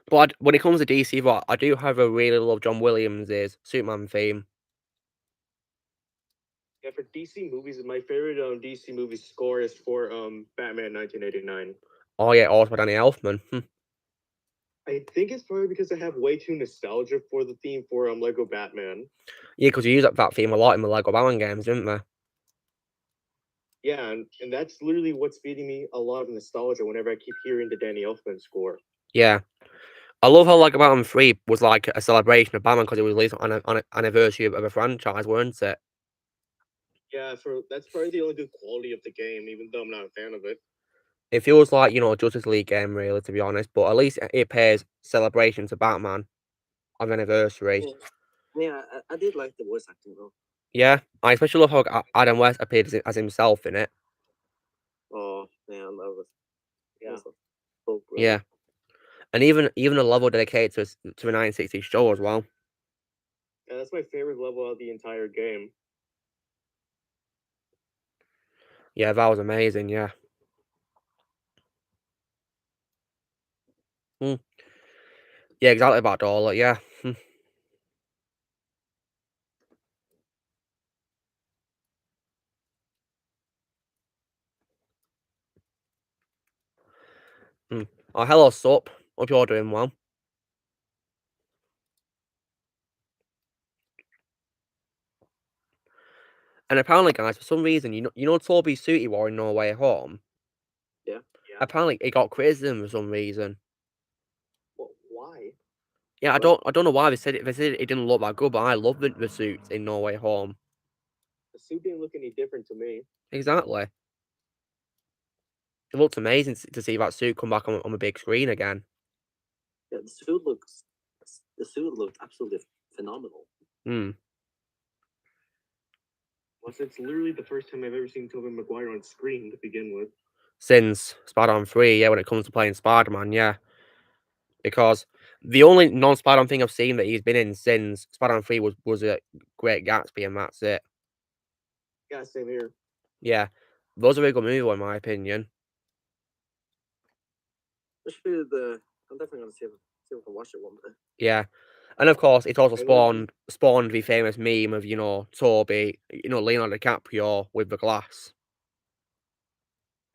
But when it comes to DC, what I do have a really love John Williams' Superman theme. Yeah, for DC movies, my favorite DC movie score is for Batman 1989. Oh yeah, also by Danny Elfman. I think it's probably because I have way too nostalgia for the theme for Lego Batman. Yeah, because you use that theme a lot in the Lego Batman games, didn't they? Yeah, and that's literally what's feeding me a lot of nostalgia whenever I keep hearing the Danny Elfman score. Yeah. I love how Lego Batman 3 was like a celebration of Batman because it was released on an anniversary of a franchise, weren't it? Yeah, that's probably the only good quality of the game, even though I'm not a fan of it. It feels like, you know, a Justice League game, really, to be honest, but at least it pays celebration to Batman on anniversary. Yeah, I did like the voice acting though. Yeah, I especially love how Adam West appeared as himself in it. Oh man, that was Yeah. so great. Yeah, and even a level dedicated to a 1960s show as well. Yeah, that's my favorite level of the entire game. Yeah, that was amazing. Yeah. Yeah, exactly about Dollar. Yeah. Oh, hello, Sup. Hope you're doing well. And apparently, guys, for some reason, you know Toby's suit he wore in No Way Home? Yeah. Apparently, it got criticism for some reason. Well, why? Yeah, I don't know why they said it. They said it didn't look that good, but I love the suits in No Way Home. The suit didn't look any different to me. Exactly. It looked amazing to see that suit come back on a big screen again. Yeah, the suit looked absolutely phenomenal. Hmm. Plus, it's literally the first time I've ever seen Tobey Maguire on screen to begin with. Since Spider-Man 3, yeah, when it comes to playing Spider-Man, yeah. Because the only non-Spider-Man thing I've seen that he's been in since Spider-Man 3 was a Great Gatsby, and that's it. Yeah, same here. Yeah. Those are a very good movie, in my opinion. Especially I'm definitely gonna see if I can watch it one day. Yeah. And of course, it also spawned the famous meme of, Toby, Leonardo DiCaprio with the glass.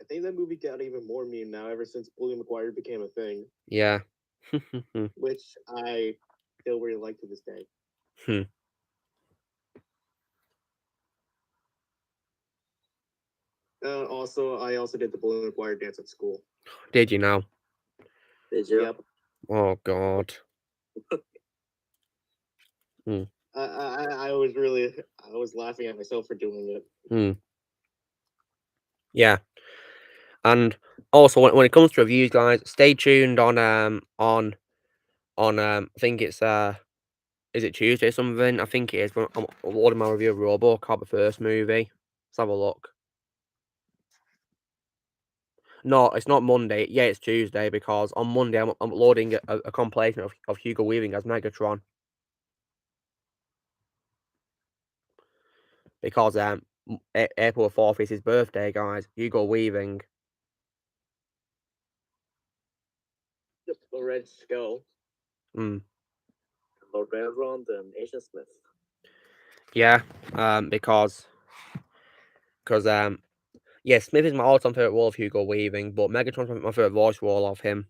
I think that movie got even more meme now ever since Bully Maguire became a thing. Yeah. Which I still really like to this day. Also, I also did the Bully Maguire dance at school. Did you now? Did you? Yep. Oh, God. I was laughing at myself for doing it. Yeah. And also, when it comes to reviews, guys, stay tuned on I think it's is it Tuesday or something? I think it is. I'm uploading my review of RoboCop, the first movie. Let's have a look. No, it's not Monday. Yeah, it's Tuesday, because on Monday I'm uploading a compilation of Hugo Weaving as Megatron. Because April 4th is his birthday, guys. Hugo Weaving. The Red Skull. Lord Reverend and Agent Smith. Yeah, because yeah, Smith is my all-time favorite role of Hugo Weaving, but Megatron's my favorite voice role of him.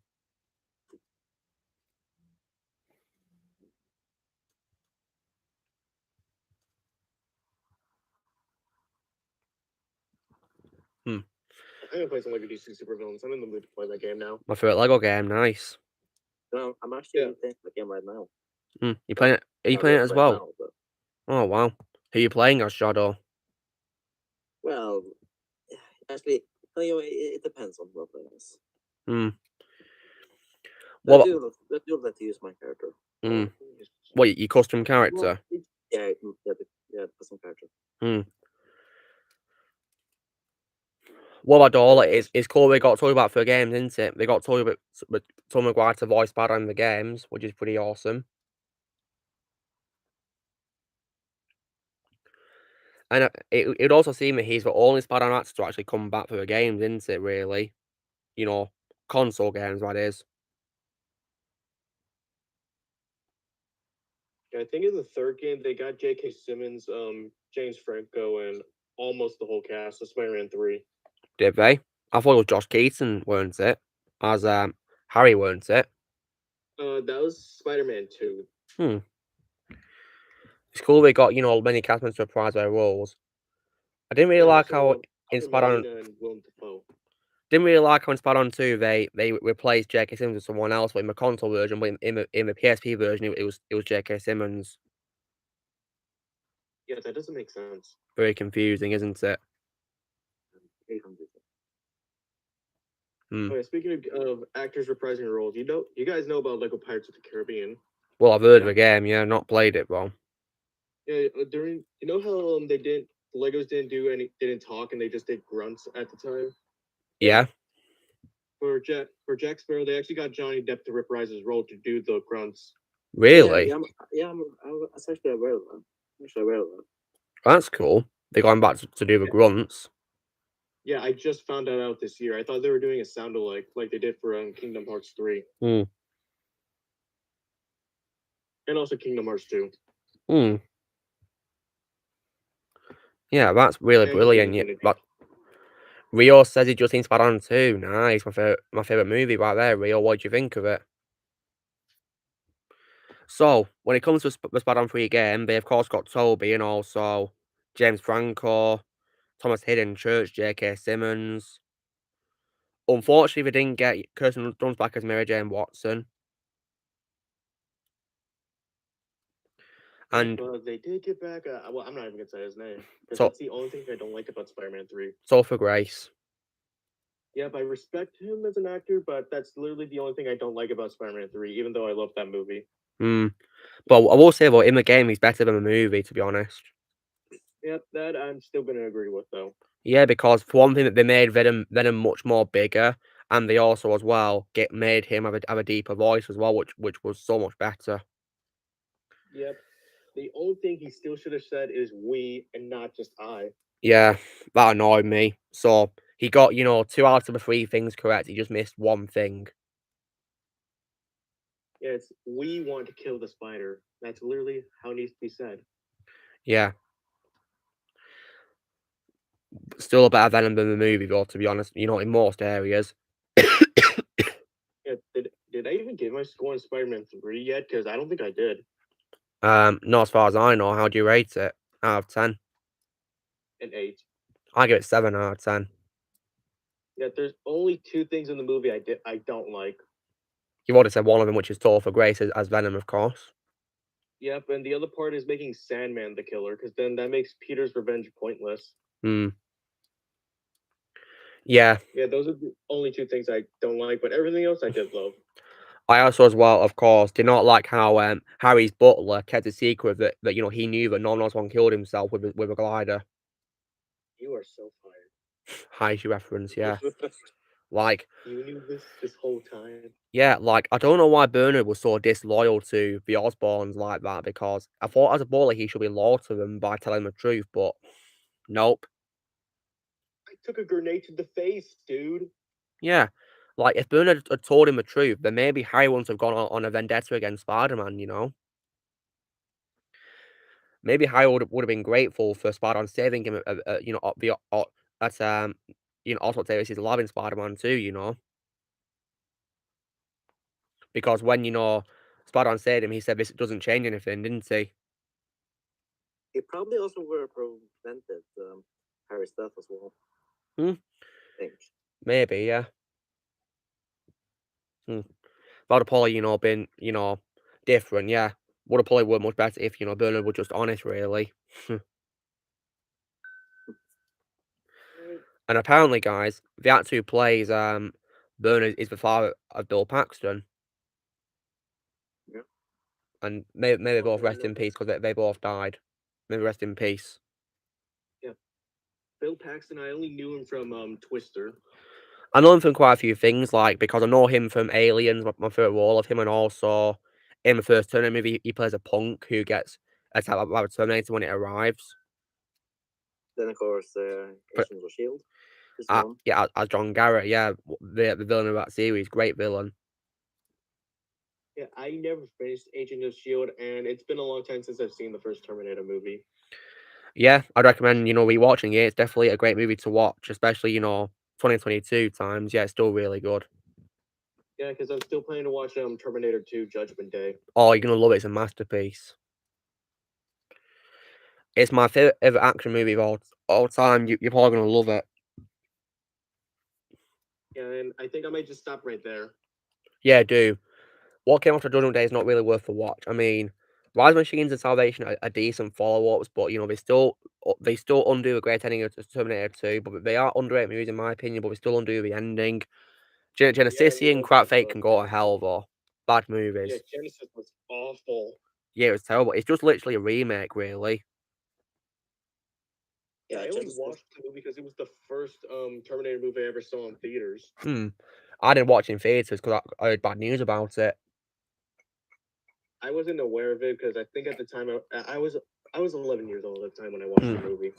I'm gonna play some Lego DC Supervillains. I'm in the mood to play that game now. My favorite Lego game, nice. No, I'm actually playing the game right now. You playing it? Are you playing it as well? Now, but... Oh wow. Who are you playing as, Shadow? Well, actually, it depends on what it is. What? I do like to use my character. What, your custom character? Well, yeah, the custom character. What about Dollar? Is cool. They got Toby back for games, isn't it? They got Toby Maguire to voice Spider in the games, which is pretty awesome. And it also seems that he's the only Spider-Man actor to actually come back for the games, isn't it, really? Console games, that is. I think in the third game, they got J.K. Simmons, James Franco, and almost the whole cast of Spider-Man 3. Did they? I thought it was Josh Keaton, weren't it? As Harry, weren't it? That was Spider-Man 2. It's cool they got, many cast members to reprise their roles. I didn't really like how in Spider-Man... Didn't really like how in Spider-Man 2 they replaced J.K. Simmons with someone else, but in the console version, but in the PSP version, it was J.K. Simmons. Yeah, that doesn't make sense. Very confusing, isn't it? Okay, speaking of actors reprising roles, you guys know about Lego Pirates of the Caribbean? Well, I've heard of the game, yeah, not played it, though. Yeah, how the Legos didn't talk and they just did grunts at the time? Yeah. For Jack Sparrow, they actually got Johnny Depp to reprise his role to do the grunts. Really? I'm actually aware of that. That's cool. They're going back to do the grunts. Yeah, I just found that out this year. I thought they were doing a sound-alike like they did for Kingdom Hearts 3. Hmm. And also Kingdom Hearts 2. Hmm. Yeah, that's really brilliant. Yeah, but Rio says he just seen Spider-Man 2. Nice, my favorite movie right there. Rio, what do you think of it? So, when it comes to the Spider-Man 3 game, they of course got Toby and also James Franco, Thomas Hayden Church, J.K. Simmons. Unfortunately, they didn't get Kirsten Dunst back as Mary Jane Watson. And they did get back. Well, I'm not even gonna say his name because so, that's the only thing I don't like about Spider-Man 3. Topher Grace. Yep, I respect him as an actor, but that's literally the only thing I don't like about Spider-Man 3. Even though I love that movie. But I will say, though, in the game, he's better than the movie, to be honest. Yep, that I'm still gonna agree with, though. Yeah, because for one thing, they made Venom much more bigger, and they also, as well, made him have a deeper voice as well, which was so much better. Yep. The only thing he still should have said is "we" and not just "I." Yeah, that annoyed me. So he got 2 out of the 3 things correct. He just missed one thing. Yeah, it's "we want to kill the spider." That's literally how it needs to be said. Yeah. Still a better Venom than the movie, though, to be honest, in most areas. Yeah, did I even give my score on Spider-Man 3 yet? Because I don't think I did. Not as far as I know. How do you rate it out of 10? An 8. I give it 7 out of 10. Yeah, there's only 2 things in the movie I don't like. You've already said one of them, which is Topher Grace as Venom, of course. Yep, and the other part is making Sandman the killer, because then that makes Peter's revenge pointless. Yeah. Yeah, those are the only 2 things I don't like, but everything else I did love. I also, as well, of course, did not like how Harry's butler kept a secret that he knew that no one else killed himself with a glider. You are so fired. Heisey reference, yeah. Like, you knew this whole time. Yeah, like, I don't know why Bernard was so disloyal to the Osborns like that, because I thought as a bully he should be loyal to them by telling the truth, but nope. I took a grenade to the face, dude. Yeah, like, if Bernard had told him the truth, then maybe Harry wouldn't have gone on a vendetta against Spider-Man, Maybe Harry would have been grateful for Spider-Man saving him at Oswald Davis' lab in Spider-Man 2, Because when, Spider-Man saved him, he said this doesn't change anything, didn't he? He probably also would have prevented Harry's death as well. I think. Maybe, yeah. That would have probably, been, different, yeah. Would have probably worked much better if, Bernard were just honest, really. And apparently, guys, the actor who plays Bernard is the father of Bill Paxton. Yeah. And may they both rest in peace, because they both died. May they rest in peace. Yeah. Bill Paxton, I only knew him from Twister. I know him from quite a few things, like, because I know him from Aliens, my favourite role of him, and also in the first Terminator movie, he plays a punk who gets attacked by a Terminator when it arrives. Then, of course, Agents of S.H.I.E.L.D. Yeah, as John Garrett, yeah, the villain of that series, great villain. Yeah, I never finished Agent of S.H.I.E.L.D., and it's been a long time since I've seen the first Terminator movie. Yeah, I'd recommend, rewatching it. It's definitely a great movie to watch, especially, 2022 times. Yeah, it's still really good. Yeah, because I'm still planning to watch Terminator 2 Judgment Day. Oh, you're going to love it. It's a masterpiece. It's my favorite ever action movie of all time. You're probably going to love it. Yeah, and I think I might just stop right there. Yeah, do. What came after Judgment Day is not really worth a watch. I mean, Rise Machines and Salvation are decent follow-ups, but, they still undo a great ending of Terminator 2, but they are underrated movies in my opinion, but they still undo the ending. Genesis and Crap Fate can go to hell, though. Bad movies. Yeah, Genesis was awful. Yeah, it was terrible. It's just literally a remake, really. Yeah, I only watched the movie because it was the first Terminator movie I ever saw in theaters. I didn't watch it in theaters because I heard bad news about it. I wasn't aware of it because I think at the time I was 11 years old at the time when I watched the movie.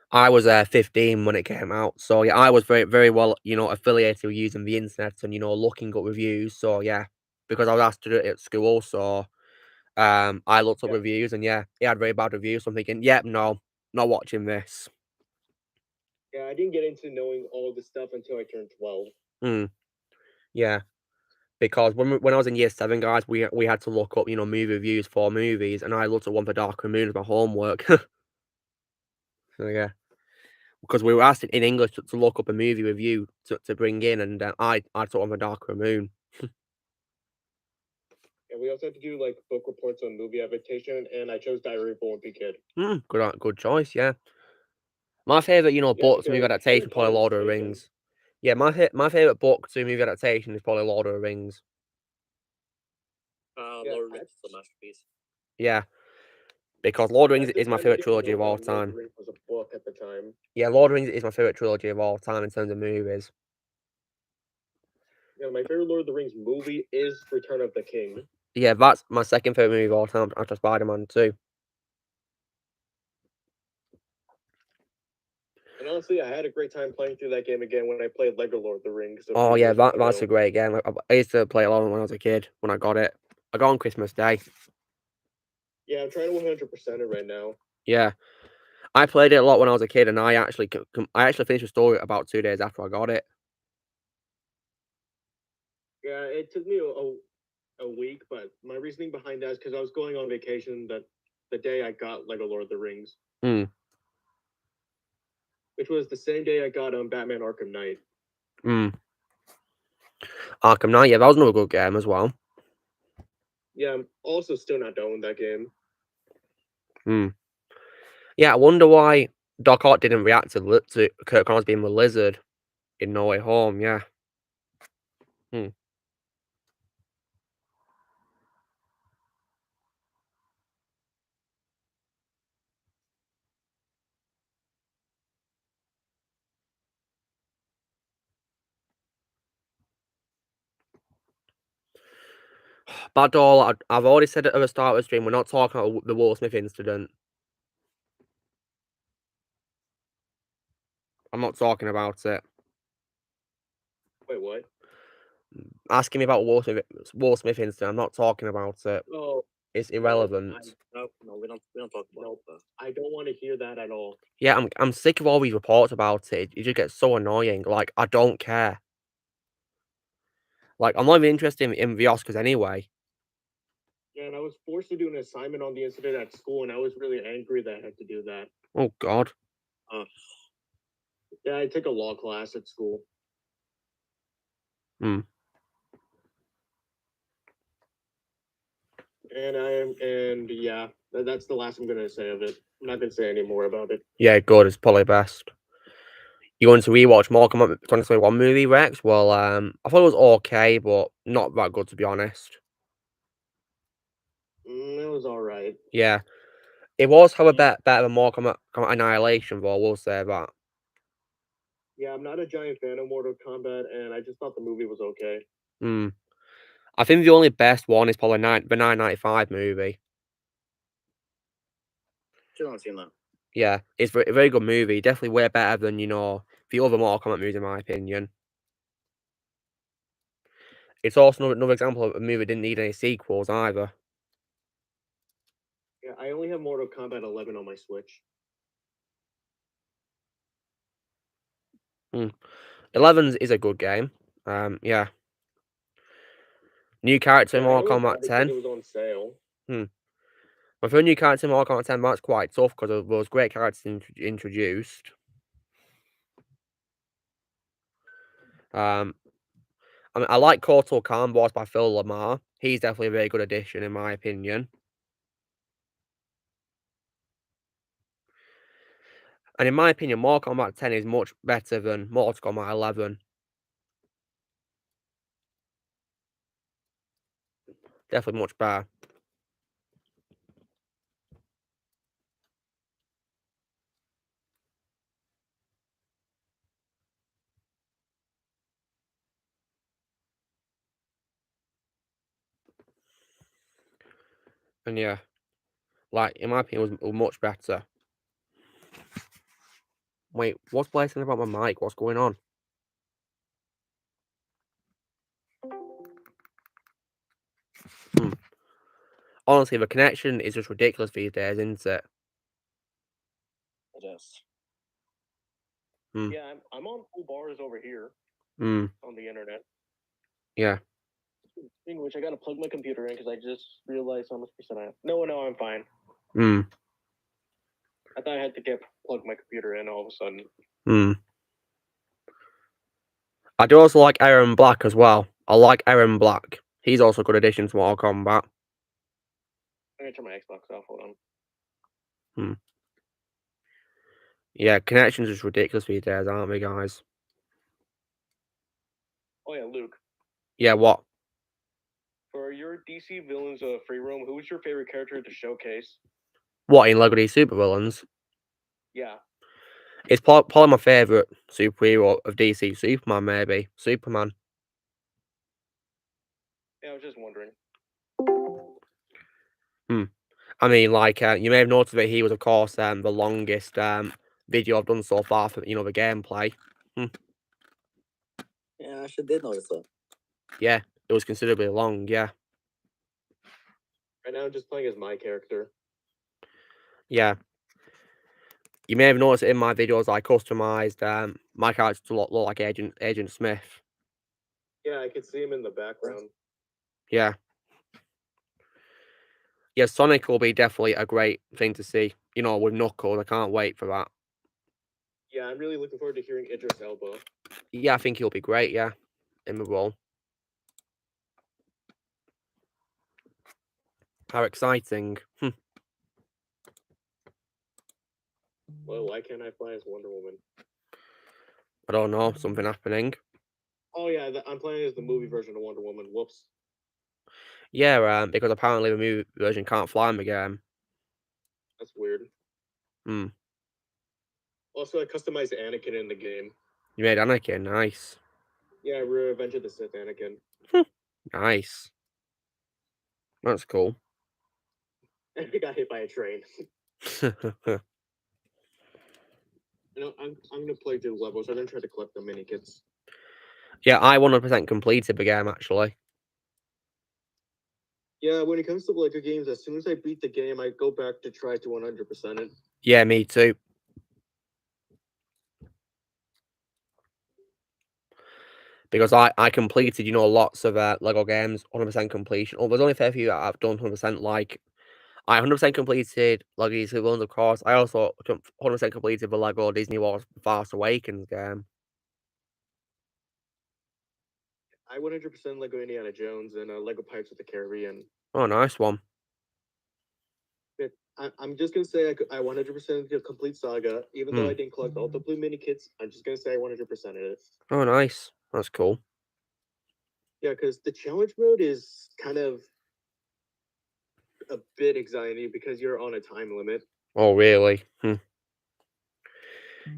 I was 15 when it came out, so yeah, I was very, very well, affiliated with using the internet and looking up reviews. So yeah, because I was asked to do it at school, so I looked up reviews and yeah, it had very bad reviews. So I'm thinking, yep, no, not watching this. Yeah, I didn't get into knowing all the stuff until I turned 12. Yeah, because when I was in year 7, guys, we had to look up movie reviews for movies, and I looked at one for Darker Moon as my homework. So yeah. Because we were asked in English to look up a movie review to bring in, and I took one for Darker Moon. And we also had to do like book reports on movie adaptation, and I chose Diary of a Wimpy Kid. Good choice, yeah. My favorite, book to movie adaptation, probably Lord of the Rings. Yeah, my favorite book to movie adaptation is probably Lord of the Rings. Lord of the Rings is a masterpiece. Yeah, because Lord of the Rings is my favorite trilogy of all time. Lord of the Rings was a book at the time. Yeah, Lord of the Rings is my favorite trilogy of all time in terms of movies. Yeah, my favorite Lord of the Rings movie is Return of the King. Yeah, that's my second favorite movie of all time after Spider-Man 2. And honestly, I had a great time playing through that game again when I played Lego Lord of the Rings. Oh yeah, that's a great game. I used to play a lot when I was a kid. When I got it, I got it on Christmas Day. Yeah, I'm trying to 100% it right now. Yeah, I played it a lot when I was a kid, and I actually finished the story about 2 days after I got it. Yeah, it took me a week, but my reasoning behind that is because I was going on vacation the day I got Lego Lord of the Rings. Which was the same day I got Batman Arkham Knight. Arkham Knight, yeah, that was another good game as well. Yeah, I'm also still not done with that game. Yeah, I wonder why Doc Ock didn't react to Kirk Connors being the Lizard in No Way Home, yeah. Bad Doll, I've already said it at the start of the stream, we're not talking about the Will Smith incident. I'm not talking about it. Wait, what? Asking me about Will Smith incident, I'm not talking about it. Oh, it's irrelevant. No, we don't talk about that. I don't want to hear that at all. Yeah, I'm sick of all these reports about it. It just gets so annoying. Like, I don't care. Like, I'm not even interested in the Oscars anyway. Yeah, and I was forced to do an assignment on the incident at school, and I was really angry that I had to do that. Oh, God. Yeah, I took a law class at school. And yeah, that's the last I'm going to say of it. I'm not going to say any more about it. Yeah, good. It's probably best. You want to rewatch Mortal Kombat 2021 movie, Rex? Well, I thought it was okay, but not that good, to be honest. It was alright. Yeah. It was, however, better than Mortal Kombat Annihilation, though, I will say that. Yeah, I'm not a giant fan of Mortal Kombat, and I just thought the movie was okay. I think the only best one is probably the 1995 movie. Still haven't seen that. Yeah, it's a very good movie. Definitely way better than, the other Mortal Kombat movies, in my opinion. It's also another example of a movie that didn't need any sequels, either. Yeah, I only have Mortal Kombat 11 on my Switch. 11 is a good game. Yeah. New character in Mortal Kombat 10. It was on sale. But for a new character in Mortal Kombat 10, that's quite tough because of those great characters introduced. I mean, I like Kotal Khan voiced by Phil Lamar. He's definitely a very good addition, in my opinion. And in my opinion, Mortal Kombat 10 is much better than Mortal Kombat 11. Definitely much better. And yeah, like in my opinion, was much better. Wait, what's blasting about my mic? What's going on? Honestly, the connection is just ridiculous these days, isn't it? It is. Hmm. Yeah, I'm on full bars over here Mm. on the internet. Yeah. In which I gotta plug my computer in because I just realized how much percent I have. No, I'm fine. Hmm. I thought I had to plug my computer in all of a sudden. Hmm. I do also like Aaron Black as well. I like Aaron Black. He's also a good addition to Mortal Kombat. I'm gonna turn my Xbox off. Hold on. Hmm. Yeah, connections is ridiculous these days, aren't they, guys? Oh yeah, Luke. Yeah, what? For your DC villains free roam, who's your favorite character to showcase? What, in LEGO DC Supervillains? Yeah. It's probably my favourite superhero of DC. Superman, maybe. Superman. Yeah, I was just wondering. I mean, like, you may have noticed that he was, of course, the longest video I've done so far for, the gameplay. Yeah, I actually did notice that. Yeah, it was considerably long, yeah. Right now I'm just playing as my character. Yeah. You may have noticed in my videos I customized my character to look like Agent Smith. Yeah, I could see him in the background. Yeah. Yeah, Sonic will be definitely a great thing to see. With Knuckles, I can't wait for that. Yeah, I'm really looking forward to hearing Idris Elba. Yeah, I think he'll be great, yeah, in the role. How exciting. Well, why can't I fly as Wonder Woman? I don't know, something happening. Oh yeah, I'm playing as the movie version of Wonder Woman. Whoops. Yeah, because apparently the movie version can't fly in the game. That's weird. Hmm. Also, I customized Anakin in the game. You made Anakin, nice. Yeah, Revenge of the Sith Anakin. Nice. That's cool. And he got hit by a train. I'm gonna play through levels. I'm gonna try to collect the mini kits. Yeah, I 100% completed the game, actually. Yeah, when it comes to Lego games, as soon as I beat the game, I go back to try to 100% it. Yeah, me too. Because I completed, lots of Lego games, 100% completion. Oh, there's only a fair few that I've done 100%, like, I 100% completed Lego DC Villains, of course. I also 100% completed the Lego Disney Wars Fast Awakens game. I 100% Lego Indiana Jones and Lego Pirates of the Caribbean. Oh, nice one. I'm just gonna say I 100% the complete saga, even though I didn't collect all the blue mini kits. I'm just gonna say I 100% it. Oh, nice. That's cool. Yeah, because the challenge mode is kind of a bit anxiety because you're on a time limit. Oh, really?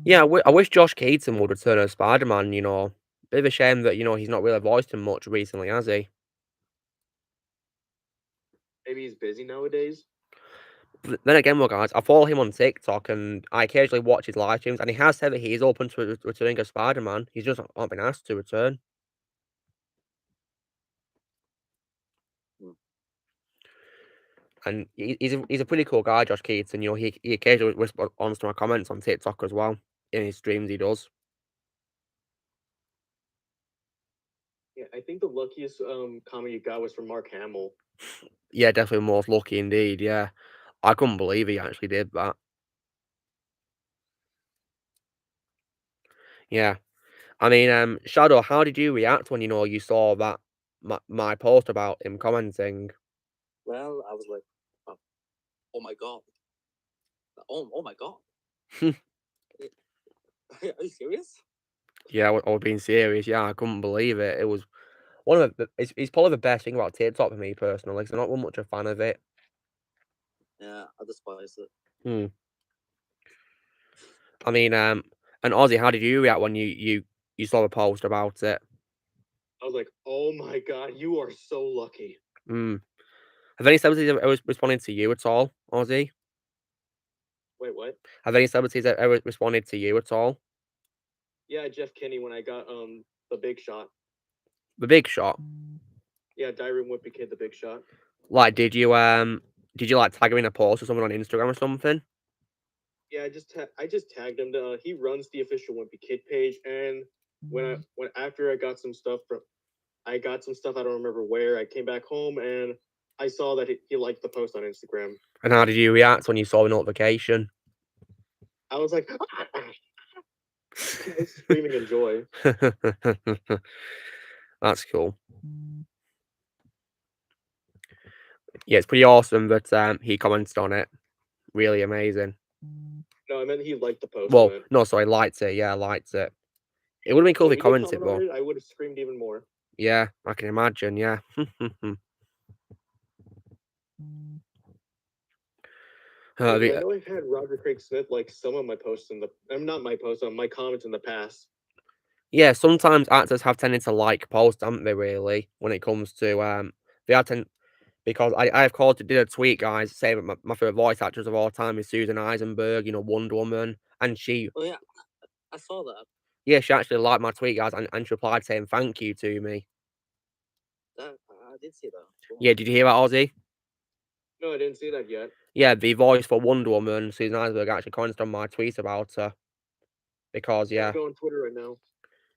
Yeah, I wish Josh Keaton would return as Spider-Man, Bit of a shame that, he's not really voiced him much recently, has he? Maybe he's busy nowadays. Then again, well, guys, I follow him on TikTok, and I occasionally watch his live streams, and he has said that he is open to returning as Spider-Man. He's just not been asked to return. And he's a pretty cool guy, Josh Keaton. He occasionally responds to my comments on TikTok as well. In his streams, he does. Yeah, I think the luckiest comment you got was from Mark Hamill. Yeah, definitely most lucky indeed, yeah. I couldn't believe he actually did that. Yeah. I mean, Shadow, how did you react when, you saw that my post about him commenting? Well, I was like, oh my god. Oh my god. Are you serious? Yeah, I was being serious. Yeah, I couldn't believe it. It was one of it's probably the best thing about TikTok for me personally, because I'm not much a fan of it. Yeah, I despise it. I mean, and Ozzy, how did you react when you saw the post about it? I was like, oh my god, you are so lucky. Have any celebrities ever responded to you at all, Ozzy? Wait, what? Have any celebrities ever responded to you at all? Yeah, Jeff Kinney when I got The Big Shot. The Big Shot? Yeah, Diary of a Wimpy Kid, The Big Shot. Like, did you like tag him in a post or something on Instagram or something? Yeah, I just tagged him. He runs the official Wimpy Kid page, and after I got some stuff I don't remember where. I came back home and I saw that he liked the post on Instagram. And how did you react when you saw the notification? I was like, I was screaming in joy. That's cool. Yeah, it's pretty awesome that he commented on it. Really amazing. No, I meant he liked the post. Well, no, sorry, liked it. Yeah, liked it. It would have been cool if he commented, but I would have screamed even more. Yeah, I can imagine. Yeah. I know I've had Roger Craig Smith like some of my posts not my posts, my comments in the past. Yeah, sometimes actors have tended to like posts, haven't they? Really, when it comes to they have because I of course did a tweet, guys, saying that my favorite voice actress of all time is Susan Eisenberg, you know, Wonder Woman, and she. Oh yeah, I saw that. Yeah, she actually liked my tweet, guys, and she replied saying thank you to me. I did see that. Cool. Yeah, did you hear that, Ozzy? No, I didn't see that yet. Yeah, the voice for Wonder Woman, Susan Eisenberg, actually commented on my tweet about her. Because, yeah. I'm going on Twitter right now.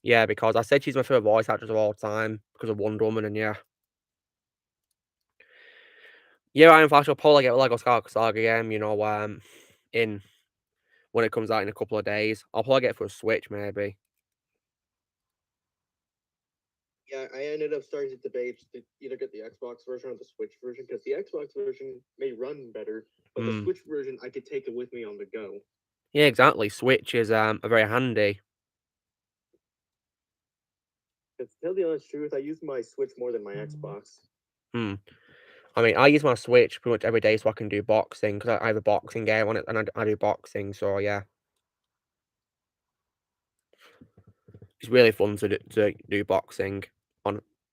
Yeah, because I said she's my favorite voice actress of all time because of Wonder Woman, and yeah. Yeah, Iron Flash will probably get Lego Skywalker Saga game, you know, when it comes out in a couple of days. I'll probably get it for a Switch, maybe. Yeah, I ended up starting to debate to either get the Xbox version or the Switch version, because the Xbox version may run better, but the Switch version, I could take it with me on the go. Yeah, exactly. Switch is a very handy. To tell the honest truth, I use my Switch more than my Xbox. I mean, I use my Switch pretty much every day so I can do boxing, because I have a boxing game on it, and I do boxing, so yeah. It's really fun to do boxing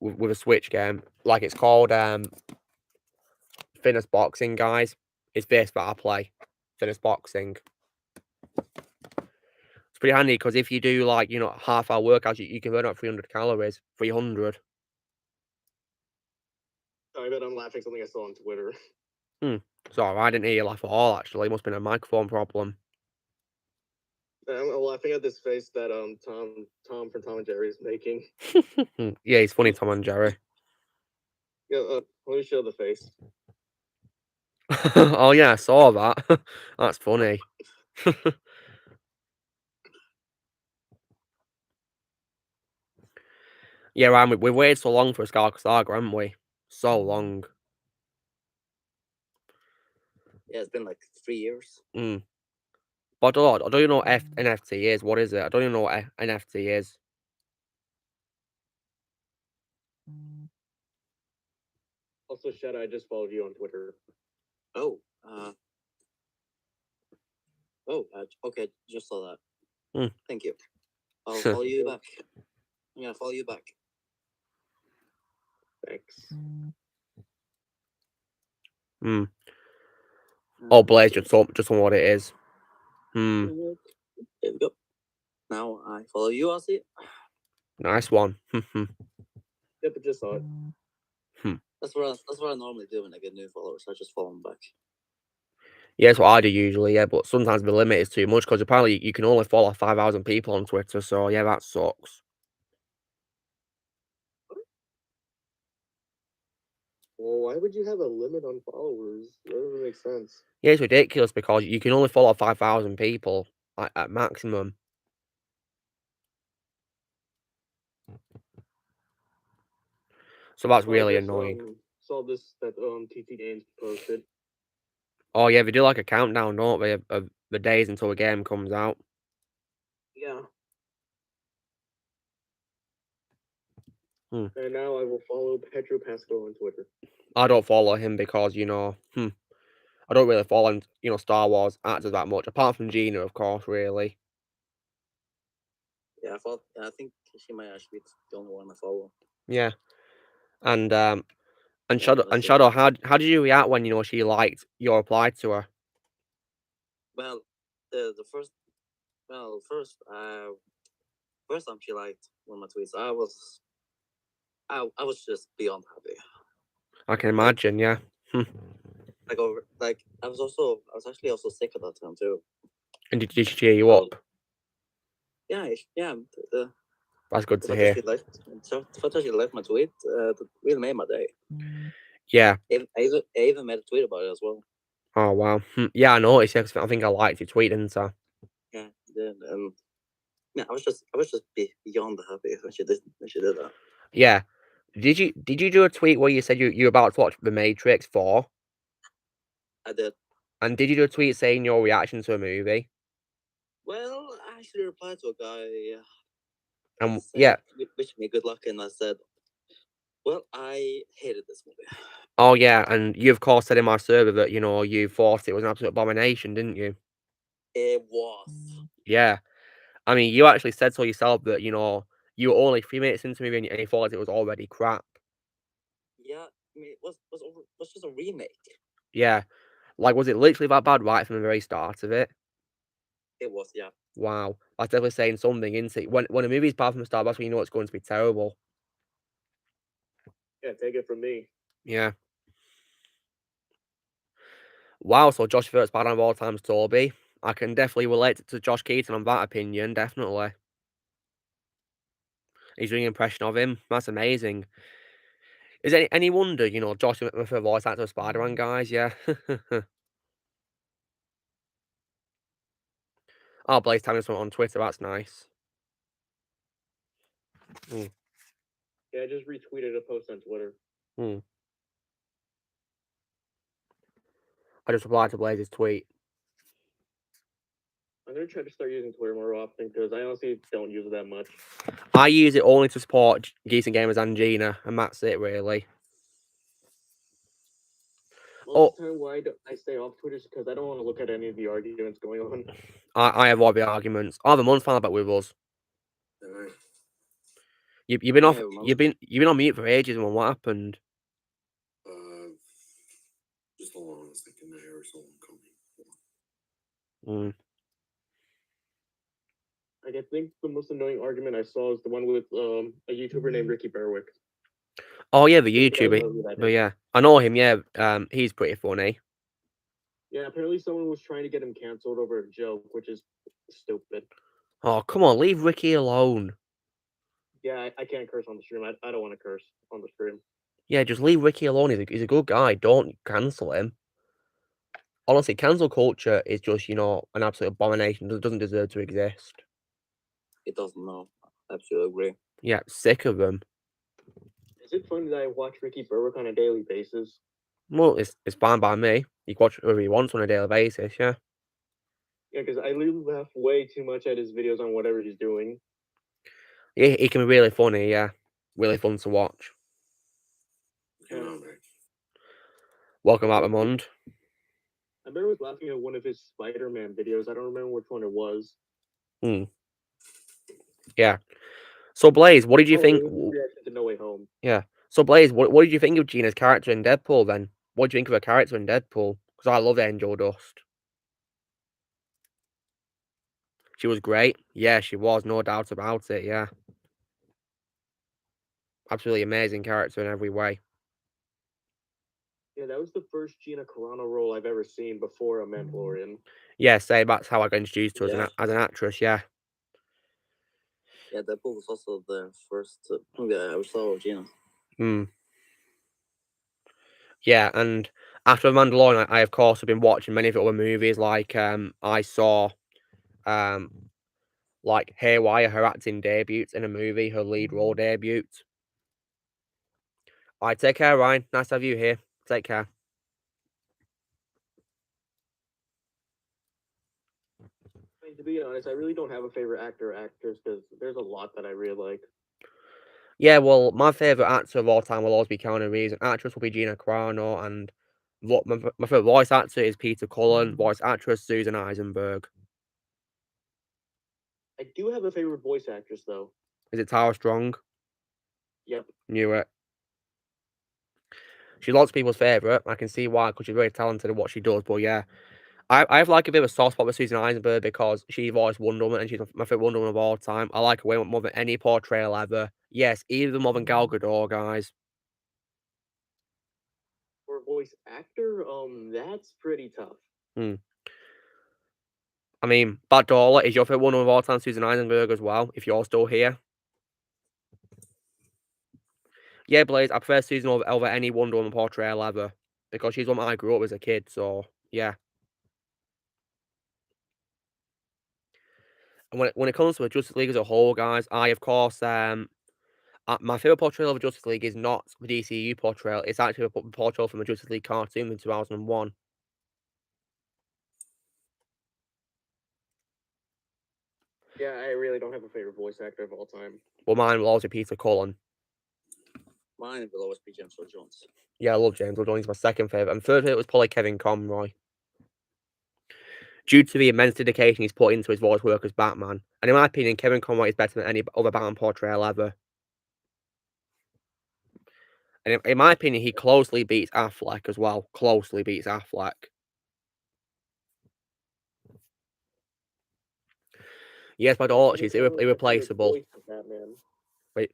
with a Switch game. Like, it's called Fitness Boxing, guys. It's this that I play. Fitness Boxing. It's pretty handy, because if you do, like, you know, half-hour workouts, you can burn up 300 calories. 300. I bet I'm laughing something I saw on Twitter. Sorry, I didn't hear you laugh at all, actually. It must have been a microphone problem. I'm laughing at this face that Tom from Tom and Jerry is making. Yeah, he's funny, Tom and Jerry. Yeah, let me show the face. Oh yeah, I saw that. That's funny. Yeah, Ryan, we've waited so long for a Skywalker Saga, haven't we? So long. Yeah, it's been like 3 years. But I don't even know what NFT is. What is it? I don't even know what NFT is. Also, Shadow, I just followed you on Twitter. Oh, okay, just saw that. Thank you. I'll follow you back. I'm gonna follow you back. Thanks. Oh, Blaze just told me what it is. There we go. Now I follow you, Ozzy. Nice one. Yep, I just saw it. That's what I normally do when I get new followers. I just follow them back. Yeah, that's what I do usually, yeah, but sometimes the limit is too much, because apparently you can only follow 5,000 people on Twitter, so yeah, that sucks. Well, why would you have a limit on followers? That doesn't make sense. Yeah, it's ridiculous, because you can only follow 5,000 people at maximum. So that's really annoying. Saw this that TT Games posted. Oh yeah, they do like a countdown, don't they, of the days until the game comes out. Yeah. And now I will follow Petro Pascal on Twitter. I don't follow him because, you know, I don't really follow, you know, Star Wars actors that much, apart from Gina, of course, really. Yeah, I think she might actually be the only one I follow. Yeah. And And Yeah, Shadow, how did you react when she liked your reply to her? well, the first time she liked one of my tweets, I was just beyond happy. I can imagine, yeah. Like I was actually also sick at that time too. And did she cheer you up? Yeah. That's good The to fact hear. that she liked my tweet, that really made my day. Yeah. I even made a tweet about it as well. Oh wow. Yeah, I noticed. Yeah, 'cause I think I liked your tweet, didn't I? Yeah, and yeah, I was just beyond happy when she did that. Yeah. Did you do a tweet where you said you were about to watch The Matrix 4? I did. And did you do a tweet saying your reaction to a movie? Well, I actually replied to a guy. And yeah, wish me good luck, and I said, "Well, I hated this movie." Oh yeah, and you of course said in my server that you thought it was an absolute abomination, didn't you? It was. Yeah. I mean, you actually said so yourself that you were only 3 minutes into the movie and you thought it was already crap. Yeah, I mean, it was just a remake. Yeah. Like, was it literally that bad right from the very start of it? It was, yeah. Wow. That's definitely saying something, isn't it? When a movie's bad from the start, that's when you know it's going to be terrible. Yeah, take it from me. Yeah. Wow, so Josh First bad of all times, Toby. I can definitely relate to Josh Keaton on that opinion, definitely. He's doing an impression of him. That's amazing. Is it any wonder, Josh with a voice actor of Spider-Man, guys? Yeah. Oh, Blaze telling us something on Twitter. That's nice. Yeah, I just retweeted a post on Twitter. I just replied to Blaze's tweet. I'm gonna try to start using Twitter more often because I honestly don't use it that much. I use it only to support Geese and Gamers and Gina, and that's it, really. Most of the time, why I stay off Twitter is because I don't want to look at any of the arguments going on. I avoid the arguments. Oh, the month's found out with us. Alright. You've been off. You've been on mute for ages. And what happened? Just hold on a second. I hear someone coming. I think the most annoying argument I saw is the one with a YouTuber named Ricky Berwick. Oh yeah, the YouTuber. But yeah, I know him. Yeah, he's pretty funny. Yeah, apparently someone was trying to get him canceled over a joke, which is stupid. Oh come on, leave Ricky alone. Yeah, I can't curse on the stream. I don't want to curse on the stream. Yeah, just leave Ricky alone. He's a good guy. Don't cancel him. Honestly, cancel culture is just an absolute abomination. It doesn't deserve to exist. It doesn't know. Absolutely agree. Yeah, sick of them. Is it funny that I watch Ricky Berwick on a daily basis? Well, it's fine by me. You can watch whatever you want on a daily basis, yeah. Yeah, because I literally laugh way too much at his videos on whatever he's doing. Yeah, he can be really funny, yeah. Really fun to watch. Yeah. Welcome back, Ramond. I remember was laughing at one of his Spider-Man videos. I don't remember which one it was. Yeah. So Blaze, what did you think? Reaction to No Way Home. Yeah. So Blaze, what did you think of Gina's character in Deadpool then? What did you think of her character in Deadpool? Because I love Angel Dust. She was great. Yeah, she was, no doubt about it, yeah. Absolutely amazing character in every way. Yeah, that was the first Gina Carano role I've ever seen before a Mandalorian. Yeah, same. That's how I got introduced to her as an actress, yeah. Yeah, Deadpool was also the first movie I ever saw of Gina. Yeah, and after Mandalorian, I of course have been watching many of the other movies. Like I saw like Haywire, her acting debut in a movie, her lead role debut. Alright, take care, Ryan. Nice to have you here. Take care. I mean, to be honest, I really don't have a favorite actor or actress because there's a lot that I really like. Yeah, well, my favourite actor of all time will always be Keanu Reeves, and actress will be Gina Carano, and my favourite voice actor is Peter Cullen, voice actress Susan Eisenberg. I do have a favorite voice actress, though. Is it Tara Strong? Yep. Knew it. She's lots of people's favourite. I can see why, because she's very talented at what she does. But yeah, I have like a bit of a soft spot with Susan Eisenberg because she voiced Wonder Woman and she's my favourite Wonder Woman of all time. I like her way more than any portrayal ever. Yes, even more than Gal Gadot, guys. For voice actor, that's pretty tough. I mean, Bad Dollar is your favourite Wonder Woman of all time, Susan Eisenberg as well, if you're still here. Yeah, Blaze, I prefer Susan over any Wonder Woman portrayal ever because she's one I grew up as a kid, so yeah. And when it comes to the Justice League as a whole, guys, I of course my favourite portrayal of the Justice League is not the DCU portrayal, it's actually a portrayal from the Justice League cartoon in 2001. Yeah, I really don't have a favorite voice actor of all time. Well, mine will always be Peter Cullen. Mine will always be James Earl Jones. Yeah, I love James Earl Jones. He's my second favourite. And third favourite was probably Kevin Conroy. Due to the immense dedication he's put into his voice work as Batman. And in my opinion, Kevin Conroy is better than any other Batman portrayal ever. And in my opinion, he closely beats Affleck as well. Closely beats Affleck. Yes, my daughter, she's irreplaceable. Wait.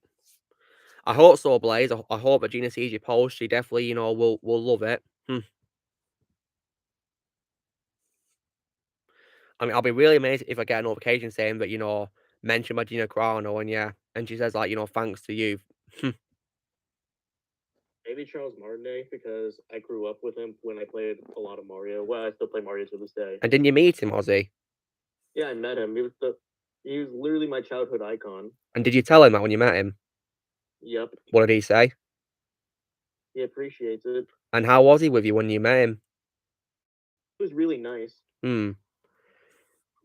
I hope so, Blaze. I hope that Gina sees your post. She definitely, will love it. I mean, I'll be really amazed if I get a notification saying that, mention by Gina Carano, and yeah. And she says, like, thanks to you. Maybe Charles Martinet, because I grew up with him when I played a lot of Mario. Well, I still play Mario to this day. And didn't you meet him, Ozzy? Yeah, I met him. He was literally my childhood icon. And did you tell him that when you met him? Yep. What did he say? He appreciates it. And how was he with you when you met him? He was really nice.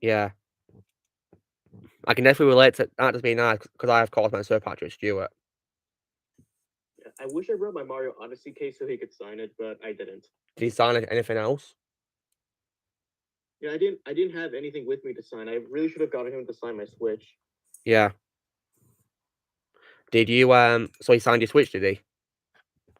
Yeah. I can definitely relate to that just being nice, because I, of course, met Sir Patrick Stewart. Yeah, I wish I brought my Mario Odyssey case so he could sign it, but I didn't. Did he sign anything else? Yeah, I didn't have anything with me to sign. I really should have gotten him to sign my Switch. Yeah. Did you, so he signed your Switch, did he?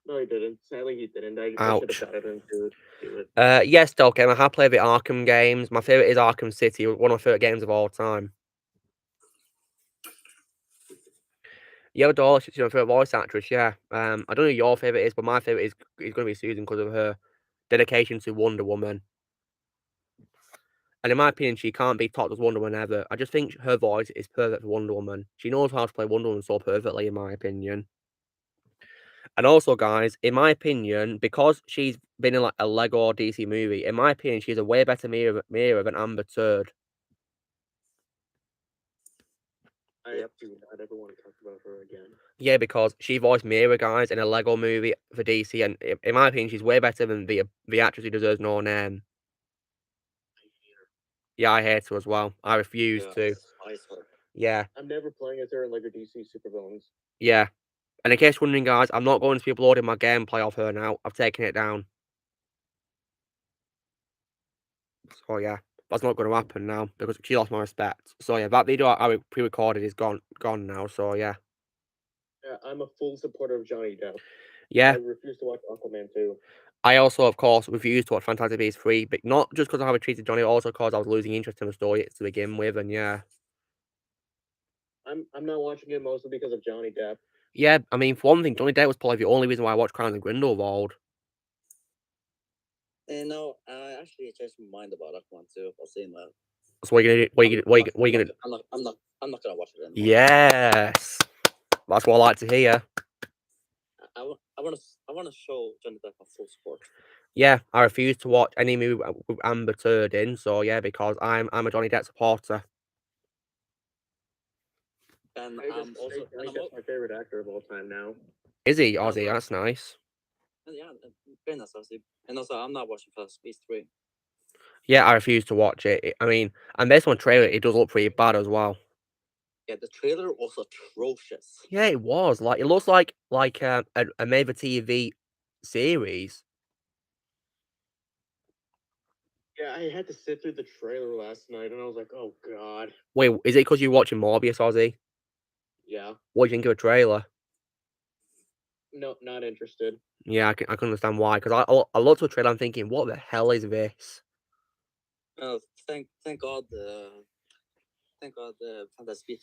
No, he didn't. Sadly, he didn't. I should have gotten him to do it. Yes, Delcam, I have played the Arkham games. My favourite is Arkham City, one of my favourite games of all time. Yeah, Dollar, she's your favourite voice actress, yeah. I don't know who your favourite is, but my favourite is going to be Susan because of her dedication to Wonder Woman. And in my opinion, she can't be top as Wonder Woman ever. I just think her voice is perfect for Wonder Woman. She knows how to play Wonder Woman so perfectly, in my opinion. And also, guys, in my opinion, because she's been in like a Lego or DC movie, in my opinion, she's a way better Mira than Amber Turd. I do not ever want to talk about her again. Yeah, because she voiced Mira, guys, in a Lego movie for DC, and in my opinion, she's way better than the actress who deserves no name. Yeah, I hate her as well. I refuse to. Yeah. I'm never playing as her in Lego DC Supervillains. Yeah. And in case you're wondering, guys, I'm not going to be uploading my gameplay of her now. I've taken it down. So yeah, that's not going to happen now because she lost my respect. So yeah, that video I pre-recorded is gone now. So yeah. Yeah, I'm a full supporter of Johnny Depp. Yeah. I refuse to watch Aquaman 2. I also, of course, refused to watch Fantastic Beasts 3, but not just because I haven't treated Johnny, also because I was losing interest in the story to begin with, and yeah. I'm not watching it mostly because of Johnny Depp. Yeah, I mean, for one thing, Johnny Depp was probably the only reason why I watched Crimes of Grindelwald. And no, I actually changed my mind about Aquaman 2. I've seen that. So what are you gonna do? I'm not gonna watch it anymore. Yes, that's what I like to hear. I want to show Johnny Depp my full support. Yeah, I refuse to watch any movie with Amber Turd in. So yeah, because I'm a Johnny Depp supporter. And I'm my favorite actor of all time now. Is he? Ozzy? That's nice. Yeah, very nice, Ozzy. And also, I'm not watching Fantastic Beasts 3. Yeah, I refuse to watch it. I mean, and based on trailer, it does look pretty bad as well. Yeah, the trailer was atrocious. Yeah, it was. Like, it looks like a made-for-TV series. Yeah, I had to sit through the trailer last night, and I was like, oh god. Wait, is it because you're watching Morbius, Ozzy? Yeah. What do you think of the trailer? No, not interested. Yeah, I can understand why. Because I looked at the trailer, I'm thinking, what the hell is this? Thank God thank God the Fantastic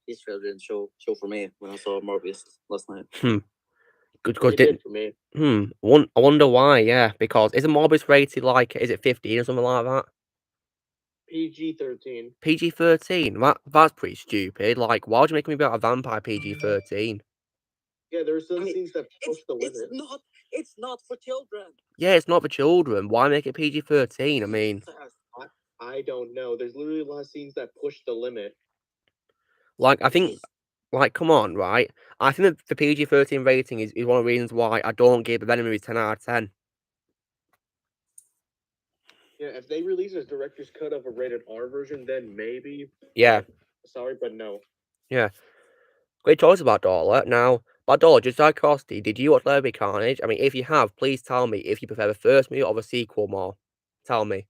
Beasts trailer didn't show for me when I saw Morbius last night. Because It did for me. I wonder why. Yeah, because isn't Morbius rated like, is it 15 or something like that? PG-13. PG-13. That's pretty stupid. Like, why would you make me about a vampire PG-13? Yeah, there are some scenes that push the limit. It's not for children. Yeah, it's not for children. Why make it PG-13? I mean, I don't know. There's literally a lot of scenes that push the limit. like, I think, like, come on, right? I think that the PG-13 rating is one of the reasons why I don't give the Venom movies 10 out of 10. Yeah, if they release a director's cut of a rated R version, then maybe. Yeah. Sorry, but no. Yeah. Great choice about Dollar. Now, by Dollar, just out of curiosity, did you watch Lerby Carnage? I mean, if you have, please tell me if you prefer the first movie or the sequel more. Tell me.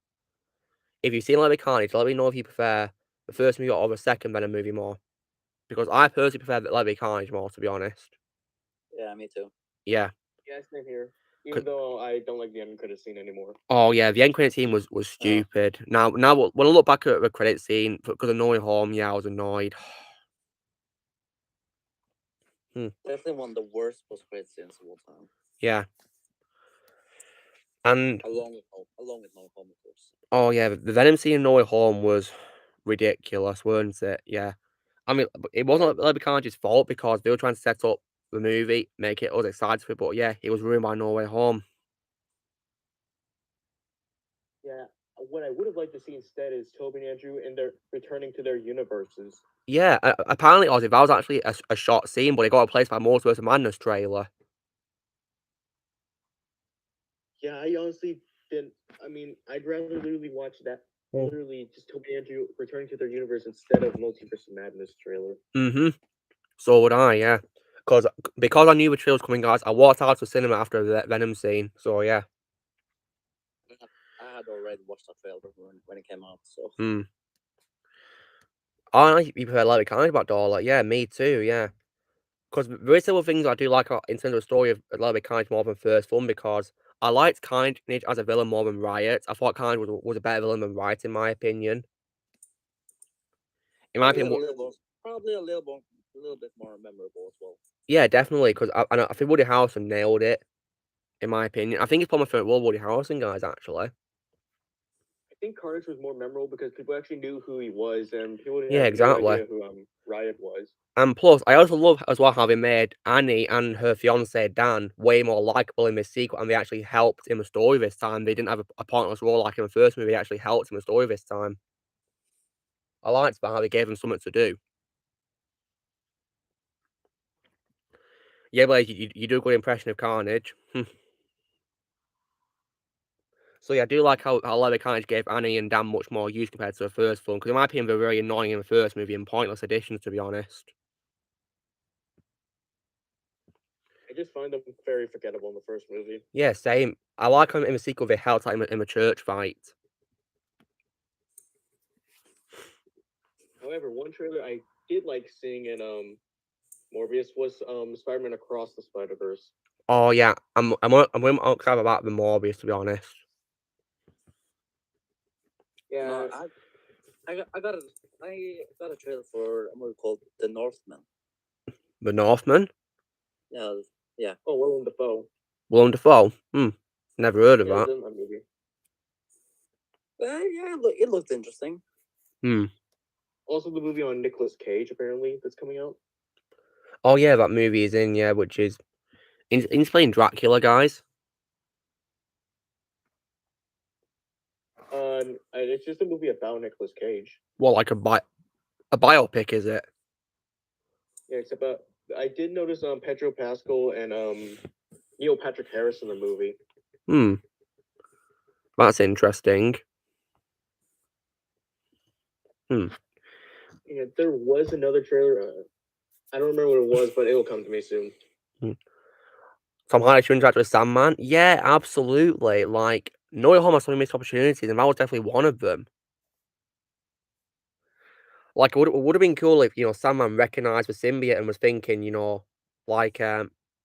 If you've seen Lerby Carnage, let me know if you prefer the first movie or the second Venom movie more. Because I personally prefer the Lerby Carnage more, to be honest. Yeah, me too. Yeah. Yeah, same here. Even though I don't like the end credit scene anymore. Oh yeah, the end credit scene was stupid. Now when I look back at the credit scene because of No Way Home, yeah, I was annoyed. Definitely one of the worst post-credit scenes of all time. Yeah. And along with No Way Home, of course. Oh yeah, the Venom scene in No Way Home was ridiculous, weren't it? Yeah. I mean, it wasn't Lerby Carnage's fault because they were trying to set up the movie, make it us excited for it, but yeah, it was ruined by No Way Home. Yeah, what I would have liked to see instead is Toby and Andrew and they're returning to their universes. Yeah, apparently, Ozzy, that was actually a short scene, but it got replaced by Multiverse of Madness trailer. Yeah, I honestly didn't. I mean, I'd rather literally watch that. Literally, just Toby and Andrew returning to their universe instead of Multiverse of Madness trailer. So would I, yeah. Because I knew the trailer was coming, guys, I walked out to the cinema after the Venom scene. So yeah. I had already watched that trailer when it came out, so. I prefer Lerby Carnage about Dollar. Yeah, me too, yeah. Because there is several things I do like in terms of the story of Lerby Carnage more than First Fun, because I liked Carnage as a villain more than Riot. I thought Carnage was a better villain than Riot, in my opinion. Probably a little bit more memorable as well. Yeah, definitely, because I think Woody Harrelson nailed it, in my opinion. I think it's probably my favorite role, Woody Harrelson, guys, actually. I think Carnage was more memorable because people actually knew who he was, and people didn't Yeah, have exactly. no idea who Riot was. And plus, I also love as well how they made Annie and her fiance Dan way more likable in this sequel, and they actually helped in the story this time. They didn't have a pointless role like in the first movie. They actually helped in the story this time. I liked that how they gave them something to do. Yeah, Blaze, you do a good impression of Carnage. So yeah, I do like how Lerby Carnage gave Annie and Dan much more use compared to the first film, because in my opinion, they're very annoying in the first movie and pointless additions, to be honest. I just find them very forgettable in the first movie. Yeah, same. I like how in the sequel they helped out in the church fight. However, one trailer I did like seeing in Morbius was Spider-Man Across the Spider-Verse. Oh yeah, I'm excited about the Morbius, to be honest. Yeah, no, I got a trailer for a movie called The Northman. The Northman? Yeah. Oh, Willem Dafoe. Willem Dafoe? Never heard of that. That movie. Yeah, it looked interesting. Also, the movie on Nicolas Cage, apparently, that's coming out. Oh yeah, that movie is in, yeah, which is... He's playing Dracula, guys. It's just a movie about Nicolas Cage. What, like a biopic, is it? Yeah, it's about... I did notice Pedro Pascal and Neil Patrick Harris in the movie. That's interesting. Yeah, there was another trailer. I don't remember what it was, but it'll come to me soon. Tom Hardy to interact with Sandman? Yeah, absolutely. Like, No Way Home has so many missed opportunities, and that was definitely one of them. Like, it would have been cool if, Sandman recognized the symbiote and was thinking, like,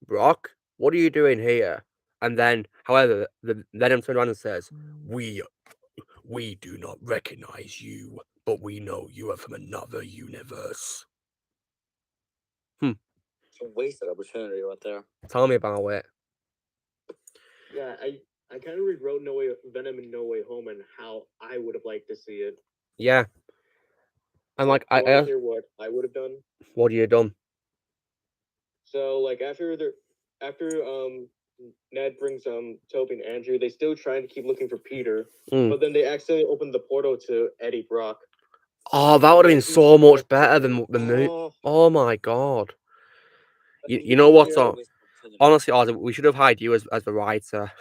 Brock, what are you doing here? And then, however, the Venom turns around and says, we do not recognize you, but we know you are from another universe. It's a wasted opportunity right there. Tell me about it. Yeah, I kind of rewrote Venom and No Way Home and how I would have liked to see it. Yeah. And like, I want to hear what I would have done. What have you done? So like after Ned brings Toby and Andrew, they still trying to keep looking for Peter, but then they accidentally opened the portal to Eddie Brock. Oh, that would have been so much better than the movie. Oh my god. You know what? Honestly, Ozzy, we should have hired you as the writer.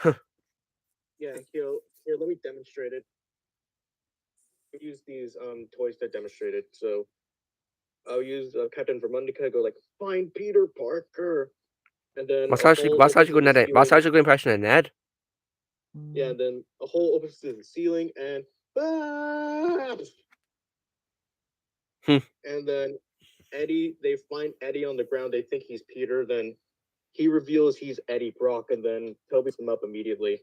Yeah, here, let me demonstrate it. Use these toys to demonstrate it. So I'll use Captain Vermundica. Go like, find Peter Parker, and then That's actually good. Ned. That's actually a good impression of Ned. Yeah, and then a hole opens to the ceiling, and and then Eddie. They find Eddie on the ground. They think he's Peter. Then he reveals he's Eddie Brock, and then Toby's him up immediately.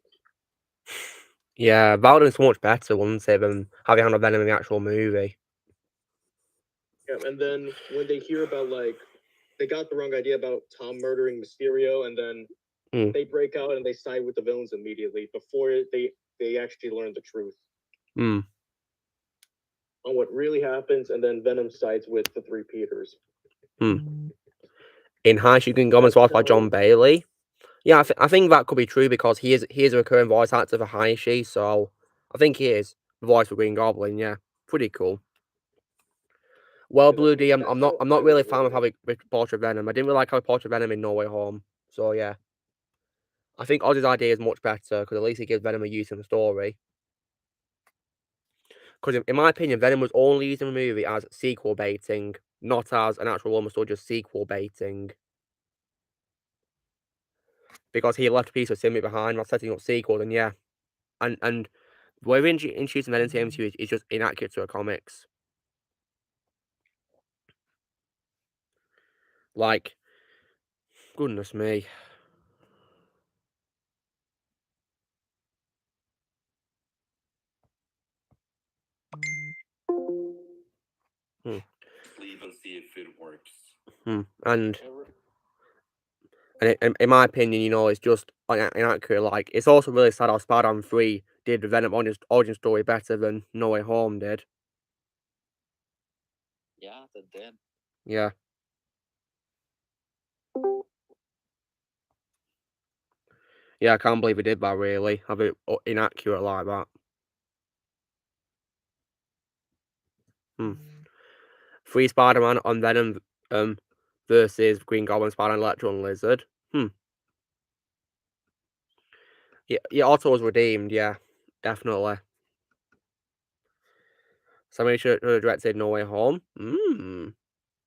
Yeah, that would have been so much better, wouldn't it, than having Hannah Venom in the actual movie. Yeah, and then when they hear about, like, they got the wrong idea about Tom murdering Mysterio, and then they break out and they side with the villains immediately before they actually learn the truth on what really happens, and then Venom sides with the three Peters. In High Shooting Goblins voiced by John Bailey. Yeah, I think that could be true because he is a recurring voice actor for Haishi, so I think he is the voice for Green Goblin. Yeah, pretty cool. Well, Blue D, I'm not really a fan of having Portrait Venom. I didn't really like how Portrait Venom in No Way Home. So yeah, I think Ozzy's idea is much better because at least he gives Venom a use in the story. Because in my opinion, Venom was only used in the movie as sequel baiting, not as an actual almost or just sequel baiting. Because he left a piece of Simmy behind while setting up sequels, and yeah, and the way we introducing Venom to the MCU is just inaccurate to the comics. Like, goodness me. Leave and see if it works. And in my opinion, you know, it's just inaccurate. Like, it's also really sad how Spider-Man 3 did the Venom origin story better than No Way Home did. Yeah, they did. Yeah. Yeah, I can't believe he did that, really. Have it inaccurate like that. Free Spider-Man on Venom versus Green Goblin, Spider-Man, Electro, and Lizard. Yeah, Otto was redeemed, yeah. Definitely. Somebody should have directed No Way Home.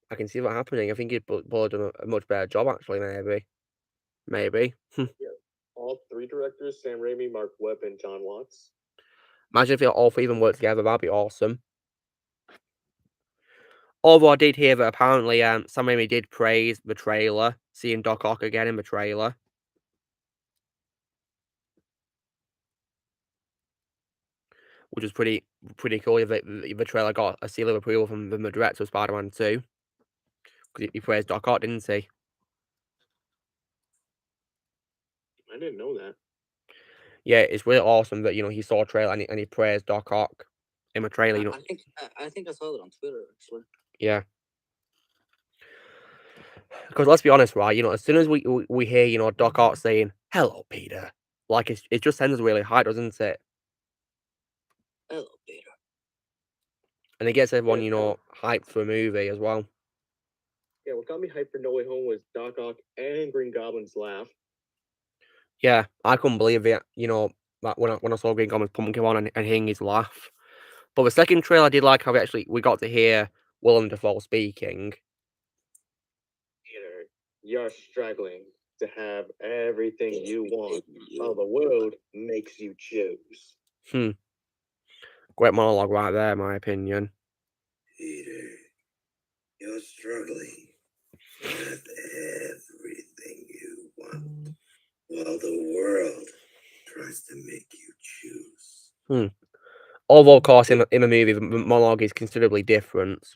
I can see that happening. I think he'd probably done a much better job, actually, maybe. Yeah. All three directors, Sam Raimi, Mark Webb, and John Watts. Imagine if all three of them worked together, that'd be awesome. Although I did hear that apparently Sam Raimi did praise the trailer, seeing Doc Ock again in the trailer. Which was pretty cool. The trailer got a seal of approval from the director of Spider-Man 2. Because he praised Doc Ock, didn't he? I didn't know that. Yeah, it's really awesome that, you know, he saw a trailer and he praised Doc Ock in the trailer, you know. I think I saw it on Twitter, actually. Yeah. Because let's be honest, right, you know, as soon as we hear, you know, Doc Ock saying, "Hello, Peter," like, it just sends us really high, doesn't it? Hello, Peter. And it gets everyone, you know, hyped for a movie as well. Yeah, what got me hyped for No Way Home was Doc Ock and Green Goblin's laugh. Yeah, I couldn't believe it, you know, when I saw Green Goblin's pumpkin on and hearing his laugh. But the second trailer, I did like how we got to hear Willem Dafoe speaking. Peter, you're struggling to have everything you want, while the world makes you choose. Great monologue right there, in my opinion. Peter, you're struggling to have everything you want, while the world tries to make you choose. Although, of course, in a movie, the monologue is considerably different.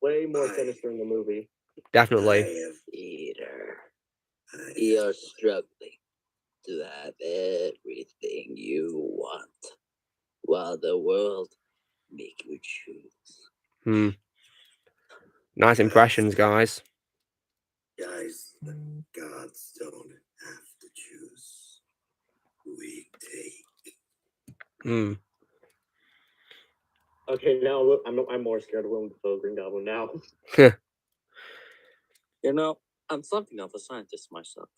Way more sinister in the movie. Definitely. Peter, you're struggling to have everything you want, while the world make you choose. Nice impressions, guys. Guys, the gods don't have to choose. We take. Okay, now I'm more scared of Willem Dafoe Green Goblin now. You know, I'm something of a scientist myself.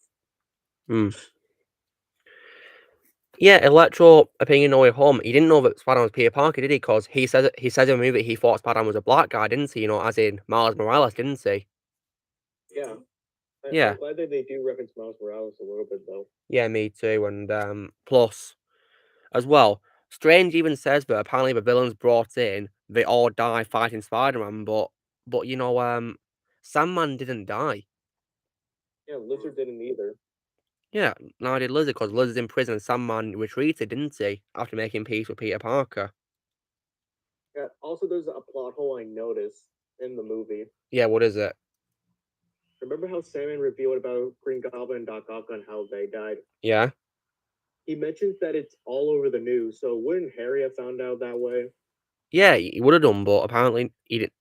Yeah, Electro opinion No Way Home. He didn't know that Spider-Man was Peter Parker, did he? Because he said in the movie he thought Spider-Man was a black guy, didn't he? You know, as in Miles Morales, didn't he? Yeah. Yeah. I'm glad that they do reference Miles Morales a little bit, though. Yeah, me too. And plus, as well, Strange even says that apparently the villains brought in, they all die fighting Spider-Man, but you know, Sandman didn't die. Yeah, Lizard didn't either. Yeah, neither did Lizard, because Lizard's in prison and Sandman retreated, didn't he? After making peace with Peter Parker. Yeah, also there's a plot hole I noticed in the movie. Yeah, what is it? Remember how Sandman revealed about Green Goblin and Doc Ock on how they died? Yeah. He mentions that it's all over the news, so wouldn't Harry have found out that way? Yeah, he would have done, but apparently he didn't.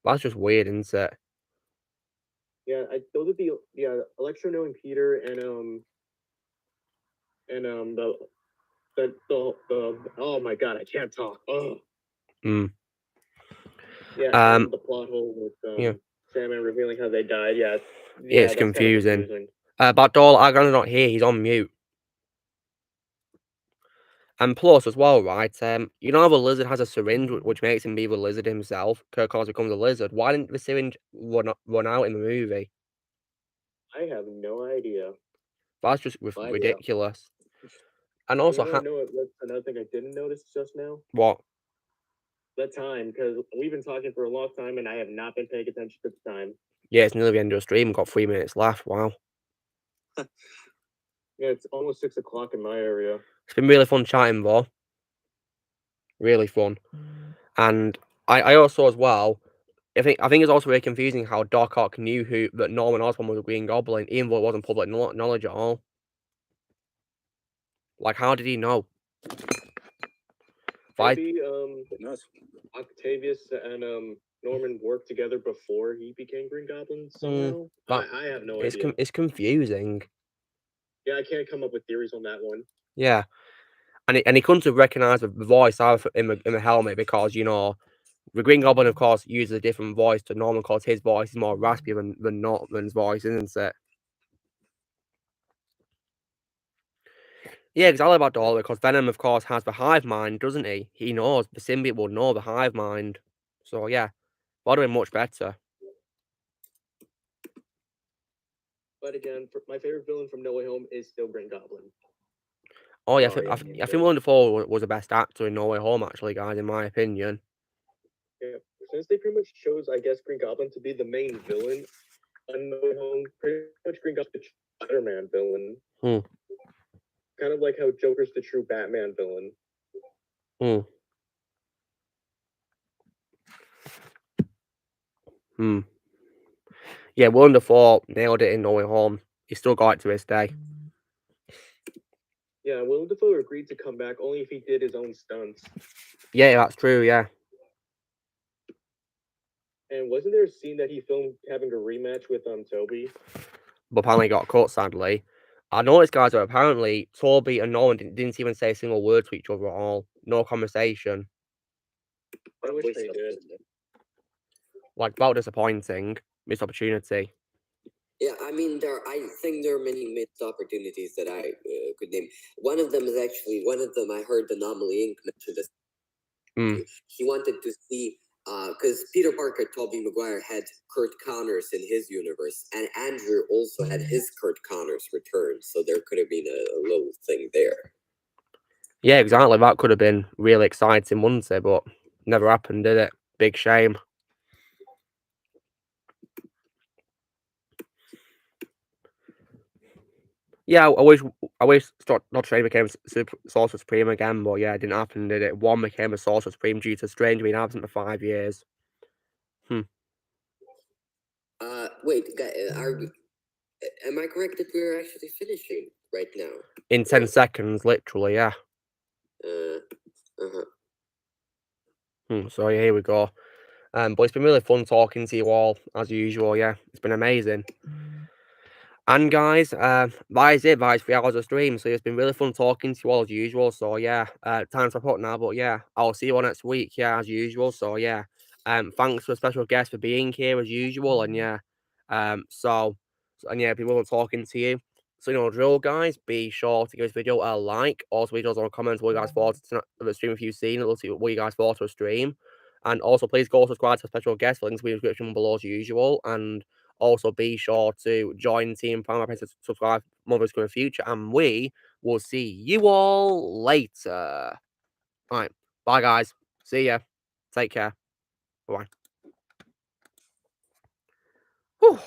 That's just weird, isn't it? Yeah, those are the Electro knowing Peter and the oh my god, I can't talk. Oh. Yeah, and the plot hole with Sandman revealing how they died. Yeah, it's confusing. But Doll Agon's not here. He's on mute. And plus, as well, right? You know how the lizard has a syringe, which makes him be the lizard himself. Kirk becomes a lizard. Why didn't the syringe run out in the movie? I have no idea. That's just ridiculous. And also, that's another thing I didn't notice just now. What? The time, because we've been talking for a long time, and I have not been paying attention to the time. Yeah, it's nearly the end of the stream. We've got 3 minutes left. Wow. Yeah, it's almost 6 o'clock in my area. It's been really fun chatting, though. Really fun. And I also, as well, I think it's also very confusing how Doc Ock knew that Norman Osborn was a Green Goblin, even though it wasn't public knowledge at all. Like, how did he know? Maybe Octavius and Norman worked together before he became Green Goblin somehow. I have no idea. It's confusing. Yeah, I can't come up with theories on that one. Yeah, and he couldn't have recognized the voice either in the helmet because, you know, the Green Goblin, of course, uses a different voice to Norman because his voice is more raspy than Norman's voice, isn't it? Yeah, exactly about all because Venom, of course, has the hive mind, doesn't he? He knows, the symbiote will know the hive mind. So, yeah, that would have been much better. But again, my favorite villain from No Way Home is still Green Goblin. Oh, yeah, I think Willem Dafoe was the best actor in No Way Home, actually, guys, in my opinion. Yeah, since they pretty much chose, I guess, Green Goblin to be the main villain on No Way Home, pretty much Green Goblin's the Spider-Man villain. Kind of like how Joker's the true Batman villain. Yeah, Willem Dafoe nailed it in No Way Home. He still got it to this day. Yeah, Willem Dafoe agreed to come back only if he did his own stunts. Yeah, that's true, yeah. And wasn't there a scene that he filmed having a rematch with Toby? But apparently got cut, sadly. I noticed, guys, that apparently Toby and Nolan didn't even say a single word to each other at all. No conversation. I wish they did. Like, about disappointing. Missed opportunity. Yeah, I mean, I think there are many missed opportunities that I could name. One of them I heard Anomaly Inc. mention this. He wanted to see, because Peter Parker, Tobey Maguire had Kurt Connors in his universe, and Andrew also had his Kurt Connors return, so there could have been a little thing there. Yeah, exactly. That could have been really exciting, wouldn't it? But never happened, did it? Big shame. Yeah, I wish Not Strange became Sorcerer Supreme again, but yeah, it didn't happen, did it? One became a Sorcerer Supreme due to Strange being absent for 5 years. Wait, am I correct that we're actually finishing right now? In 10 seconds, literally, yeah. So yeah, here we go. But it's been really fun talking to you all, as usual, yeah. It's been amazing. And guys, that is it. That is 3 hours of stream. So it's been really fun talking to you all as usual. So yeah, time to wrap up now. But yeah, I'll see you all next week. Yeah, as usual. So yeah, thanks to a special guest for being here as usual. And yeah, and yeah, people talking to you. So you know, drill guys. Be sure to give this video a like. Also, leave us on comments what you guys thought of the stream if you've seen it. Let's see what you guys thought of the stream. And also, please go subscribe to a special guest. Links will be in the description below as usual. And also, be sure to join Team Prime to subscribe for more videos in the future, and we will see you all later. All right, bye guys. See ya. Take care. Bye. Whew.